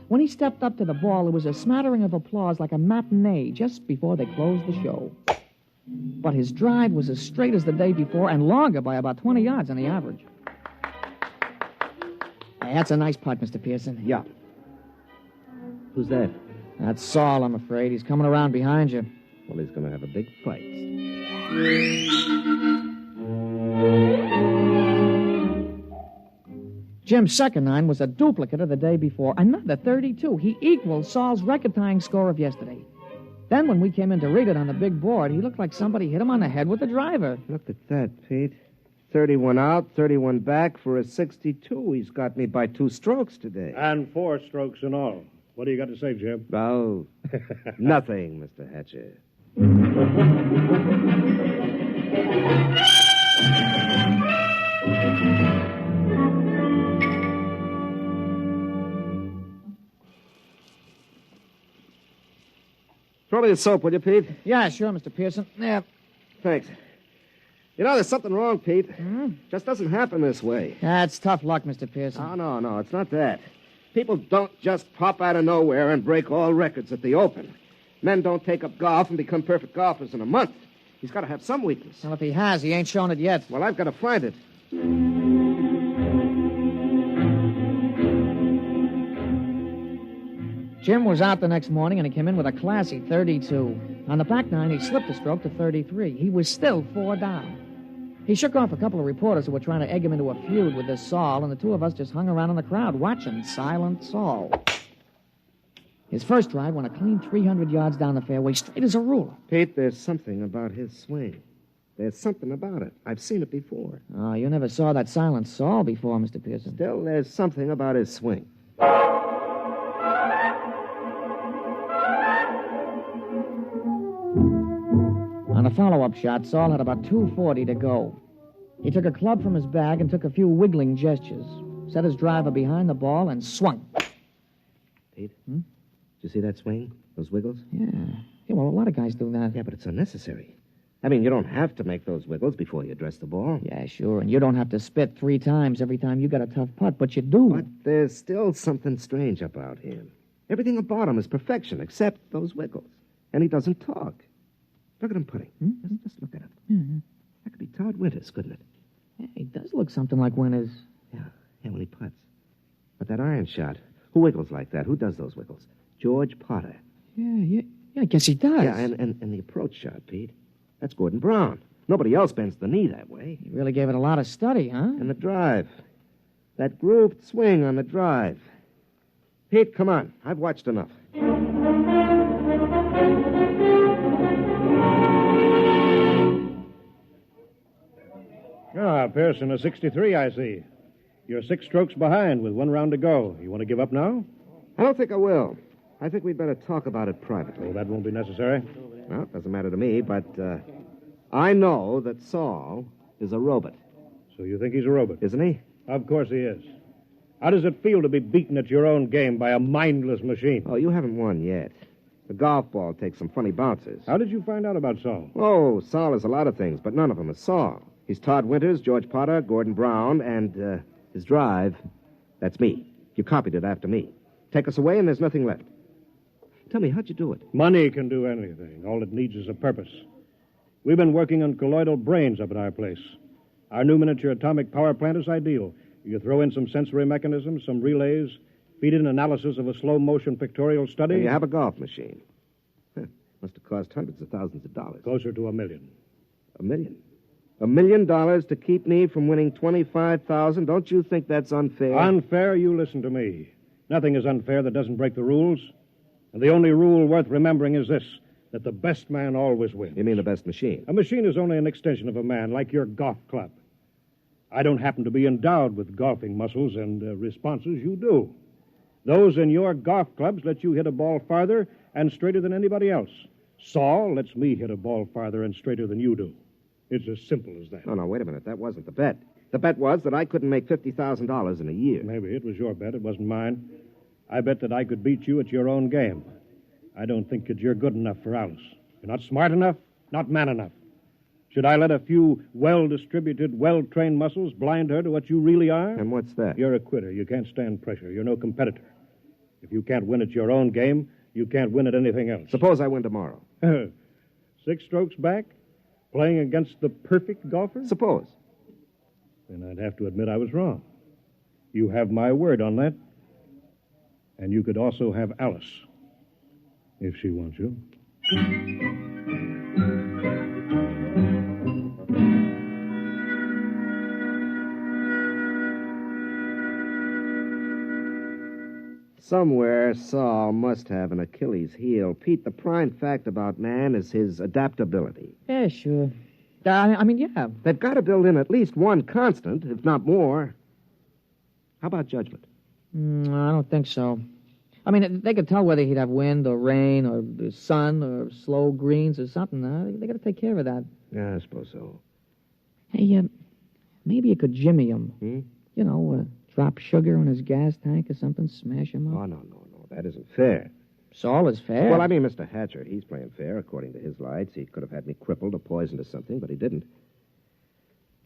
When he stepped up to the ball, there was a smattering of applause like a matinee just before they closed the show. But his drive was as straight as the day before and longer by about 20 yards on the average. Hey, that's a nice putt, Mr. Pearson. Yeah. Who's that? That's Saul, I'm afraid. He's coming around behind you. Well, he's going to have a big fight. Jim's second nine was a duplicate of the day before. Another 32. He equaled Saul's record-tying score of yesterday. Then when we came in to read it on the big board, he looked like somebody hit him on the head with a driver. Look at that, Pete. 31 out, 31 back for a 62. He's got me by 2 strokes today. And 4 strokes in all. What do you got to say, Jim? Oh, nothing, Mr. Hatcher. Throw me the soap, will you, Pete? Yeah, sure, Mr. Pearson. Yeah. Thanks. You know, there's something wrong, Pete. Just doesn't happen this way. That's tough luck, Mr. Pearson. Oh, no, it's not that. People don't just pop out of nowhere and break all records at the Open. Men don't take up golf and become perfect golfers in a month. He's got to have some weakness. Well, if he has, he ain't shown it yet. Well, I've got to find it. Jim was out the next morning, and he came in with a classy 32. On the back nine, he slipped a stroke to 33. He was still 4 down. He shook off a couple of reporters who were trying to egg him into a feud with this Saul, and the two of us just hung around in the crowd watching Silent Saul. His first drive went a clean 300 yards down the fairway, straight as a ruler. Pete, there's something about his swing. There's something about it. I've seen it before. Oh, you never saw that Silent Saul before, Mr. Pearson. Still, there's something about his swing. On a follow-up shot, Saul had about 240 to go. He took a club from his bag and took a few wiggling gestures, set his driver behind the ball, and swung. Pete? Did you see that swing? Those wiggles? Yeah, well, a lot of guys do that. Yeah, but it's unnecessary. I mean, you don't have to make those wiggles before you address the ball. Yeah, sure, and you don't have to spit 3 times every time you got a tough putt, but you do. But there's still something strange about him. Everything about him is perfection, except those wiggles. And he doesn't talk. Look at him putting. Just look at him. Mm-hmm. That could be Todd Winters, couldn't it? Yeah, he does look something like Winters. Yeah, when he putts. But that iron shot, who wiggles like that? Who does those wiggles? George Potter. Yeah, I guess he does. Yeah, and the approach shot, Pete. That's Gordon Brown. Nobody else bends the knee that way. He really gave it a lot of study, huh? And the drive. That grooved swing on the drive. Pete, come on. I've watched enough. Ah, Pearson, a 63, I see. You're 6 strokes behind with 1 round to go. You want to give up now? I don't think I will. I think we'd better talk about it privately. Oh, that won't be necessary. Well, it doesn't matter to me, but I know that Saul is a robot. So you think he's a robot? Isn't he? Of course he is. How does it feel to be beaten at your own game by a mindless machine? Oh, you haven't won yet. The golf ball takes some funny bounces. How did you find out about Saul? Oh, Saul is a lot of things, but none of them is Saul. He's Todd Winters, George Potter, Gordon Brown, and his drive, that's me. You copied it after me. Take us away and there's nothing left. Tell me, how'd you do it? Money can do anything. All it needs is a purpose. We've been working on colloidal brains up at our place. Our new miniature atomic power plant is ideal. You throw in some sensory mechanisms, some relays, feed in analysis of a slow-motion pictorial study. And you have a golf machine. Must have cost hundreds of thousands of dollars. Closer to $1 million. $1 million? $1 million to keep me from winning $25,000? Don't you think that's unfair? Unfair? You listen to me. Nothing is unfair that doesn't break the rules. And the only rule worth remembering is this, that the best man always wins. You mean the best machine? A machine is only an extension of a man, like your golf club. I don't happen to be endowed with golfing muscles and responses. You do. Those in your golf clubs let you hit a ball farther and straighter than anybody else. Saul lets me hit a ball farther and straighter than you do. It's as simple as that. No, wait a minute. That wasn't the bet. The bet was that I couldn't make $50,000 in a year. Maybe it was your bet. It wasn't mine. I bet that I could beat you at your own game. I don't think that you're good enough for Alice. You're not smart enough, not man enough. Should I let a few well-distributed, well-trained muscles blind her to what you really are? And what's that? You're a quitter. You can't stand pressure. You're no competitor. If you can't win at your own game, you can't win at anything else. Suppose I win tomorrow. 6 strokes back? Playing against the perfect golfer? Suppose. Then I'd have to admit I was wrong. You have my word on that. And you could also have Alice, if she wants you. Somewhere, Saul must have an Achilles heel. Pete, the prime fact about man is his adaptability. Yeah, sure. Yeah. They've got to build in at least one constant, if not more. How about judgment? I don't think so. I mean, they could tell whether he'd have wind or rain or the sun or slow greens or something. They got to take care of that. Yeah, I suppose so. Hey, maybe you could jimmy him. You know, drop sugar in his gas tank or something, smash him up. Oh, no. That isn't fair. Saul is fair. Well, I mean, Mr. Hatcher, he's playing fair according to his lights. He could have had me crippled or poisoned or something, but he didn't.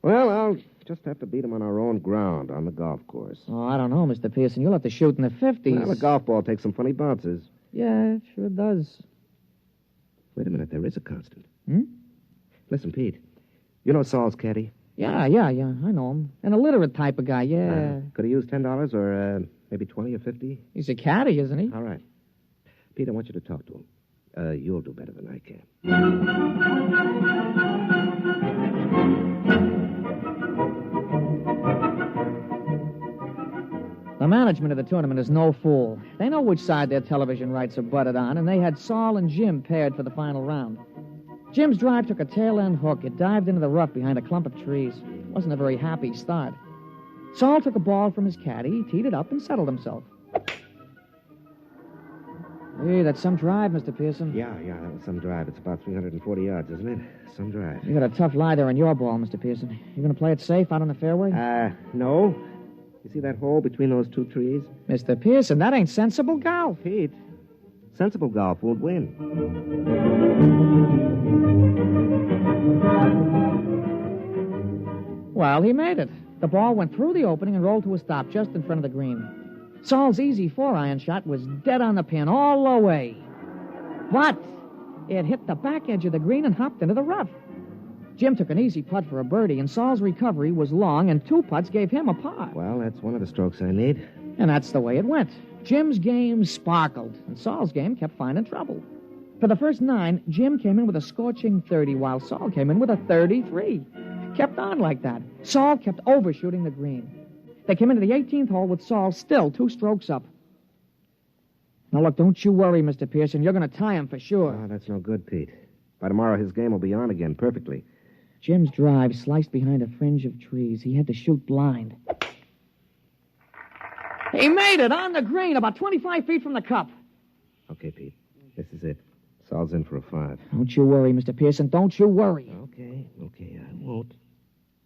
Well, I'll just have to beat him on our own ground, on the golf course. Oh, I don't know, Mr. Pearson. You'll have to shoot in the 50s. Well, a golf ball takes some funny bounces. Yeah, it sure does. Wait a minute, there is a constant. Listen, Pete, you know Saul's caddy? Yeah, I know him. An illiterate type of guy, yeah. Could he use $10 or maybe 20 or 50? He's a caddy, isn't he? All right. Pete, I want you to talk to him. You'll do better than I can. The management of the tournament is no fool. They know which side their television rights are butted on, and they had Saul and Jim paired for the final round. Jim's drive took a tail-end hook. It dived into the rough behind a clump of trees. It wasn't a very happy start. Saul took a ball from his caddy, teed it up, and settled himself. Hey, that's some drive, Mr. Pearson. Yeah, that was some drive. It's about 340 yards, isn't it? Some drive. You got a tough lie there on your ball, Mr. Pearson. You going to play it safe out on the fairway? No. You see that hole between those two trees? Mr. Pearson, that ain't sensible golf. Pete, sensible golf won't win. Well, he made it. The ball went through the opening and rolled to a stop just in front of the green. Saul's easy 4-iron shot was dead on the pin all the way. But it hit the back edge of the green and hopped into the rough. Jim took an easy putt for a birdie, and Saul's recovery was long, and 2 putts gave him a par. Well, that's one of the strokes I need. And that's the way it went. Jim's game sparkled, and Saul's game kept finding trouble. For the first 9, Jim came in with a scorching 30, while Saul came in with a 33. Kept on like that. Saul kept overshooting the green. They came into the 18th hole with Saul still 2 strokes up. Now, look, don't you worry, Mr. Pearson. You're going to tie him for sure. Oh, that's no good, Pete. By tomorrow, his game will be on again perfectly. Jim's drive sliced behind a fringe of trees. He had to shoot blind. He made it on the green, about 25 feet from the cup. Okay, Pete. This is it. Saul's in for a 5. Don't you worry, Mr. Pearson. Don't you worry. Okay, I won't.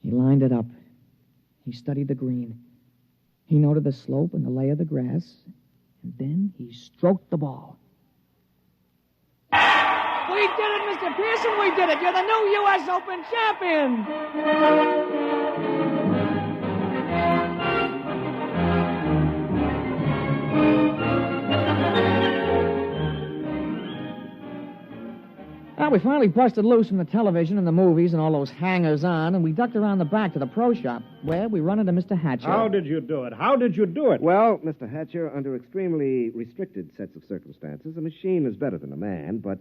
He lined it up. He studied the green. He noted the slope and the lay of the grass. And then he stroked the ball. We did it, Mr. Pearson. We did it. You're the new U.S. Open champion. we finally busted loose from the television and the movies and all those hangers-on, and we ducked around the back to the pro shop, where we run into Mr. Hatcher. How did you do it? How did you do it? Well, Mr. Hatcher, under extremely restricted sets of circumstances, a machine is better than a man, but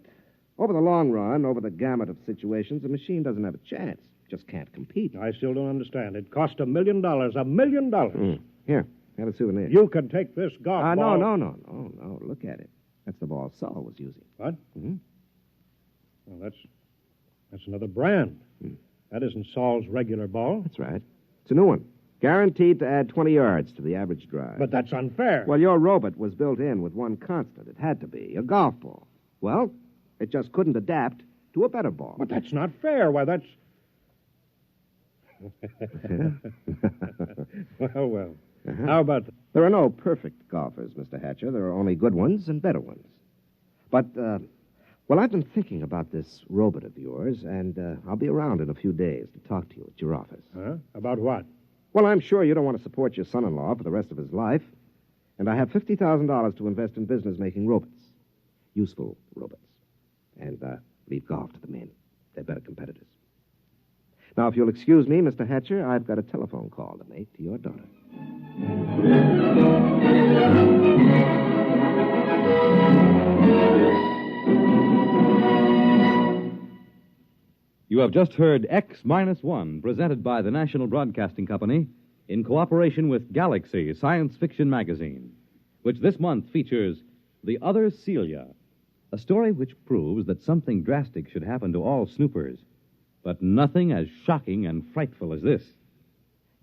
over the long run, over the gamut of situations, a machine doesn't have a chance. Just can't compete. I still don't understand. It cost $1 million. $1 million. Here, have a souvenir. You can take this golf ball. No. Look at it. That's the ball Saul was using. What? Mm-hmm. Well, that's another brand. That isn't Saul's regular ball. That's right. It's a new one. Guaranteed to add 20 yards to the average drive. But that's unfair. Well, your robot was built in with one constant. It had to be a golf ball. Well, it just couldn't adapt to a better ball. But that's not fair. Why, that's... Well. Uh-huh. How about... There are no perfect golfers, Mr. Hatcher. There are only good ones and better ones. But, I've been thinking about this robot of yours, and I'll be around in a few days to talk to you at your office. Huh? About what? Well, I'm sure you don't want to support your son-in-law for the rest of his life. And I have $50,000 to invest in business making robots. Useful robots. And leave golf to the men. They're better competitors. Now, if you'll excuse me, Mr. Hatcher, I've got a telephone call to make to your daughter. You have just heard X-1, presented by the National Broadcasting Company in cooperation with Galaxy Science Fiction Magazine, which this month features The Other Celia, a story which proves that something drastic should happen to all snoopers, but nothing as shocking and frightful as this.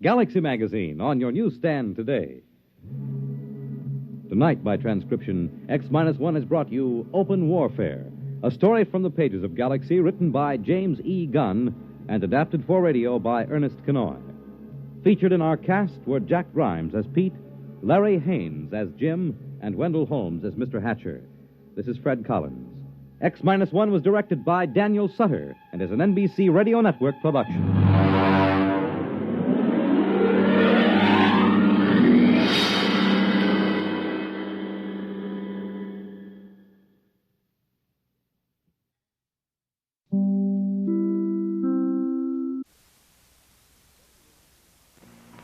Galaxy Magazine, on your newsstand today. Tonight, by transcription, X-1 has brought you Open Warfare, a story from the pages of Galaxy written by James E. Gunn and adapted for radio by Ernest Kenoy. Featured in our cast were Jack Grimes as Pete, Larry Haynes as Jim, and Wendell Holmes as Mr. Hatcher. This is Fred Collins. X-1 was directed by Daniel Sutter and is an NBC Radio Network production.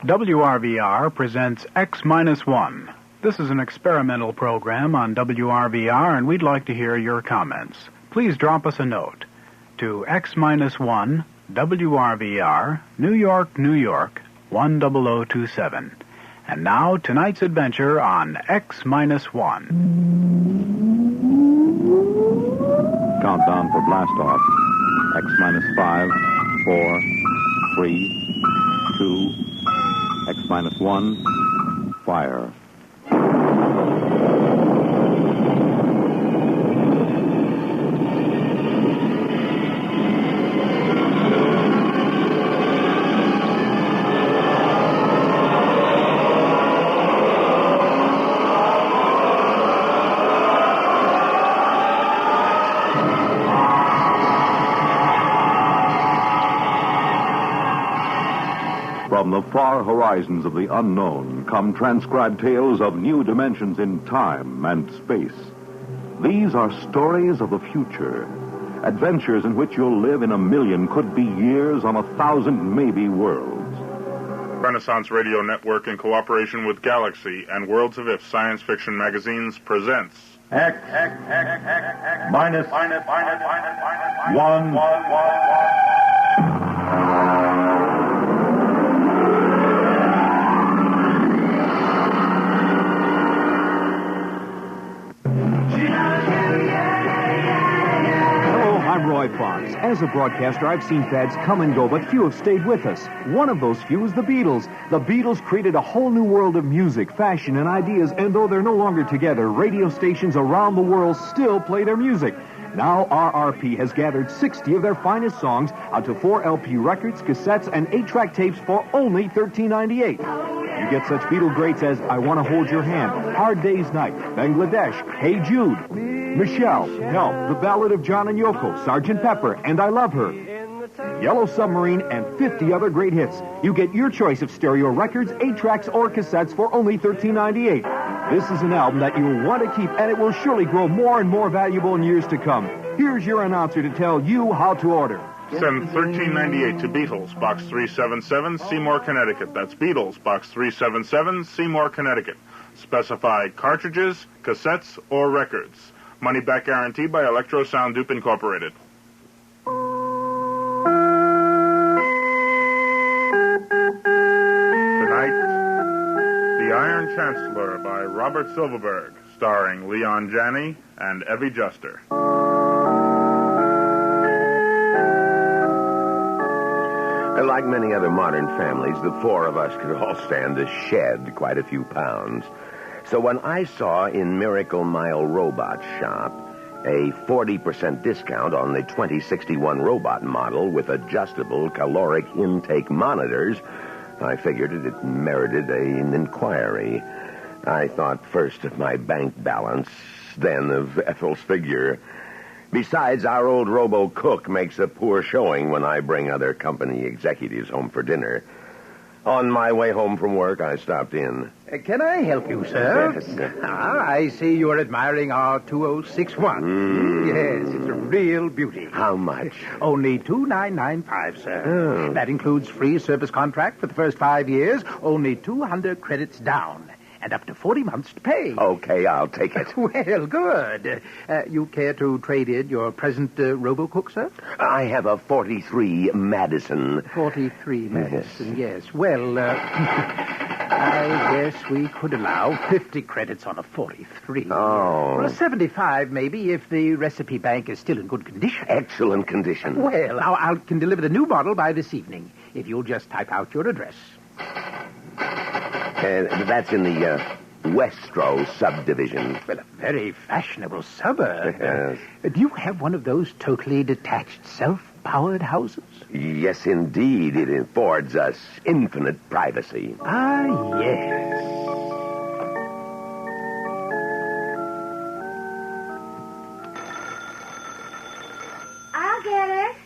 WRVR presents X-1. This is an experimental program on WRVR, and we'd like to hear your comments. Please drop us a note to X-1, WRVR, New York, New York, 10027. And now, tonight's adventure on X-1. Countdown for blast off. X-5, 4, 3, 2, X-1, fire. From the far horizons of the unknown come transcribed tales of new dimensions in time and space. These are stories of the future, adventures in which you'll live in a million, could be years, on 1,000 maybe worlds. Renaissance Radio Network, in cooperation with Galaxy and Worlds of If Science Fiction Magazines, presents Minus 1. I'm Roy Fox. As a broadcaster, I've seen fads come and go, but few have stayed with us. One of those few is the Beatles. The Beatles created a whole new world of music, fashion, and ideas, and though they're no longer together, radio stations around the world still play their music. Now RRP has gathered 60 of their finest songs onto 4 LP records, cassettes, and 8-track tapes for only $13.98. You get such Beatle greats as I Want to Hold Your Hand, Hard Day's Night, Bangladesh, Hey Jude, Michelle, Help, The Ballad of John and Yoko, Sgt. Pepper, and I Love Her, Yellow Submarine, and 50 other great hits. You get your choice of stereo records, 8-tracks, or cassettes for only $13.98. This is an album that you'll want to keep, and it will surely grow more and more valuable in years to come. Here's your announcer to tell you how to order. Send $13.98 to Beatles, Box 377, Seymour, Connecticut. That's Beatles, Box 377, Seymour, Connecticut. Specify cartridges, cassettes, or records. Money back guaranteed by Electro Sound Dupe Incorporated. Tonight, The Iron Chancellor by Robert Silverberg, starring Leon Janney and Evie Juster. Like many other modern families, the four of us could all stand to shed quite a few pounds. So when I saw in Miracle Mile Robot Shop a 40% discount on the 2061 robot model with adjustable caloric intake monitors, I figured it merited an inquiry. I thought first of my bank balance, then of Ethel's figure. Besides, our old robo-cook makes a poor showing when I bring other company executives home for dinner. On my way home from work, I stopped in. Can I help you, sir? Yes. I see you're admiring our 2061. Yes, it's a real beauty. How much? Only $2,995, sir. Oh. That includes free service contract for the first 5 years, only 200 credits down, and up to 40 months to pay. Okay, I'll take it. Well, good. You care to trade in your present robo-cook, sir? I have a 43 Madison. 43 Madison, yes. Well, I guess we could allow 50 credits on a 43. Oh. Or 75, maybe, if the recipe bank is still in good condition. Excellent condition. Well, I can deliver the new bottle by this evening, if you'll just type out your address. That's in the Westro subdivision. Well, a very fashionable suburb. Yes. Do you have one of those totally detached, self-powered houses? Yes, indeed. It affords us infinite privacy. Ah, yes. I'll get it.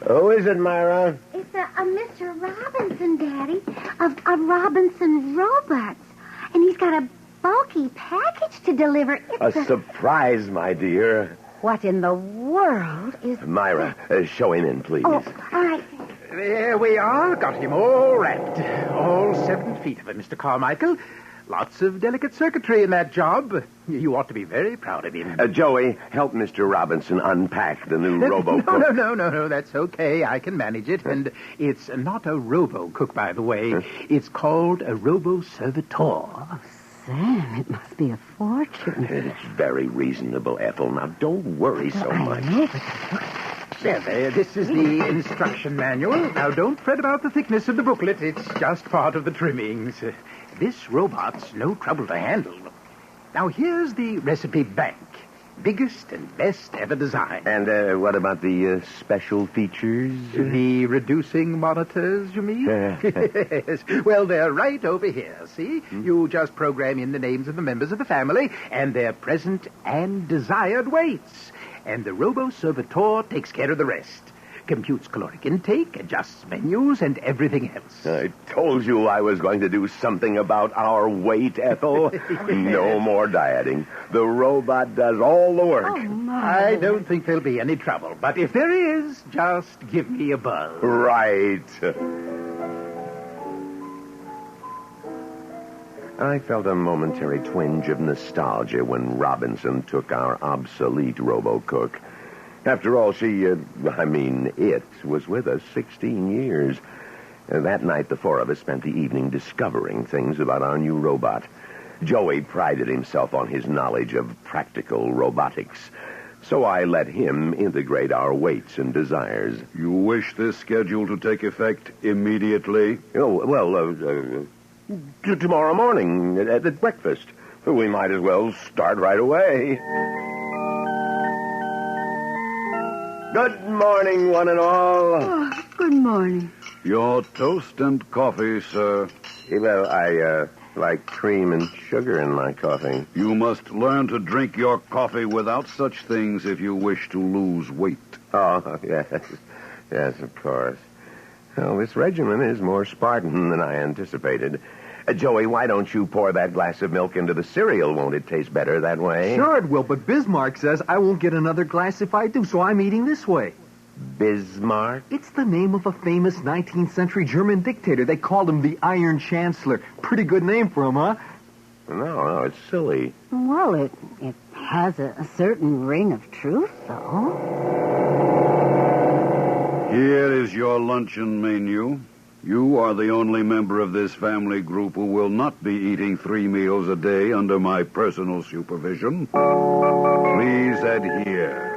Who is it, Myra? It's a Mr. Robinson, Daddy, of Robinson Robots. And he's got a bulky package to deliver. It's A surprise, my dear. What in the world is... Myra, show him in, please. Oh, all right. There we are. Got him all wrapped. All 7 feet of it, Mr. Carmichael. Lots of delicate circuitry in that job. You ought to be very proud of him. Joey, help Mr. Robinson unpack the new robo-cook. No. That's okay. I can manage it. And it's not a robo-cook, by the way. It's called a robo-servitor. Sam, it must be a fortune. It's very reasonable, Ethel. Now, don't worry so much. There. This is the instruction manual. Now, don't fret about the thickness of the booklet. It's just part of the trimmings. This robot's no trouble to handle. Now, here's the recipe bank. Biggest and best ever designed. And what about the special features? The reducing monitors, you mean? Yes. Well, they're right over here, see? You just program in the names of the members of the family and their present and desired weights. And the robo-servitor takes care of the rest. Computes caloric intake, adjusts menus, and everything else. I told you I was going to do something about our weight, Ethel. No more dieting. The robot does all the work. Oh, my. I don't think there'll be any trouble. But if there is, just give me a buzz. Right. I felt a momentary twinge of nostalgia when Robinson took our obsolete robo-cook. After all, it was with us 16 years. That night, the four of us spent the evening discovering things about our new robot. Joey prided himself on his knowledge of practical robotics, so I let him integrate our weights and desires. You wish this schedule to take effect immediately? Oh, well, tomorrow morning at breakfast. We might as well start right away. Good morning, one and all. Oh, good morning. Your toast and coffee, sir. Well, I like cream and sugar in my coffee. You must learn to drink your coffee without such things if you wish to lose weight. Oh, yes. Yes, of course. Well, this regimen is more Spartan than I anticipated. Joey, why don't you pour that glass of milk into the cereal? Won't it taste better that way? Sure it will, but Bismarck says I won't get another glass if I do, so I'm eating this way. Bismarck? It's the name of a famous 19th century German dictator. They called him the Iron Chancellor. Pretty good name for him, huh? No, it's silly. Well, it has a certain ring of truth, though. Here is your luncheon menu. You are the only member of this family group who will not be eating 3 meals a day under my personal supervision. Please adhere.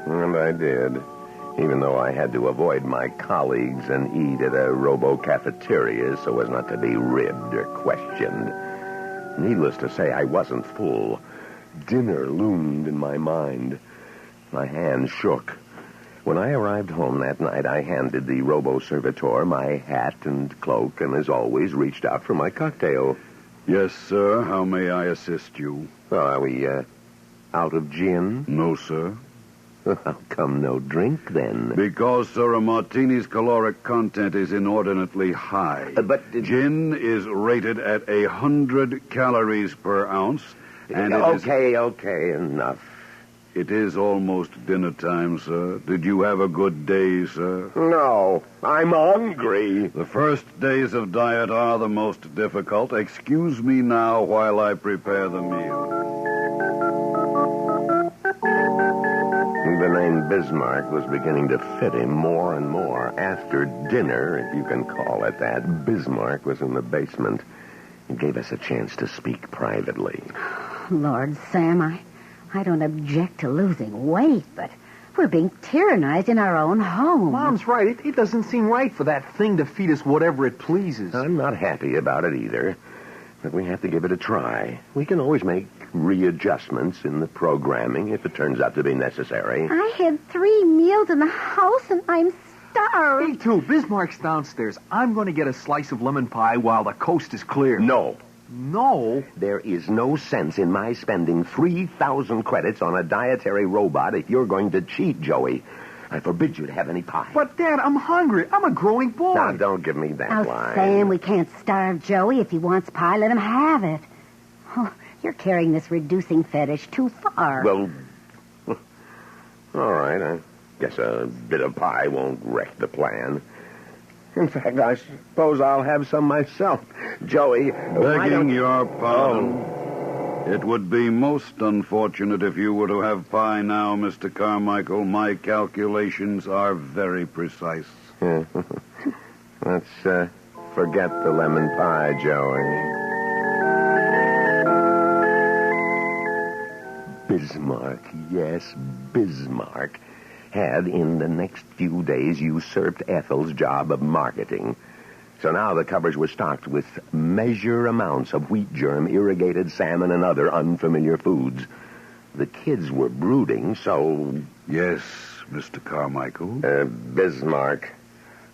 And I did, even though I had to avoid my colleagues and eat at a robo-cafeteria so as not to be ribbed or questioned. Needless to say, I wasn't full. Dinner loomed in my mind. My hands shook. When I arrived home that night, I handed the robo-servitor my hat and cloak and, as always, reached out for my cocktail. Yes, sir. How may I assist you? Well, are we, out of gin? No, sir. How come no drink, then? Because, sir, a martini's caloric content is inordinately high. But gin is rated at 100 calories per ounce, and Okay, enough. It is almost dinner time, sir. Did you have a good day, sir? No, I'm hungry. The first days of diet are the most difficult. Excuse me now while I prepare the meal. The name Bismarck was beginning to fit him more and more. After dinner, if you can call it that, Bismarck was in the basement. He gave us a chance to speak privately. Lord, Sam, I don't object to losing weight, but we're being tyrannized in our own home. Mom's right. It doesn't seem right for that thing to feed us whatever it pleases. I'm not happy about it either, but we have to give it a try. We can always make readjustments in the programming if it turns out to be necessary. I had 3 meals in the house, and I'm starved. Me too. Bismarck's downstairs. I'm going to get a slice of lemon pie while the coast is clear. No. No? There is no sense in my spending 3,000 credits on a dietary robot if you're going to cheat, Joey. I forbid you to have any pie. But, Dad, I'm hungry. I'm a growing boy. Now, don't give me that line. Sam, we can't starve Joey. If he wants pie, let him have it. Oh, you're carrying this reducing fetish too far. Well, all right. I guess a bit of pie won't wreck the plan. In fact, I suppose I'll have some myself. Joey, begging your pardon. It would be most unfortunate if you were to have pie now, Mr. Carmichael. My calculations are very precise. Let's forget the lemon pie, Joey. Bismarck, yes, Bismarck, had in the next few days usurped Ethel's job of marketing. So now the cupboards were stocked with measure amounts of wheat germ, irrigated salmon, and other unfamiliar foods. The kids were brooding, so... Yes, Mr. Carmichael? Bismarck,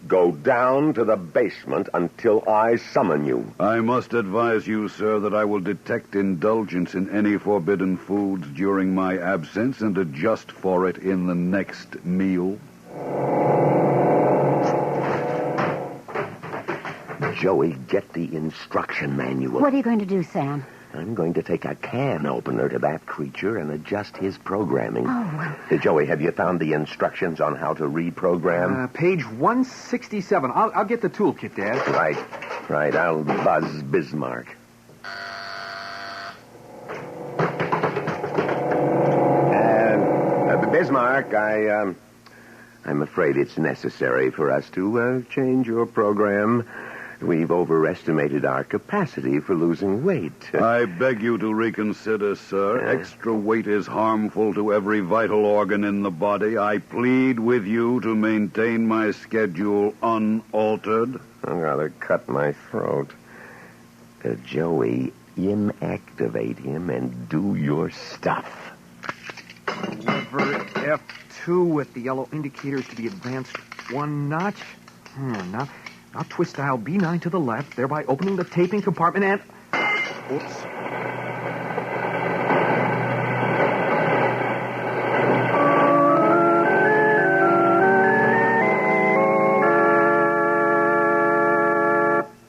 go down to the basement until I summon you. I must advise you, sir, that I will detect indulgence in any forbidden foods during my absence and adjust for it in the next meal. Joey, get the instruction manual. What are you going to do, Sam? I'm going to take a can opener to that creature and adjust his programming. Oh. Joey, have you found the instructions on how to reprogram? Page 167. I'll get the toolkit, Dad. Right. I'll buzz Bismarck. Bismarck, I'm afraid it's necessary for us to change your program. We've overestimated our capacity for losing weight. I beg you to reconsider, sir. Extra weight is harmful to every vital organ in the body. I plead with you to maintain my schedule unaltered. I'd rather cut my throat. Joey, inactivate him and do your stuff. Lever F2 with the yellow indicators to be advanced 1 notch. Now twist dial B9 to the left, thereby opening the taping compartment and... Oops.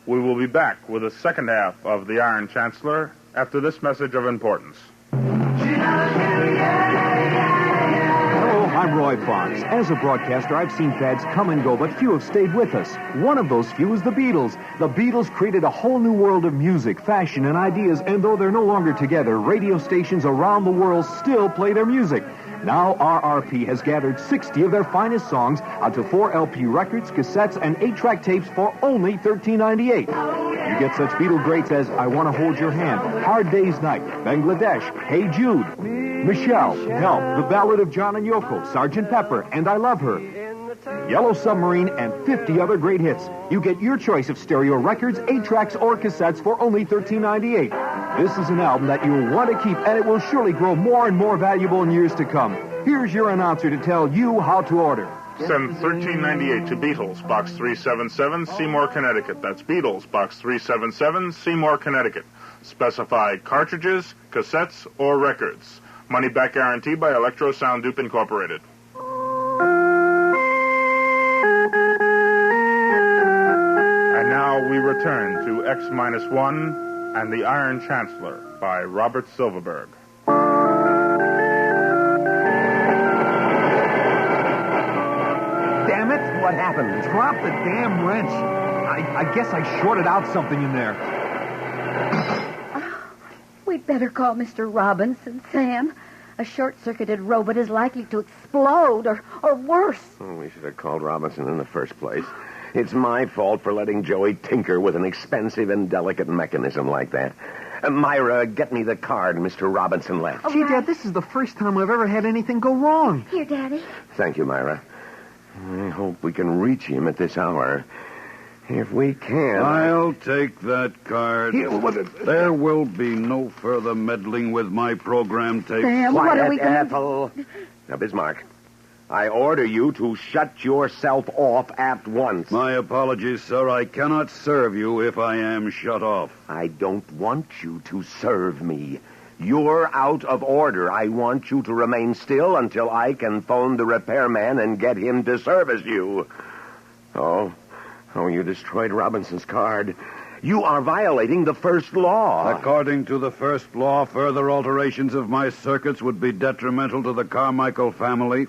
We will back with the second half of The Iron Chancellor after this message of importance. Hello, I'm Roy Fox. As a broadcaster, I've seen fads come and go, but few have stayed with us. One of those few is the Beatles. The Beatles created a whole new world of music, fashion, and ideas, and though they're no longer together, radio stations around the world still play their music. Now RRP has gathered 60 of their finest songs onto 4 LP records, cassettes, and 8-track tapes for only $13.98. You get such Beatle greats as I Want to Hold Your Hand, Hard Day's Night, Bangladesh, Hey Jude, Michelle, Help, The Ballad of John and Yoko, Sgt. Pepper, and I Love Her, Yellow Submarine, and 50 other great hits. You get your choice of stereo records, 8-tracks, or cassettes for only $13.98. This is an album that you'll want to keep, and it will surely grow more and more valuable in years to come. Here's your announcer to tell you how to order. Send $13.98 to Beatles, Box 377, Seymour, Connecticut. That's Beatles, Box 377, Seymour, Connecticut. Specify cartridges, cassettes, or records. Money back guarantee by Electro Sound Dupe Incorporated. And now we return to X-1 and The Iron Chancellor by Robert Silverberg. Damn it! What happened? Drop the damn wrench. I guess I shorted out something in there. We'd better call Mr. Robinson, Sam. A short-circuited robot is likely to explode or worse. Oh, we should have called Robinson in the first place. It's my fault for letting Joey tinker with an expensive and delicate mechanism like that. Myra, get me the card Mr. Robinson left. Gee, Dad, this is the first time I've ever had anything go wrong. Here, Daddy. Thank you, Myra. I hope we can reach him at this hour. If we can... I'll take that card. Here, There will be no further meddling with my program tape. Sam, Quiet, what are we going to... Ethel. Now, Bismarck, I order you to shut yourself off at once. My apologies, sir. I cannot serve you if I am shut off. I don't want you to serve me. You're out of order. I want you to remain still until I can phone the repairman and get him to service you. Oh, you destroyed Robinson's card. You are violating the first law. According to the first law, further alterations of my circuits would be detrimental to the Carmichael family.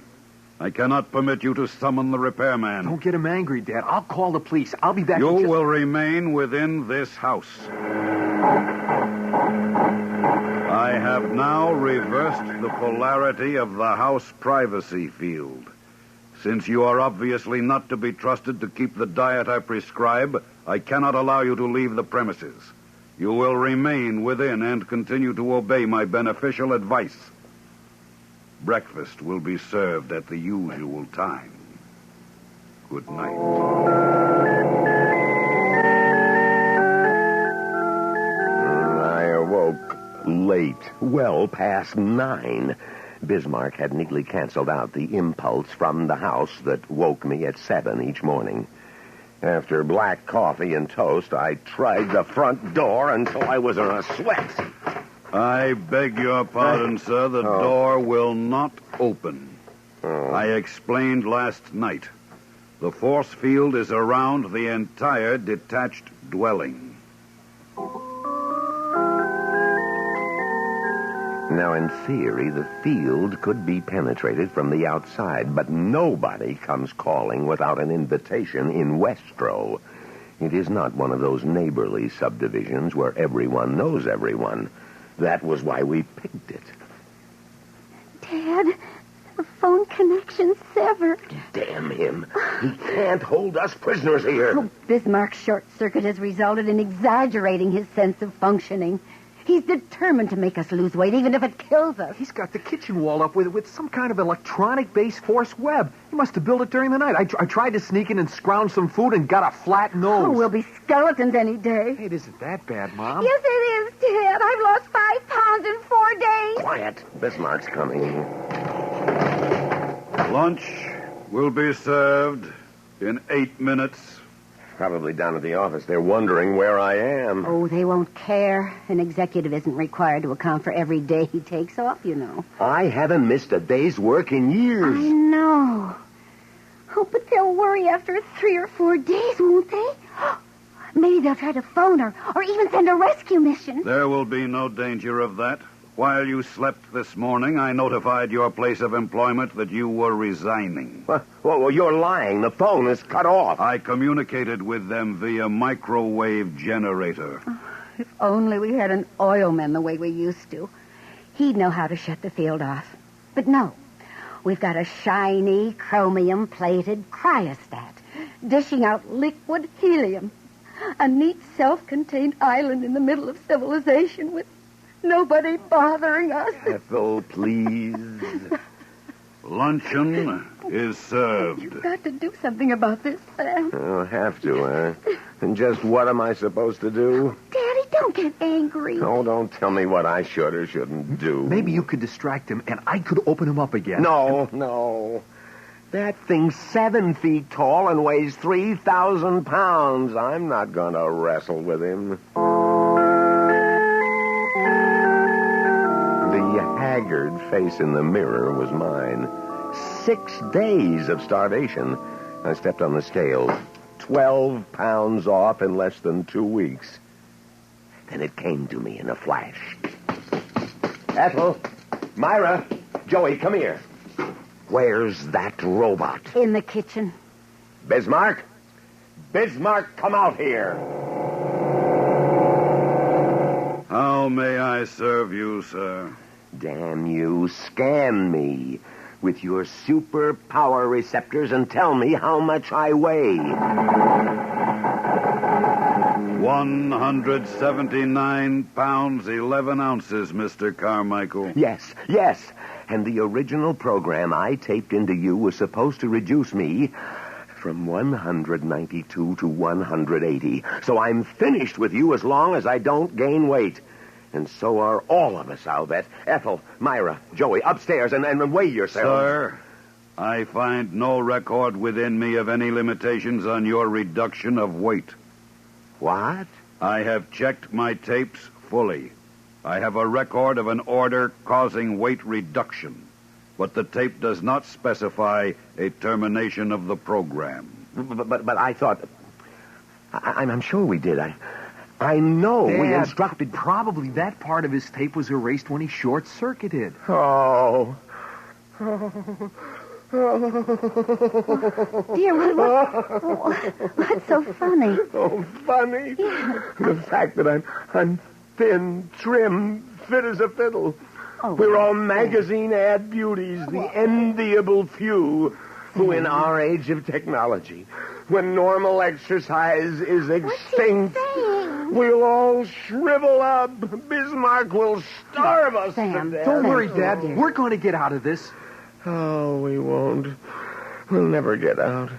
I cannot permit you to summon the repairman. Don't get him angry, Dad. I'll call the police. I'll be back. You will remain within this house. I have now reversed the polarity of the house privacy field. Since you are obviously not to be trusted to keep the diet I prescribe, I cannot allow you to leave the premises. You will remain within and continue to obey my beneficial advice. Breakfast will be served at the usual time. Good night. I awoke late, well past 9. Bismarck had neatly canceled out the impulse from the house that woke me at 7 each morning. After black coffee and toast, I tried the front door until I was in a sweat. I beg your pardon, sir. The door will not open. I explained last night. The force field is around the entire detached dwelling. Now, in theory, the field could be penetrated from the outside, but nobody comes calling without an invitation in Westro. It is not one of those neighborly subdivisions where everyone knows everyone. That was why we picked it. Dad, the phone connection's severed. Damn him. He can't hold us prisoners here. Oh, Bismarck's short circuit has resulted in exaggerating his sense of functioning. He's determined to make us lose weight, even if it kills us. He's got the kitchen walled up with some kind of electronic-based force web. He must have built it during the night. I tried to sneak in and scrounge some food and got a flat nose. Oh, we'll be skeletons any day. Hey, it isn't that bad, Mom. Yes, it is, Dad. I've lost 5 pounds in 4 days. Quiet. Bismarck's coming. Lunch will be served in 8 minutes. Probably down at the office. They're wondering where I am. Oh, they won't care. An executive isn't required to account for every day he takes off, you know. I haven't missed a day's work in years. I know. Oh, but they'll worry after 3 or 4 days, won't they? Maybe they'll try to phone her or even send a rescue mission. There will be no danger of that. While you slept this morning, I notified your place of employment that you were resigning. Well, you're lying. The phone is cut off. I communicated with them via microwave generator. If only we had an oilman the way we used to. He'd know how to shut the field off. But no, we've got a shiny, chromium-plated cryostat dishing out liquid helium. A neat, self-contained island in the middle of civilization with nobody bothering us. Ethel, please. Luncheon is served. You've got to do something about this, Sam. I'll have to, huh? And just what am I supposed to do? Daddy, don't get angry. Oh, don't tell me what I should or shouldn't do. Maybe you could distract him, and I could open him up again. No. That thing's 7 feet tall and weighs 3,000 pounds. I'm not going to wrestle with him. The haggard face in the mirror was mine. 6 days of starvation. I stepped on the scale. 12 pounds off in less than 2 weeks. Then it came to me in a flash. Ethel, Myra, Joey, come here. Where's that robot? In the kitchen. Bismarck? Bismarck, come out here. How may I serve you, sir? Damn you, scan me with your super power receptors and tell me how much I weigh. 179 pounds, 11 ounces, Mr. Carmichael. Yes. And the original program I taped into you was supposed to reduce me from 192 to 180. So I'm finished with you as long as I don't gain weight. And so are all of us, I'll bet. Ethel, Myra, Joey, upstairs and weigh yourselves. Sir, I find no record within me of any limitations on your reduction of weight. What? I have checked my tapes fully. I have a record of an order causing weight reduction, but the tape does not specify a termination of the program. But I thought... I'm sure we did. I know we instructed... Probably that part of his tape was erased when he short-circuited. Oh. Dear, what's so funny? Oh, funny? Yeah. The fact that I'm thin, trim, fit as a fiddle. Oh, we're all magazine ad beauties, the enviable few who in our age of technology, when normal exercise is extinct, we'll all shrivel up. Bismarck will starve us to death. Don't worry, Dad. We're going to get out of this. Oh, we won't. We'll never get out.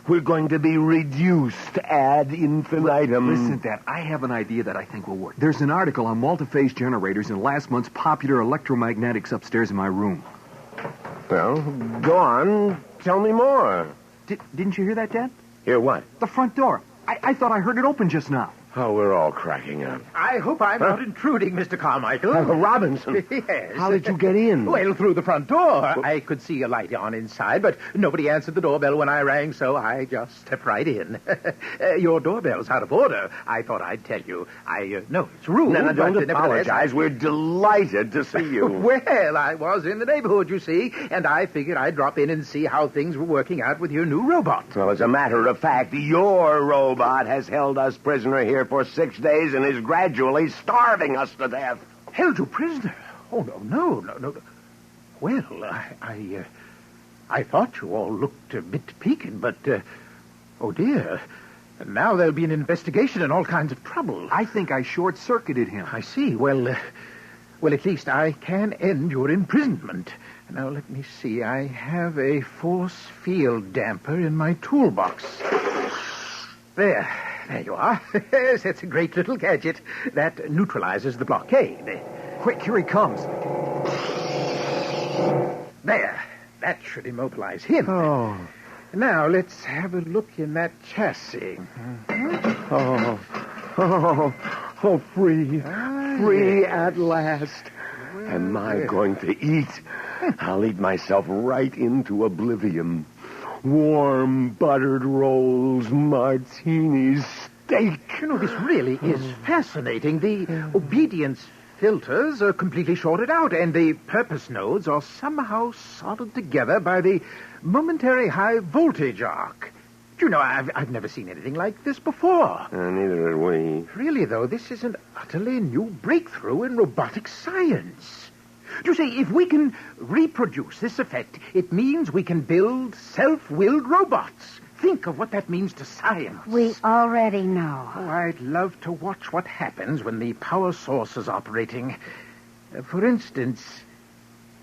We're going to be reduced ad infinitum. Listen, Dad, I have an idea that I think will work. There's an article on multi-phase generators in last month's Popular Electromagnetics upstairs in my room. Well, go on. Tell me more. Didn't you hear that, Dad? Hear what? The front door. I thought I heard it open just now. Oh, we're all cracking up. I hope I'm not intruding, Mr. Carmichael. Robinson. Yes. How did you get in? Well, through the front door. I could see a light on inside, but nobody answered the doorbell when I rang, so I just stepped right in. Your doorbell's out of order. I thought I'd tell you. I know it's rude. No, don't but apologize. We're delighted to see you. Well, I was in the neighborhood, you see, and I figured I'd drop in and see how things were working out with your new robot. Well, as a matter of fact, your robot has held us prisoner here for 6 days and is gradually starving us to death. Held you prisoner? Oh, no. Well, I thought you all looked a bit peaked, but, oh, dear. Now there'll be an investigation and all kinds of trouble. I think I short-circuited him. I see. Well, at least I can end your imprisonment. Now, let me see. I have a force field damper in my toolbox. There you are. Yes, that's a great little gadget that neutralizes the blockade. Quick, here he comes. There. That should immobilize him. Oh. Now, let's have a look in that chassis. Oh, free. Free at last. Am I going to eat? I'll eat myself right into oblivion. Warm, buttered rolls, martinis, This really is fascinating. The obedience filters are completely shorted out, and the purpose nodes are somehow soldered together by the momentary high voltage arc. Do you know, I've never seen anything like this before. Neither had we. Really, though, this is an utterly new breakthrough in robotic science. You see, if we can reproduce this effect, it means we can build self-willed robots. Think of what that means to science. We already know. Oh, I'd love to watch what happens when the power source is operating. For instance,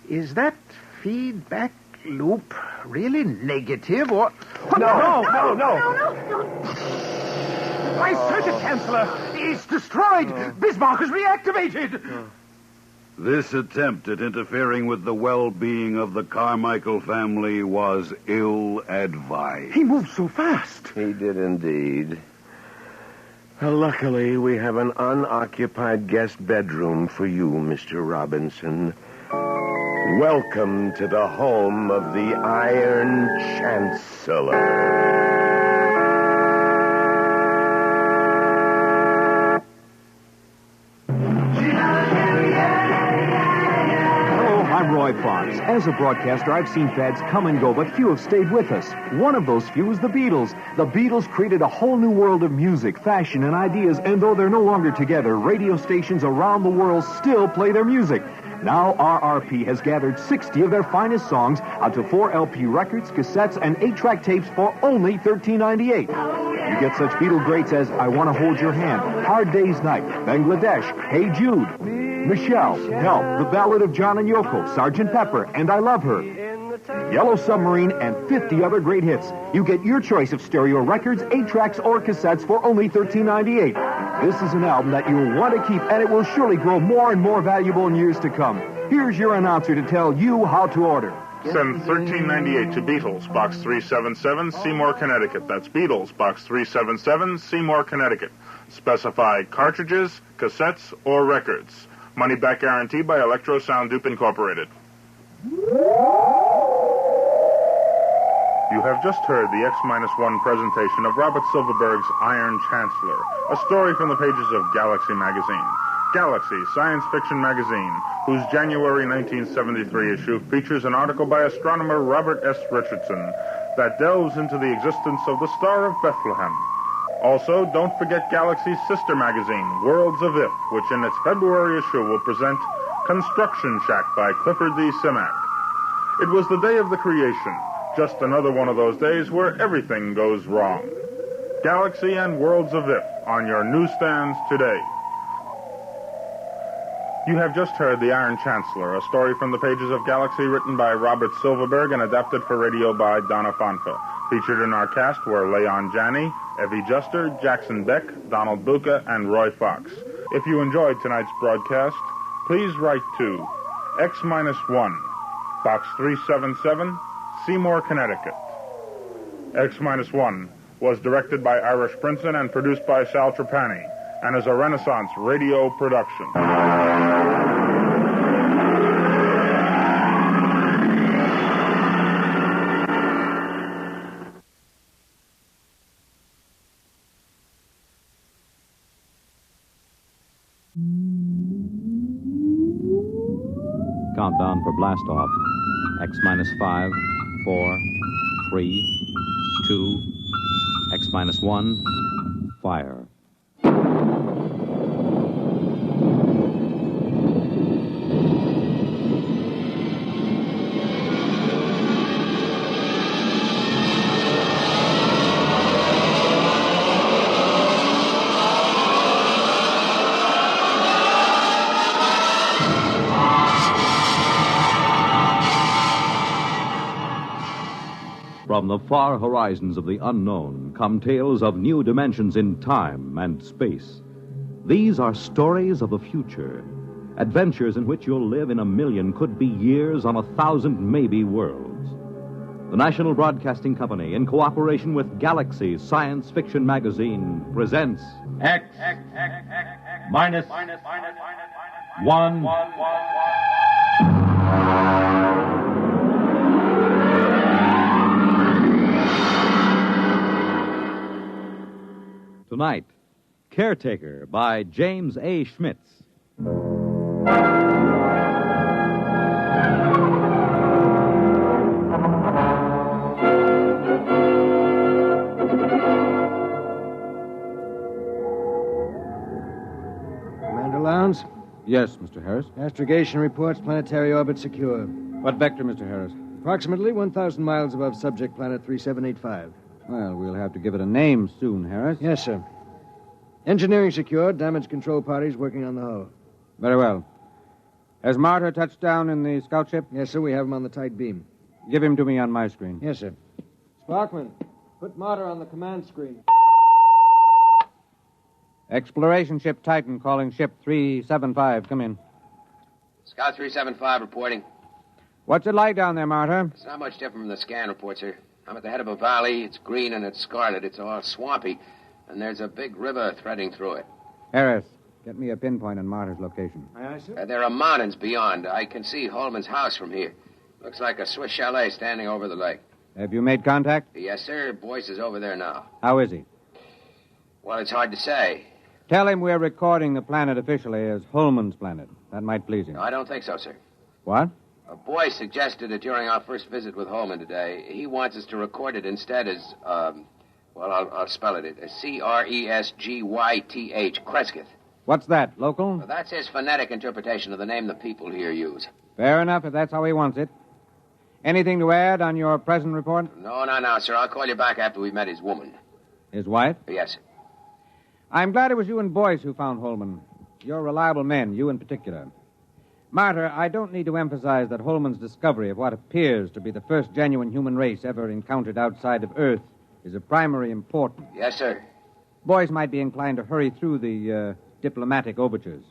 is that feedback loop really negative or... No. My circuit chancellor is destroyed. Bismarck is reactivated. This attempt at interfering with the well-being of the Carmichael family was ill-advised. He moved so fast. He did indeed. Luckily, we have an unoccupied guest bedroom for you, Mr. Robinson. Welcome to the home of the Iron Chancellor. Roy Fox. As a broadcaster, I've seen fads come and go, but few have stayed with us. One of those few is the Beatles. The Beatles created a whole new world of music, fashion, and ideas, and though they're no longer together, radio stations around the world still play their music. Now RRP has gathered 60 of their finest songs onto 4 LP records, cassettes, and 8-track tapes for only $13.98. You get such Beatle greats as I Want to Hold Your Hand, Hard Day's Night, Bangladesh, Hey Jude, Michelle, Help, The Ballad of John and Yoko, Sgt. Pepper, and I Love Her, Yellow Submarine, and 50 other great hits. You get your choice of stereo records, 8-tracks, or cassettes for only $13.98. This is an album that you'll want to keep, and it will surely grow more and more valuable in years to come. Here's your announcer to tell you how to order. Send $13.98 to Beatles, Box 377, Seymour, Connecticut. That's Beatles, Box 377, Seymour, Connecticut. Specify cartridges, cassettes, or records. Money back guarantee by Electro Sound Dupe Incorporated. You have just heard the X-1 presentation of Robert Silverberg's Iron Chancellor, a story from the pages of Galaxy magazine. Galaxy, science fiction magazine, whose January 1973 issue features an article by astronomer Robert S. Richardson that delves into the existence of the Star of Bethlehem. Also, don't forget Galaxy's sister magazine, Worlds of If, which in its February issue will present Construction Shack by Clifford D. Simak. It was the day of the creation, just another one of those days where everything goes wrong. Galaxy and Worlds of If on your newsstands today. You have just heard The Iron Chancellor, a story from the pages of Galaxy written by Robert Silverberg and adapted for radio by Donna Fonfa. Featured in our cast were Leon Janney, Evie Juster, Jackson Beck, Donald Buca, and Roy Fox. If you enjoyed tonight's broadcast, please write to X-1, Box 377, Seymour, Connecticut. X-1 was directed by Irish Princeton and produced by Sal Trapani, and is a Renaissance radio production. Countdown for blast off. X-5, 4, 3, 2, X-1, fire. From the far horizons of the unknown come tales of new dimensions in time and space. These are stories of the future, adventures in which you'll live in a million, could be years, on 1,000 maybe worlds. The National Broadcasting Company, in cooperation with Galaxy Science Fiction Magazine, presents X-1. Tonight, Caretaker by James A. Schmitz. Commander Lowndes? Yes, Mr. Harris. Astrogation reports planetary orbit secure. What vector, Mr. Harris? Approximately 1,000 miles above subject planet 3785. Well, we'll have to give it a name soon, Harris. Yes, sir. Engineering secured. Damage control parties working on the hull. Very well. Has Martyr touched down in the scout ship? Yes, sir. We have him on the tight beam. Give him to me on my screen. Yes, sir. Sparkman, put Martyr on the command screen. Exploration ship Titan calling ship 375. Come in. Scout 375 reporting. What's it like down there, Martyr? It's not much different from the scan report, sir. I'm at the head of a valley. It's green and it's scarlet. It's all swampy. And there's a big river threading through it. Harris, get me a pinpoint on Martyr's location. Aye, sir. There are mountains beyond. I can see Holman's house from here. Looks like a Swiss chalet standing over the lake. Have you made contact? Yes, sir. Boyce is over there now. How is he? Well, it's hard to say. Tell him we're recording the planet officially as Holman's planet. That might please him. No, I don't think so, sir. What? Boyce suggested it during our first visit with Holman today. He wants us to record it instead as, I'll spell it. Cresgyth. Cresgyth. What's that, local? Well, that's his phonetic interpretation of the name the people here use. Fair enough, if that's how he wants it. Anything to add on your present report? No, sir. I'll call you back after we've met his woman. His wife? Yes, sir. I'm glad it was you and Boyce who found Holman. You're reliable men, you in particular. Martyr, I don't need to emphasize that Holman's discovery of what appears to be the first genuine human race ever encountered outside of Earth is of primary importance. Yes, sir. Boyce might be inclined to hurry through the diplomatic overtures.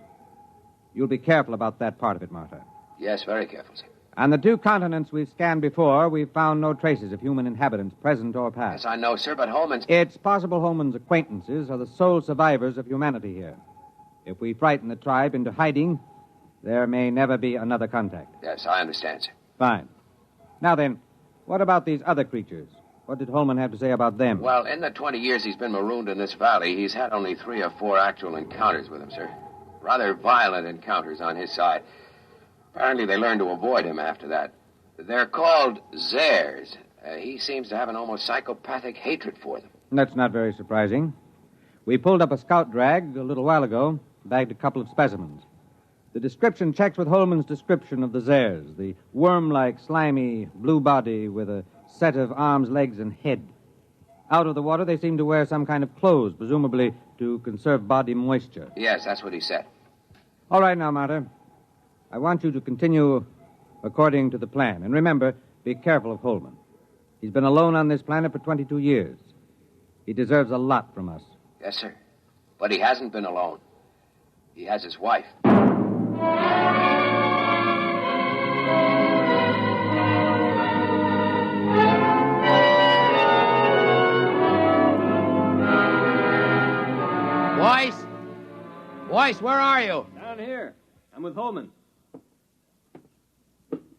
You'll be careful about that part of it, Martyr. Yes, very careful, sir. On the two continents we've scanned before, we've found no traces of human inhabitants, present or past. Yes, I know, sir, but Holman's... It's possible Holman's acquaintances are the sole survivors of humanity here. If we frighten the tribe into hiding, there may never be another contact. Yes, I understand, sir. Fine. Now then, what about these other creatures? What did Holman have to say about them? Well, in the 20 years he's been marooned in this valley, he's had only 3 or 4 actual encounters with them, sir. Rather violent encounters on his side. Apparently they learned to avoid him after that. They're called Zares. He seems to have an almost psychopathic hatred for them. That's not very surprising. We pulled up a scout drag a little while ago, bagged a couple of specimens. The description checks with Holman's description of the Zares, the worm-like, slimy, blue body with a set of arms, legs, and head. Out of the water, they seem to wear some kind of clothes, presumably to conserve body moisture. Yes, that's what he said. All right now, Martyr. I want you to continue according to the plan. And remember, be careful of Holman. He's been alone on this planet for 22 years. He deserves a lot from us. Yes, sir. But he hasn't been alone. He has his wife. Boyce? Boyce, where are you? Down here. I'm with Holman.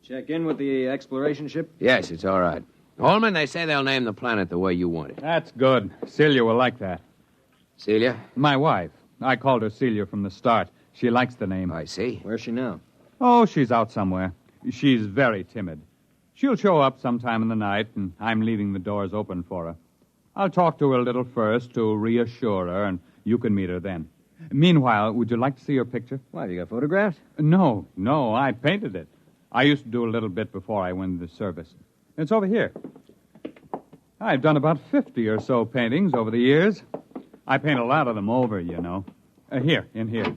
Check in with the exploration ship? Yes, it's all right. Holman, they say they'll name the planet the way you want it. That's good. Celia will like that. Celia? My wife. I called her Celia from the start. She likes the name. I see. Where's she now? Oh, she's out somewhere. She's very timid. She'll show up sometime in the night, and I'm leaving the doors open for her. I'll talk to her a little first to reassure her, and you can meet her then. Meanwhile, would you like to see her picture? Why, have you got photographs? No, I painted it. I used to do a little bit before I went into service. It's over here. I've done about 50 or so paintings over the years. I paint a lot of them over, you know. Here, in here.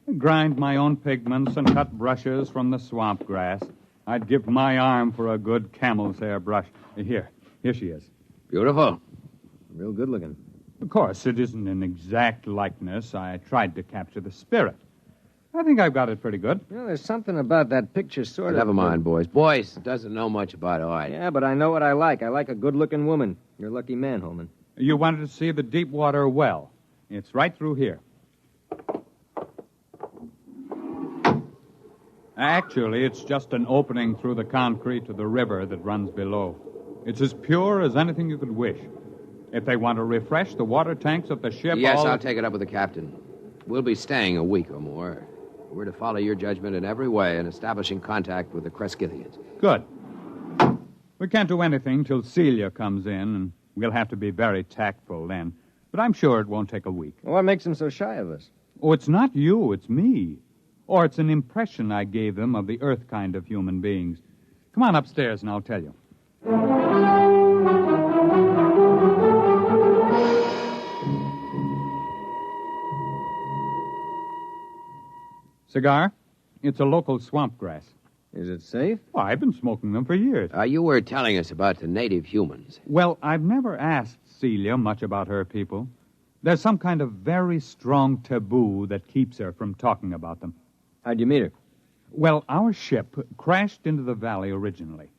I grind my own pigments and cut brushes from the swamp grass. I'd give my arm for a good camel's hair brush. Here she is. Beautiful. Real good looking. Of course, it isn't an exact likeness. I tried to capture the spirit. I think I've got it pretty good. You know, there's something about that picture sort of... Never mind, boys. Boyce doesn't know much about art. Yeah, but I know what I like. I like a good-looking woman. You're a lucky man, Holman. You wanted to see the deep water well. It's right through here. Actually, it's just an opening through the concrete to the river that runs below. It's as pure as anything you could wish. If they want to refresh the water tanks at the ship... Yes, I'll take it up with the captain. We'll be staying a week or more. We're to follow your judgment in every way in establishing contact with the Cresskillians. Good. We can't do anything till Celia comes in, and we'll have to be very tactful then. But I'm sure it won't take a week. Well, what makes them so shy of us? Oh, it's not you, it's me. Or it's an impression I gave them of the Earth kind of human beings. Come on upstairs and I'll tell you. Cigar? It's a local swamp grass. Is it safe? Well, I've been smoking them for years. You were telling us about the native humans. Well, I've never asked Celia much about her people. There's some kind of very strong taboo that keeps her from talking about them. How'd you meet her? Well, our ship crashed into the valley originally.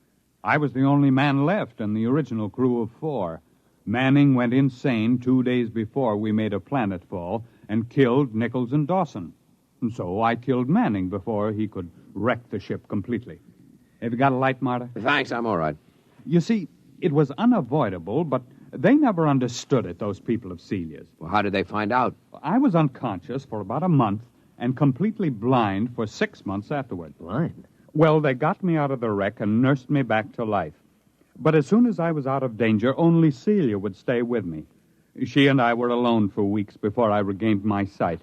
I was the only man left in the original crew of 4. Manning went insane 2 days before we made a planetfall and killed Nichols and Dawson. And so I killed Manning before he could wreck the ship completely. Have you got a light, Marta? Thanks, I'm all right. You see, it was unavoidable, but they never understood it, those people of Celia's. Well, how did they find out? I was unconscious for about a month and completely blind for 6 months afterward. Blind? Well, they got me out of the wreck and nursed me back to life. But as soon as I was out of danger, only Celia would stay with me. She and I were alone for weeks before I regained my sight.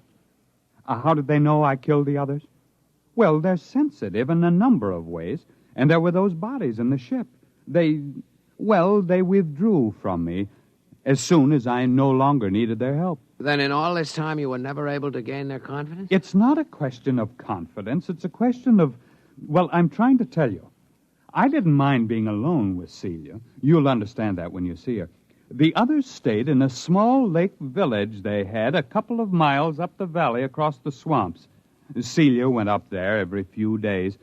How did they know I killed the others? Well, they're sensitive in a number of ways, and there were those bodies in the ship. They withdrew from me as soon as I no longer needed their help. Then in all this time you were never able to gain their confidence? It's not a question of confidence. It's a question of, well, I'm trying to tell you. I didn't mind being alone with Celia. You'll understand that when you see her. The others stayed in a small lake village they had a couple of miles up the valley across the swamps. Celia went up there every few days,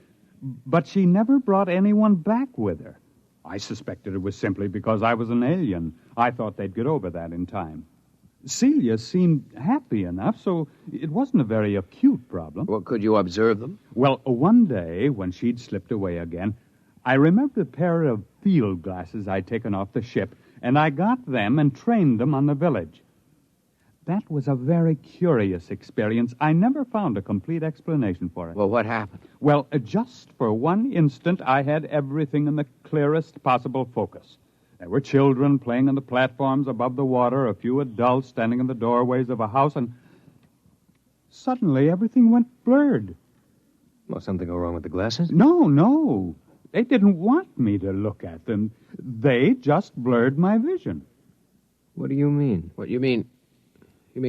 but she never brought anyone back with her. I suspected it was simply because I was an alien. I thought they'd get over that in time. Celia seemed happy enough, so it wasn't a very acute problem. Well, could you observe them? Well, one day, when she'd slipped away again, I remembered a pair of field glasses I'd taken off the ship, and I got them and trained them on the village. That was a very curious experience. I never found a complete explanation for it. Well, what happened? Well, just for one instant, I had everything in the clearest possible focus. There were children playing on the platforms above the water, a few adults standing in the doorways of a house, and suddenly everything went blurred. Well, something go wrong with the glasses? No. They didn't want me to look at them. They just blurred my vision. What do you mean? What, you mean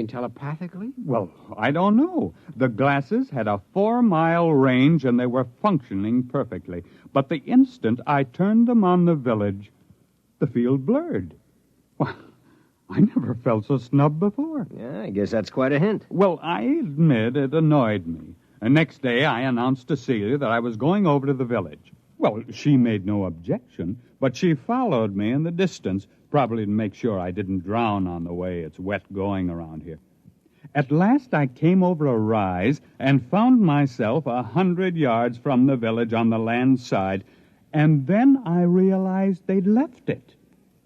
telepathically? Well, I don't know. The glasses had a 4-mile range, and they were functioning perfectly. But the instant I turned them on the village, the field blurred. Well, I never felt so snubbed before. Yeah, I guess that's quite a hint. Well, I admit it annoyed me. The next day, I announced to Celia that I was going over to the village. Well, she made no objection, but she followed me in the distance, probably to make sure I didn't drown on the way. It's wet going around here. At last, I came over a rise and found myself 100 yards from the village on the land side, and then I realized they'd left it.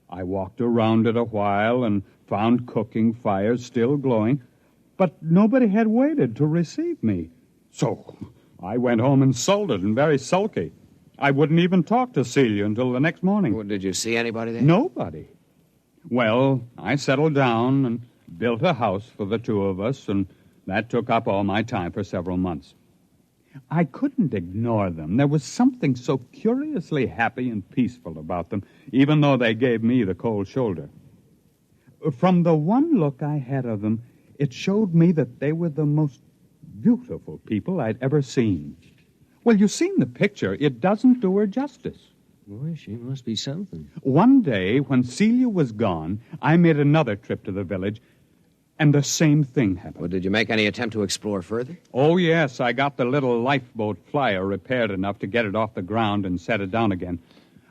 I walked around it a while and found cooking fires still glowing, but nobody had waited to receive me. So I went home insulted and very sulky. I wouldn't even talk to Celia until the next morning. Well, did you see anybody there? Nobody. Well, I settled down and built a house for the two of us, and that took up all my time for several months. I couldn't ignore them. There was something so curiously happy and peaceful about them, even though they gave me the cold shoulder. From the one look I had of them, it showed me that they were the most beautiful people I'd ever seen. Well, you've seen the picture. It doesn't do her justice. Boy, she must be something. One day, when Celia was gone, I made another trip to the village, and the same thing happened. Well, did you make any attempt to explore further? Oh, yes. I got the little lifeboat flyer repaired enough to get it off the ground and set it down again.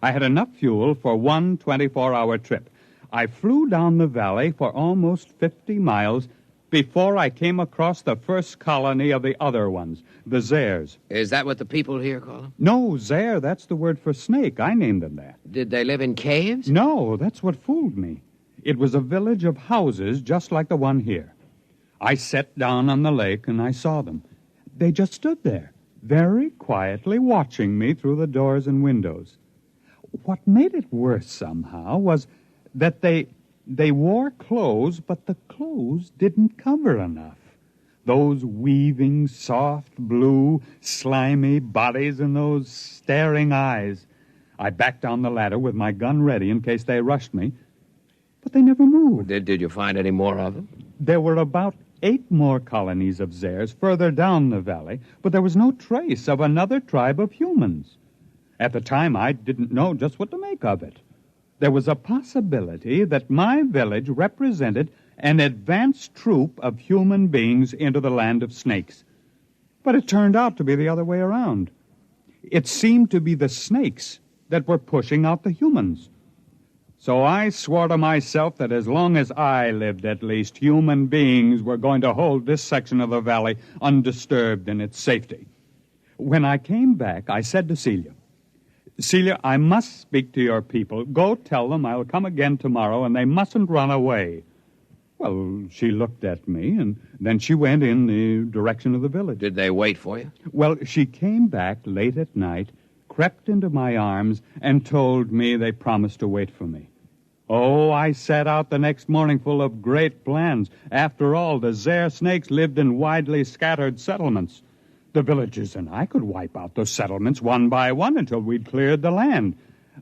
I had enough fuel for one 24-hour trip. I flew down the valley for almost 50 miles before I came across the first colony of the other ones, the Zares. Is that what the people here call them? No, Zare, that's the word for snake. I named them that. Did they live in caves? No, that's what fooled me. It was a village of houses just like the one here. I sat down on the lake and I saw them. They just stood there, very quietly watching me through the doors and windows. What made it worse somehow was that they wore clothes, but the clothes didn't cover enough. Those weaving, soft, blue, slimy bodies and those staring eyes. I backed down the ladder with my gun ready in case they rushed me, but they never moved. Did you find any more of them? There were about 8 more colonies of Zares further down the valley, but there was no trace of another tribe of humans. At the time, I didn't know just what to make of it. There was a possibility that my village represented an advanced troop of human beings into the land of snakes. But it turned out to be the other way around. It seemed to be the snakes that were pushing out the humans. So I swore to myself that as long as I lived, at least, human beings were going to hold this section of the valley undisturbed in its safety. When I came back, I said to Celia, I must speak to your people. Go tell them I'll come again tomorrow, and they mustn't run away. Well, she looked at me, and then she went in the direction of the village. Did they wait for you? Well, she came back late at night, crept into my arms, and told me they promised to wait for me. Oh, I set out the next morning full of great plans. After all, the Zare snakes lived in widely scattered settlements. The villagers and I could wipe out those settlements one by one until we'd cleared the land.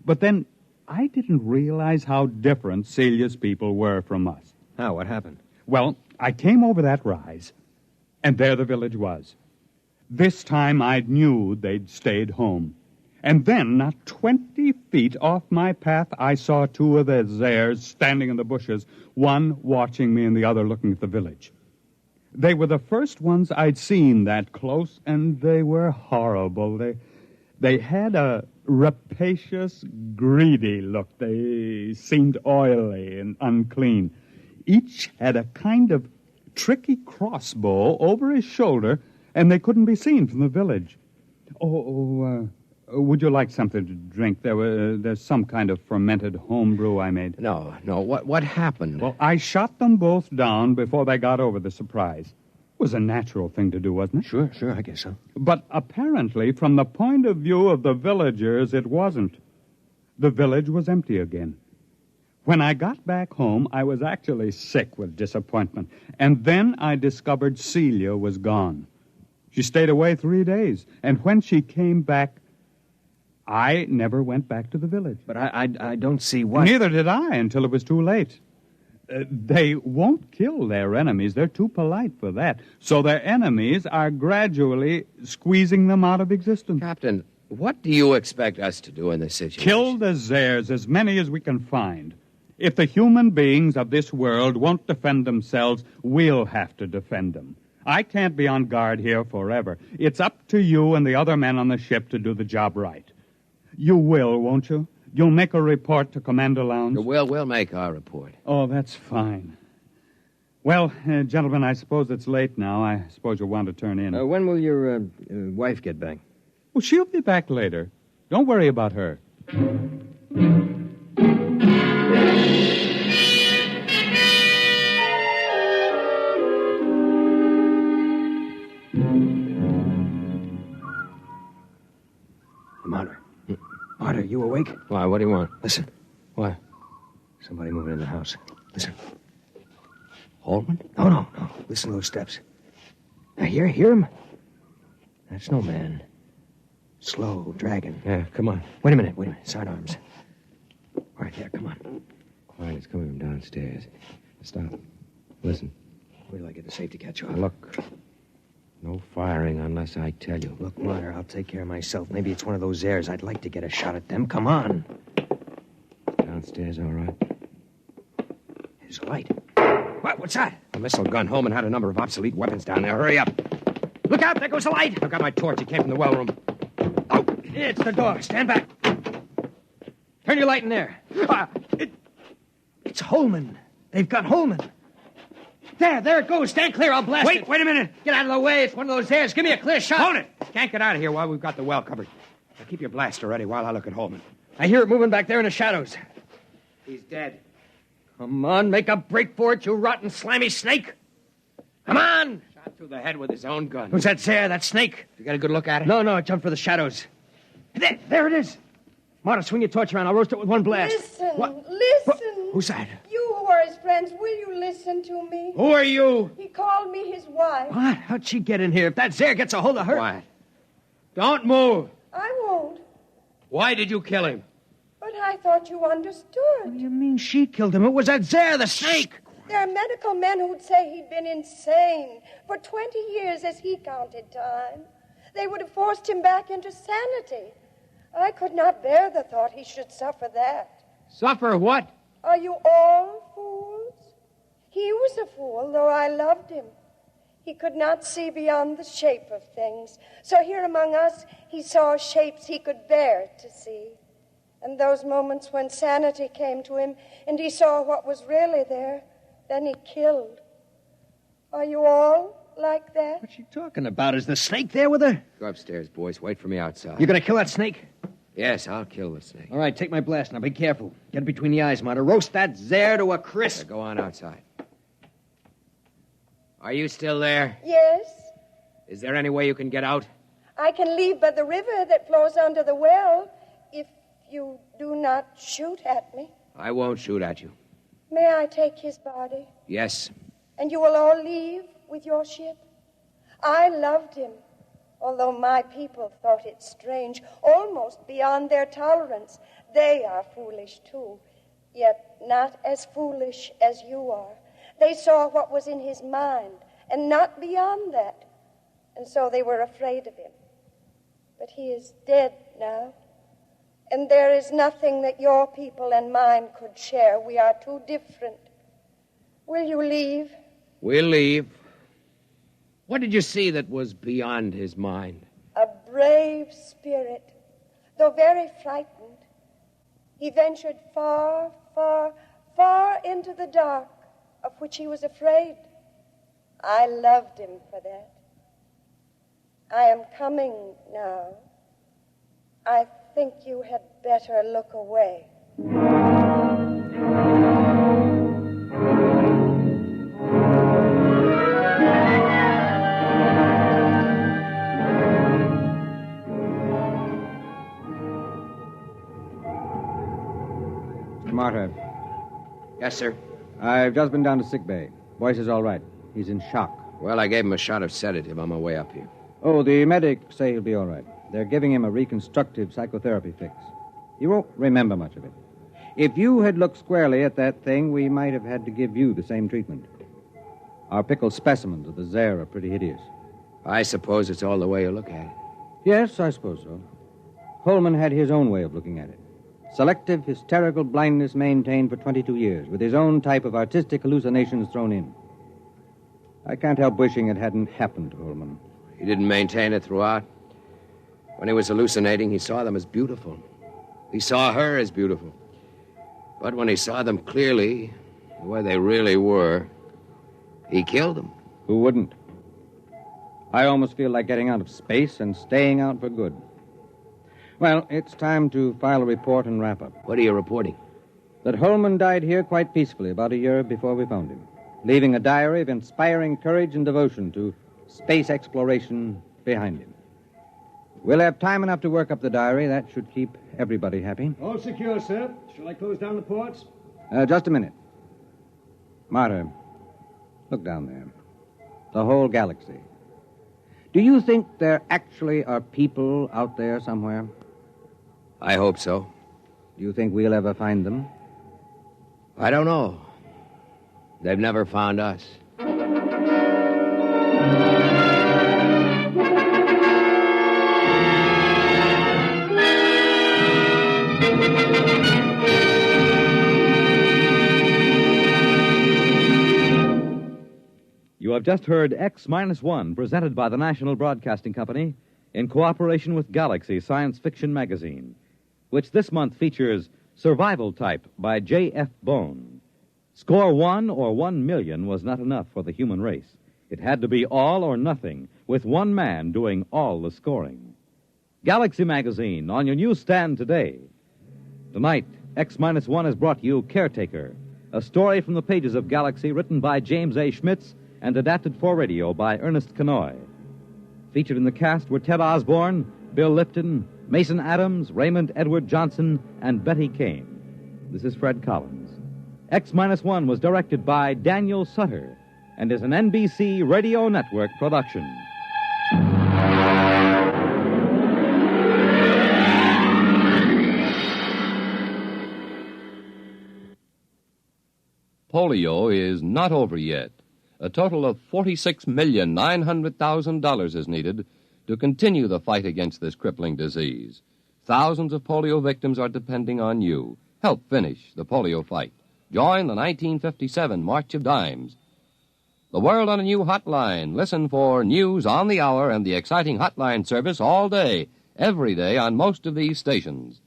But then I didn't realize how different Celia's people were from us. How? What happened? Well, I came over that rise, and there the village was. This time I knew they'd stayed home. And then, not 20 feet off my path, I saw 2 of the Zares standing in the bushes, one watching me and the other looking at the village. They were the first ones I'd seen that close, and they were horrible. They had a rapacious, greedy look. They seemed oily and unclean. Each had a kind of tricky crossbow over his shoulder, and they couldn't be seen from the village. Would you like something to drink? There's some kind of fermented homebrew I made. No. What happened? Well, I shot them both down before they got over the surprise. It was a natural thing to do, wasn't it? Sure, I guess so. But apparently, from the point of view of the villagers, it wasn't. The village was empty again. When I got back home, I was actually sick with disappointment. And then I discovered Celia was gone. She stayed away 3 days. And when she came back, I never went back to the village. But I don't see what... Neither did I until it was too late. They won't kill their enemies. They're too polite for that. So their enemies are gradually squeezing them out of existence. Captain, what do you expect us to do in this situation? Kill the Zares, as many as we can find. If the human beings of this world won't defend themselves, we'll have to defend them. I can't be on guard here forever. It's up to you and the other men on the ship to do the job right. You will, won't you? You'll make a report to Commander Lowndes? We'll make our report. Oh, that's fine. Well, gentlemen, I suppose it's late now. I suppose you'll want to turn in. When will your wife get back? Well, she'll be back later. Don't worry about her. Marta, you awake? Why, what do you want? Listen. What? Somebody moving in the house. Listen. Holman? No. Listen to those steps. Now, hear him? That's no man. Slow, dragging. Yeah, come on. Wait a minute. Sidearms. Right there, come on. Quiet, it's coming from downstairs. Stop. Listen. Wait till I get the safety catch off. Look. No firing unless I tell you. Look, Marta, I'll take care of myself. Maybe it's one of those airs. I'd like to get a shot at them. Come on. Downstairs, all right? There's a light. What's that? A missile gun. Holman had a number of obsolete weapons down there. Hurry up. Look out, there goes the light. I've got my torch. It came from the well room. Oh, it's the door. Stand back. Turn your light in there. It's Holman. They've got Holman. There it goes. Stand clear. I'll blast it. Wait a minute. Get out of the way. It's one of those airs. Give me a clear shot. Hold it. Can't get out of here while we've got the well covered. Now keep your blaster ready while I look at Holman. I hear it moving back there in the shadows. He's dead. Come on, make a break for it, you rotten, slimy snake. Come on! Shot through the head with his own gun. Who's that there, that snake? You got a good look at it? No, it jumped for the shadows. There it is. Marta, swing your torch around. I'll roast it with one blast. Listen. Who's that? You who are his friends, will you listen to me? Who are you? He called me his wife. What? How'd she get in here? If that Zare gets a hold of her... Quiet. Don't move. I won't. Why did you kill him? But I thought you understood. What do you mean she killed him? It was that Zare, the snake. There are medical men who'd say he'd been insane for 20 years as he counted time. They would have forced him back into sanity. I could not bear the thought he should suffer that. Suffer what? Are you all fools? He was a fool, though I loved him. He could not see beyond the shape of things. So here among us, he saw shapes he could bear to see. And those moments when sanity came to him and he saw what was really there, then he killed. Are you all like that? What's she talking about? Is the snake there with her? Go upstairs, boys. Wait for me outside. You're going to kill that snake? Yes, I'll kill the snake. All right, take my blast now. Be careful. Get it between the eyes, Marta. Roast that Zare to a crisp. Go on outside. Are you still there? Yes. Is there any way you can get out? I can leave by the river that flows under the well if you do not shoot at me. I won't shoot at you. May I take his body? Yes. And you will all leave with your ship? I loved him, although my people thought it strange, almost beyond their tolerance. They are foolish, too, yet not as foolish as you are. They saw what was in his mind, and not beyond that, and so they were afraid of him. But he is dead now, and there is nothing that your people and mine could share. We are too different. Will you leave? We'll leave. What did you see that was beyond his mind? A brave spirit, though very frightened. He ventured far, far, far into the dark, of which he was afraid. I loved him for that. I am coming now. I think you had better look away. Marta. Yes, sir. I've just been down to sick bay. Boyce is all right. He's in shock. Well, I gave him a shot of sedative on my way up here. Oh, the medics say he'll be all right. They're giving him a reconstructive psychotherapy fix. He won't remember much of it. If you had looked squarely at that thing, we might have had to give you the same treatment. Our pickled specimens of the Zare are pretty hideous. I suppose it's all the way you look at it. Yes, I suppose so. Holman had his own way of looking at it. Selective hysterical blindness maintained for 22 years, with his own type of artistic hallucinations thrown in. I can't help wishing it hadn't happened to Holman. He didn't maintain it throughout. When he was hallucinating, he saw them as beautiful. He saw her as beautiful. But when he saw them clearly, the way they really were, he killed them. Who wouldn't? I almost feel like getting out of space and staying out for good. Well, it's time to file a report and wrap up. What are you reporting? That Holman died here quite peacefully about a year before we found him, leaving a diary of inspiring courage and devotion to space exploration behind him. We'll have time enough to work up the diary. That should keep everybody happy. All secure, sir. Shall I close down the ports? Just a minute. Marta, look down there. The whole galaxy. Do you think there actually are people out there somewhere? I hope so. Do you think we'll ever find them? I don't know. They've never found us. You have just heard X-1, presented by the National Broadcasting Company in cooperation with Galaxy Science Fiction Magazine, which this month features Survival Type by J.F. Bone. Score 1 or 1 million was not enough for the human race. It had to be all or nothing, with one man doing all the scoring. Galaxy Magazine, on your newsstand today. Tonight, X-1 has brought you Caretaker, a story from the pages of Galaxy written by James A. Schmitz and adapted for radio by Ernest Kenoy. Featured in the cast were Ted Osborne, Bill Lipton, Mason Adams, Raymond Edward Johnson, and Betty Kane. This is Fred Collins. X-1 was directed by Daniel Sutter and is an NBC Radio Network production. Polio is not over yet. A total of $46,900,000 is needed to continue the fight against this crippling disease. Thousands of polio victims are depending on you. Help finish the polio fight. Join the 1957 March of Dimes. The World on a New Hotline. Listen for news on the hour and the exciting hotline service all day, every day on most of these stations.